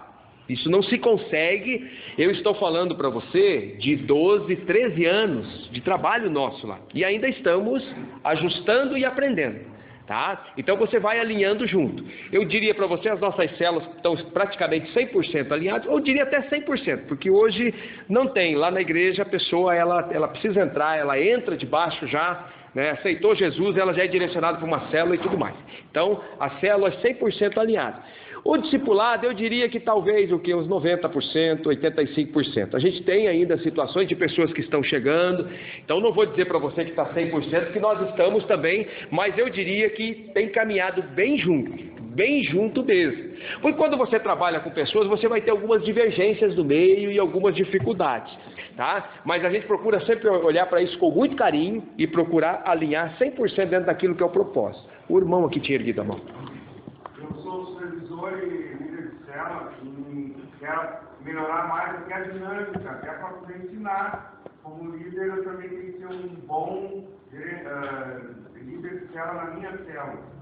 Isso não se consegue. Eu estou falando para você de 12, 13 anos de trabalho nosso lá. E ainda estamos ajustando e aprendendo. Tá? Então você vai alinhando junto. Eu diria para você, as nossas células estão praticamente 100% alinhadas, ou diria até 100%, porque hoje não tem. Lá na igreja a pessoa ela precisa entrar, ela entra debaixo já, né, aceitou Jesus, ela já é direcionada para uma célula e tudo mais. Então a célula é 100% alinhada. O discipulado, eu diria que talvez uns 90%, 85%. A gente tem ainda situações de pessoas que estão chegando, então não vou dizer para você que está 100%, que nós estamos também, mas eu diria que tem caminhado bem junto mesmo. Porque quando você trabalha com pessoas, você vai ter algumas divergências no meio e algumas dificuldades, tá? Mas a gente procura sempre olhar para isso com muito carinho e procurar alinhar 100% dentro daquilo que é o propósito. O irmão aqui tinha erguido a mão.
Eu sou supervisor e líder de célula e quero melhorar mais aqui a dinâmica, até para poder ensinar. Como líder, eu também tenho que ser um bom líder de célula na minha célula.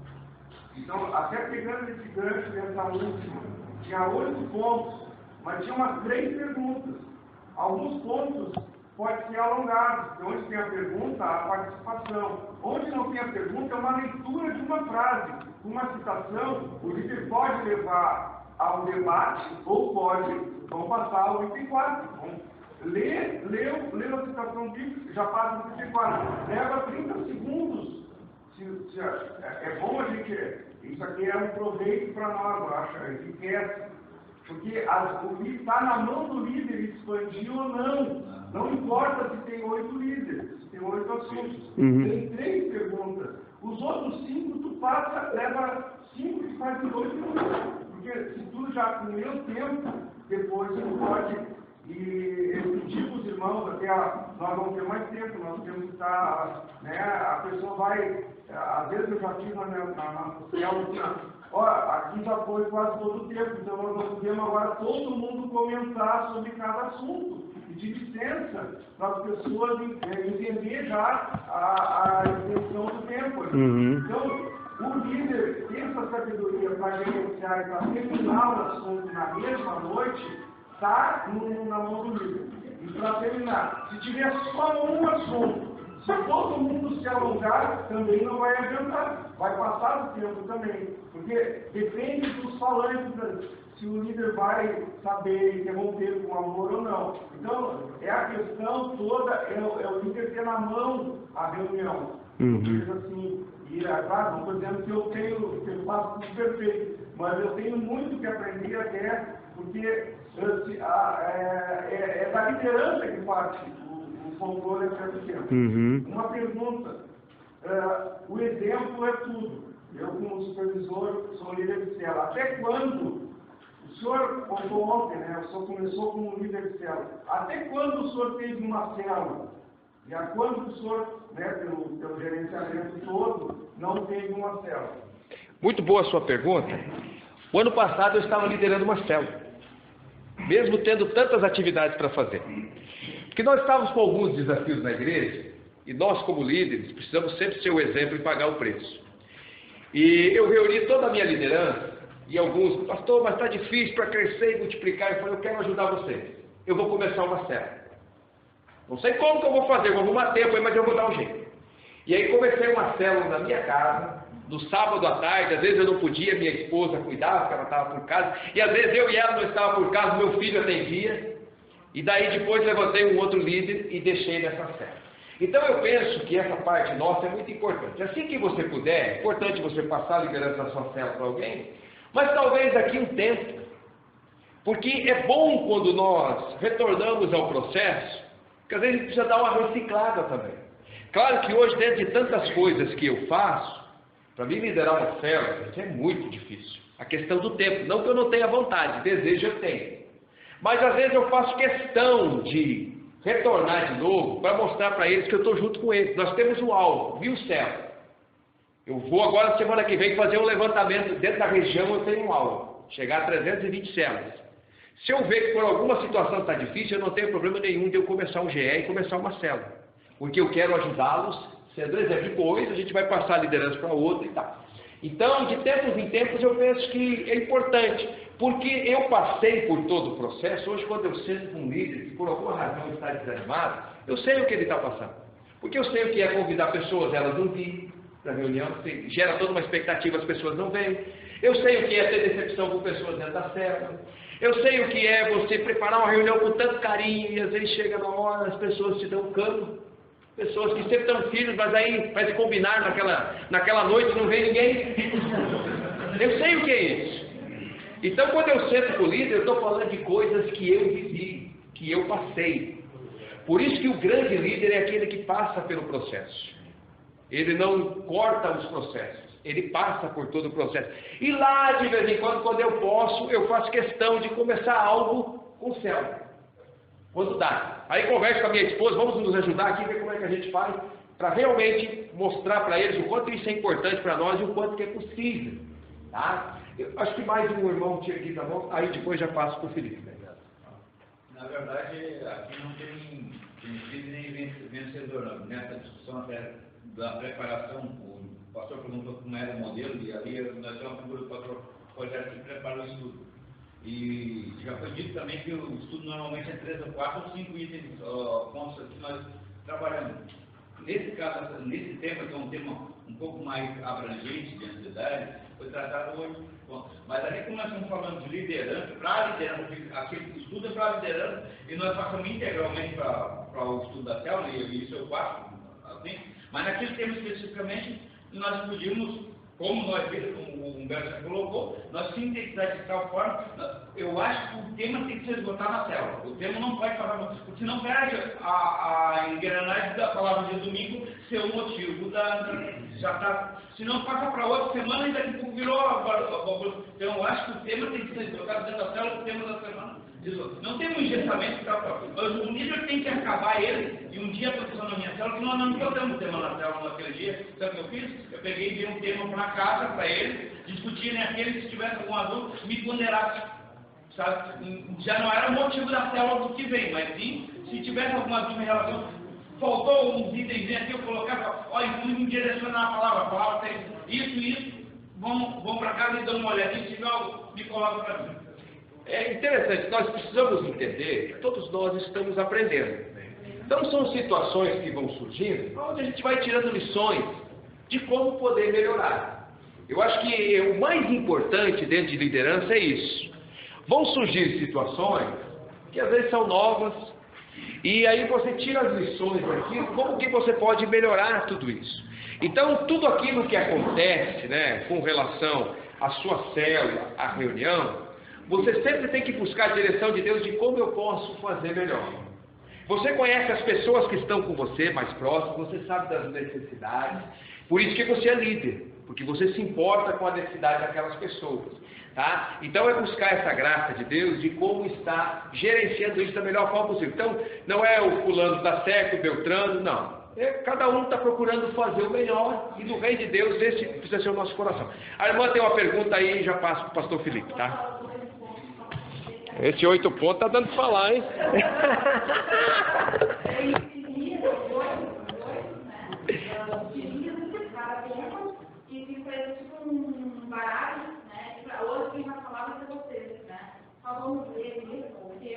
Então, até pegando esse gancho dessa última, tinha 8 pontos, mas tinha umas 3 perguntas. Alguns pontos podem ser alongados. Onde tem a pergunta, a participação. Onde não tem a pergunta, é uma leitura de uma frase. Uma citação, o líder pode levar ao debate ou vamos passar ao item 4. Leu a citação bíblica, já passa no item 4. Leva 30 segundos. É bom a gente... Isso aqui é um proveito para nós, eu acho, é enriquece. Porque está na mão do líder expandir ou não. Não importa se tem 8 líderes, se tem 8 assuntos. Tem 3 perguntas. Os outros 5, tu passa, leva 5 e faz em 2 minutos. Porque se tu já comeu tempo, depois você não pode... E eu digo os irmãos, até nós vamos ter mais tempo, nós temos que estar, né, a pessoa vai, às vezes eu já tive na célula, aqui já foi quase todo o tempo, então nós não podemos agora todo mundo comentar sobre cada assunto, e de licença, para as pessoas entender já a extensão do tempo. Então, o líder tem essa sabedoria para gerenciar e para terminar o assunto na mesma noite, está na mão do líder. E para terminar, se tiver só um assunto, se todo mundo se alongar, também não vai adiantar. Vai passar do tempo também. Porque depende dos falantes, se o líder vai saber interromper com amor ou não. Então, é a questão toda, é o líder ter na mão a reunião. Assim, e claro, não estou dizendo que eu faço tudo perfeito, mas eu tenho muito que aprender até, porque é da liderança que parte o controle a certo tempo. Uma pergunta, o exemplo é tudo. Eu, como supervisor, sou líder de célula. Até quando, o senhor contou ontem, né? O senhor começou como líder de célula. Até quando o senhor teve uma célula? E a quando o senhor, né, pelo gerenciamento todo, não teve uma célula?
Muito boa a sua pergunta. O ano passado eu estava liderando uma célula, mesmo tendo tantas atividades para fazer. Porque nós estávamos com alguns desafios na igreja, e nós como líderes precisamos sempre ser o exemplo e pagar o preço. E eu reuni toda a minha liderança, e alguns, pastor, mas está difícil para crescer e multiplicar. Eu falei, eu quero ajudar vocês. Eu vou começar uma célula. Não sei como que eu vou fazer, eu vou arrumar tempo aí, mas eu vou dar um jeito. E aí comecei uma célula na minha casa, no sábado à tarde. Às vezes eu não podia, minha esposa cuidava, porque ela estava por casa, e às vezes eu e ela não estava por casa, meu filho atendia, e daí depois levantei um outro líder e deixei nessa célula. Então eu penso que essa parte nossa é muito importante. Assim que você puder, é importante você passar a liderança da sua célula para alguém, mas talvez daqui um tempo, porque é bom quando nós retornamos ao processo, porque às vezes a gente precisa dar uma reciclada também. Claro que hoje, dentro de tantas coisas que eu faço, para mim liderar uma célula, isso é muito difícil. A questão do tempo, não que eu não tenha vontade, desejo eu tenho. Mas às vezes eu faço questão de retornar de novo para mostrar para eles que eu estou junto com eles. Nós temos o alvo, viu, céu? Eu vou agora, semana que vem, fazer um levantamento. Dentro da região eu tenho um alvo, chegar a 320 células. Se eu ver que por alguma situação está difícil, eu não tenho problema nenhum de eu começar um GE e começar uma célula. Porque eu quero ajudá-los Sendo exemplo, depois a gente vai passar a liderança para outro e tal. Então, de tempos em tempos, eu penso que é importante, porque eu passei por todo o processo. Hoje, quando eu sento com um líder que por alguma razão está desanimado, eu sei o que ele está passando. Porque eu sei o que é convidar pessoas, elas não vêm para a reunião, gera toda uma expectativa, as pessoas não vêm. Eu sei o que é ter decepção com pessoas dentro da célula. Eu sei o que é você preparar uma reunião com tanto carinho e às vezes chega na hora, as pessoas te dão cano. Pessoas que sempre estão filhos, mas aí vai se combinar naquela noite não vem ninguém. Eu sei o que é isso. Então, quando eu sento com o líder, eu estou falando de coisas que eu vivi, que eu passei. Por isso que o grande líder é aquele que passa pelo processo. Ele não corta os processos, ele passa por todo o processo. E lá, de vez em quando eu posso, eu faço questão de começar algo com o céu. Quando dá. Aí converso com a minha esposa, vamos nos ajudar aqui, ver como é que a gente faz, para realmente mostrar para eles o quanto isso é importante para nós e o quanto que é possível. Tá? Eu acho que mais um irmão tinha aqui, tá bom? Aí depois já passo para o Felipe.
Na verdade, aqui não tem vencido nem vencedor. Nessa discussão até da preparação, o pastor perguntou como era o modelo, e ali nós temos uma figura do pastor Rogério que prepara o estudo. E já foi dito também que o estudo normalmente é 3 ou 4 ou 5 itens, pontos que nós trabalhamos. Nesse caso, nesse tema, que é um tema um pouco mais abrangente de ansiedade, foi tratado 8 pontos. Mas ali, como nós estamos falando de liderança, para a liderança, aquele estudo é para a liderança, e nós passamos integralmente para o estudo da célula, e isso eu faço, assim, mas naquele tema especificamente, nós podíamos, como nós vimos, como o Humberto colocou, nós sintetizar de tal forma, eu acho que o tema tem que ser esgotado na célula. O tema não pode falar, porque senão perde a engrenagem da palavra de domingo ser o motivo já está. Senão passa para outra semana e daqui a pouco virou. Então eu acho que o tema tem que ser esgotado dentro da célula, o tema da semana. Não tem um engessamento, mas o líder tem que acabar ele, e um dia aconteceu na minha célula que nós não botamos tema na célula naquele dia. Sabe o que eu fiz? Eu peguei e dei um tema para casa, para ele, discutirem aquele, se tivesse algum adulto, me ponderasse. Sabe? Já não era o motivo da célula do que vem, mas sim, se tivesse alguma dúvida em relação, faltou uns itens aqui, eu colocava, olha, me direcionar a palavra tem isso, vão para casa e dão uma olhadinha, se tiver algo, me coloca para mim.
É interessante, nós precisamos entender que todos nós estamos aprendendo. Então são situações que vão surgindo, onde a gente vai tirando lições de como poder melhorar. Eu acho que o mais importante dentro de liderança é isso. Vão surgir situações que às vezes são novas, e aí você tira as lições daquilo, como que você pode melhorar tudo isso. Então tudo aquilo que acontece, né, com relação à sua célula, à reunião, você sempre tem que buscar a direção de Deus de como eu posso fazer melhor. Você conhece as pessoas que estão com você, mais próximas, você sabe das necessidades, por isso que você é líder, porque você se importa com a necessidade daquelas pessoas. Tá? Então é buscar essa graça de Deus de como está gerenciando isso da melhor forma possível. Então não é o fulano está certo, o Beltrano, não. Cada um está procurando fazer o melhor, e no reino de Deus esse precisa ser o nosso coração. A irmã tem uma pergunta aí, já passo para o pastor Felipe, tá? Esse 8 pontos está dando para falar, hein?
E fica tipo um baralho, né? E para outro quem vai falar vai ser vocês, né? Falamos dele, ou o que,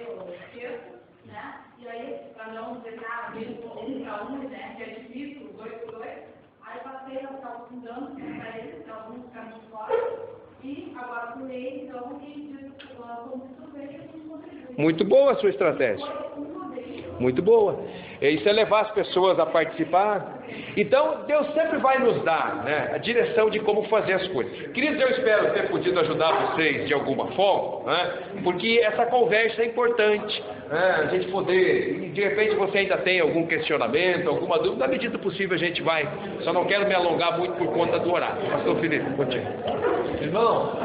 né? E aí, para não dizer nada, mesmo para um, né? Que é difícil, 2 por 2. Aí passei a ficar aprofundando para eles, alguns ficaram de fora. E agora pulei, então, e como tudo bem, a gente contribui.
Muito boa a sua estratégia. Muito boa. Isso é levar as pessoas a participar. Então, Deus sempre vai nos dar, né, a direção de como fazer as coisas. Queridos, eu espero ter podido ajudar vocês de alguma forma, né, porque essa conversa é importante, né, a gente poder, de repente você ainda tem algum questionamento, alguma dúvida, na medida do possível a gente vai. Só não quero me alongar muito por conta do horário. Pastor Felipe, contigo.
Irmão,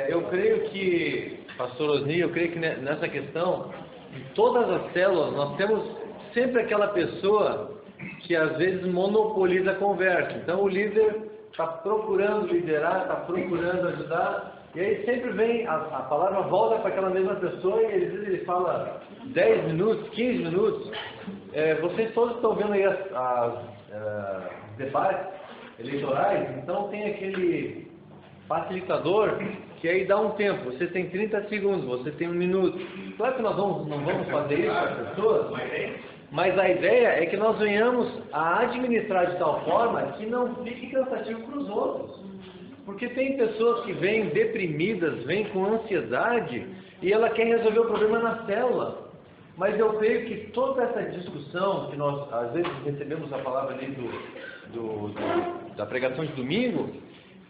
eu creio que, pastor Osni, eu creio que nessa questão, em todas as células, nós temos sempre aquela pessoa que às vezes monopoliza a conversa. Então o líder está procurando liderar, está procurando ajudar, e aí sempre vem, a palavra volta para aquela mesma pessoa, e às vezes ele fala 10 minutos, 15 minutos,
vocês todos estão vendo aí os debates eleitorais, então tem aquele facilitador que aí dá um tempo. Você tem 30 segundos, você tem 1 minuto. Claro que nós não vamos fazer isso com as pessoas, mas a ideia é que nós venhamos a administrar de tal forma que não fique cansativo para os outros. Porque tem pessoas que vêm deprimidas, vêm com ansiedade e ela quer resolver o problema na célula. Mas eu creio que toda essa discussão que nós às vezes recebemos a palavra ali da pregação de domingo,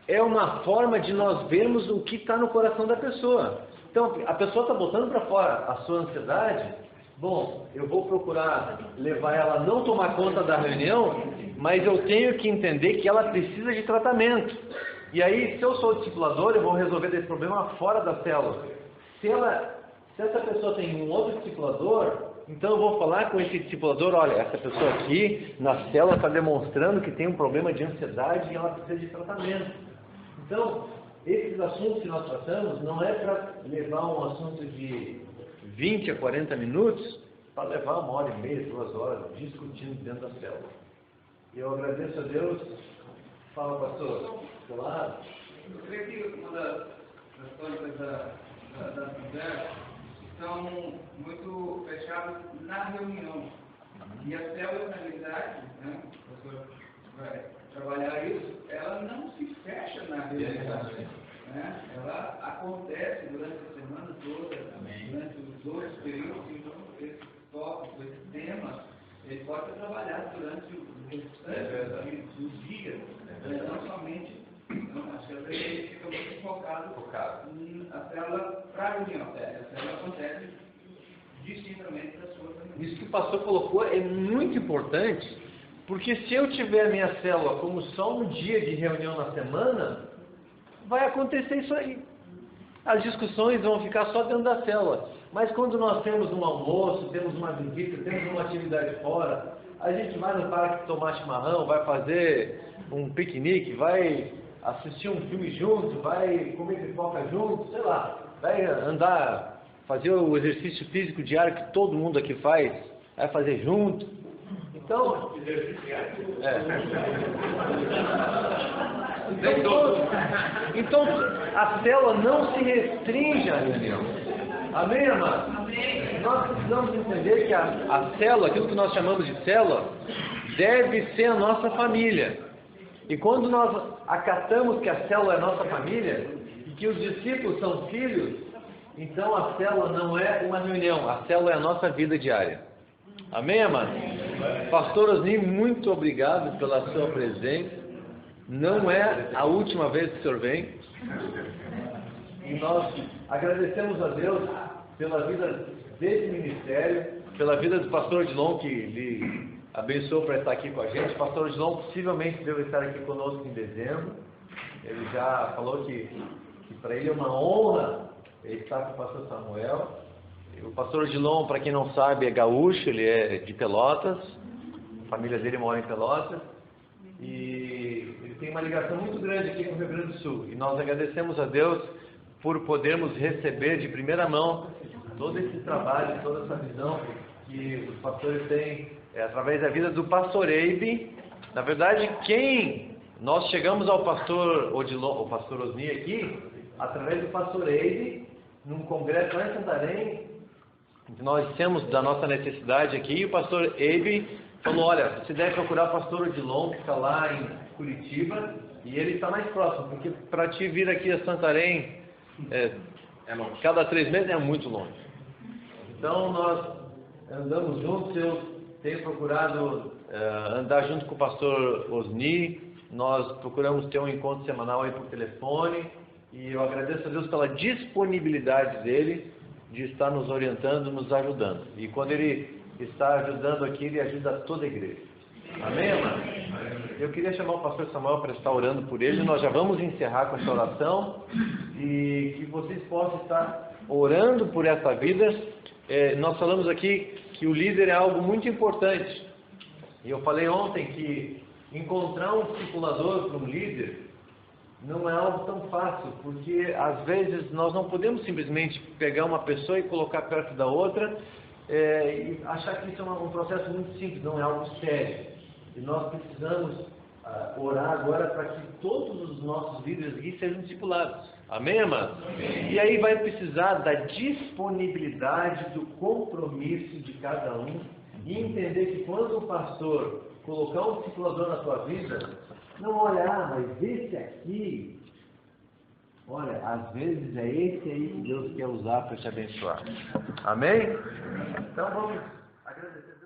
é uma forma de nós vermos o que está no coração da pessoa. Então, a pessoa está botando para fora a sua ansiedade. Bom, eu vou procurar levar ela a não tomar conta da reunião, mas eu tenho que entender que ela precisa de tratamento. E aí, se eu sou discipulador, eu vou resolver esse problema fora da célula. Se essa pessoa tem um outro discipulador, então eu vou falar com esse discipulador, olha, essa pessoa aqui na célula está demonstrando que tem um problema de ansiedade e ela precisa de tratamento. Então, esses assuntos que nós tratamos não é para levar um assunto de 20 a 40 minutos, para levar 1h30, 2 horas discutindo dentro da célula. Eu agradeço a Deus. Fala, pastor. Claro.
Eu creio que uma das coisas das conversas estão muito fechadas na reunião. E a célula, na realidade, né, o professor vai trabalhar isso, ela não se fecha na reunião. Né? Ela acontece durante a semana toda, durante os 2 períodos, então esse tópico, esse tema, ele pode ser trabalhado durante o restante dos dias, não somente, acho que a gente fica muito focado na célula para a reunião. A célula acontece distintamente da sua reunião.
Isso que o pastor colocou é muito importante, porque se eu tiver a minha célula como só um dia de reunião na semana, vai acontecer isso aí. As discussões vão ficar só dentro da célula. Mas quando nós temos um almoço, temos uma visita, temos uma atividade fora, a gente vai no parque tomar chimarrão, vai fazer um piquenique, vai assistir um filme junto, vai comer pipoca junto, sei lá, vai andar, fazer o exercício físico diário que todo mundo aqui faz, vai fazer junto. Então, então a célula não se restringe à reunião. Amém, amado? Amém. Nós precisamos entender que a célula, aquilo que nós chamamos de célula, deve ser a nossa família. E quando nós acatamos que a célula é a nossa família, e que os discípulos são filhos, então a célula não é uma reunião, a célula é a nossa vida diária. Amém, amado? Pastor Osni, muito obrigado pela sua presença. Não é a última vez que o senhor vem. E nós agradecemos a Deus pela vida desse ministério, pela vida do pastor Odilon, que lhe abençoou para estar aqui com a gente. O pastor Odilon possivelmente deve estar aqui conosco em dezembro. Ele já falou que para ele é uma honra estar com o pastor Samuel. O pastor Odilon, para quem não sabe, é gaúcho, ele é de Pelotas, a família dele mora em Pelotas, e ele tem uma ligação muito grande aqui com o Rio Grande do Sul. E nós agradecemos a Deus por podermos receber de primeira mão todo esse trabalho, toda essa visão que os pastores têm através da vida do pastor Eibe. Na verdade, nós chegamos ao pastor Odilon, o pastor Osni aqui, através do pastor Eibe, num congresso lá em Santarém. Nós dissemos da nossa necessidade aqui, e o pastor Eibe falou, olha, você deve procurar o pastor Odilon, que está lá em Curitiba, e ele está mais próximo, porque para te vir aqui a Santarém, cada 3 meses é muito longe. Então nós andamos juntos, eu tenho procurado andar junto com o pastor Osni, nós procuramos ter um encontro semanal aí por telefone, e eu agradeço a Deus pela disponibilidade dele, de estar nos orientando, nos ajudando. E quando ele está ajudando aqui, ele ajuda toda a igreja. Amém, amado? Eu queria chamar o pastor Samuel para estar orando por ele. Nós já vamos encerrar com essa oração. E que vocês possam estar orando por essa vida. Nós falamos aqui que o líder é algo muito importante. E eu falei ontem que encontrar um discipulador para um líder não é algo tão fácil, porque às vezes nós não podemos simplesmente pegar uma pessoa e colocar perto da outra e achar que isso é um processo muito simples, não é algo sério. E nós precisamos orar agora para que todos os nossos líderes aqui sejam discipulados. Amém, amados? Amém. E aí vai precisar da disponibilidade, do compromisso de cada um e entender que quando o pastor colocar um discipulador na tua vida, não olhar, mas esse aqui, olha, às vezes é esse aí que Deus quer usar para te abençoar. Amém? Então vamos agradecer.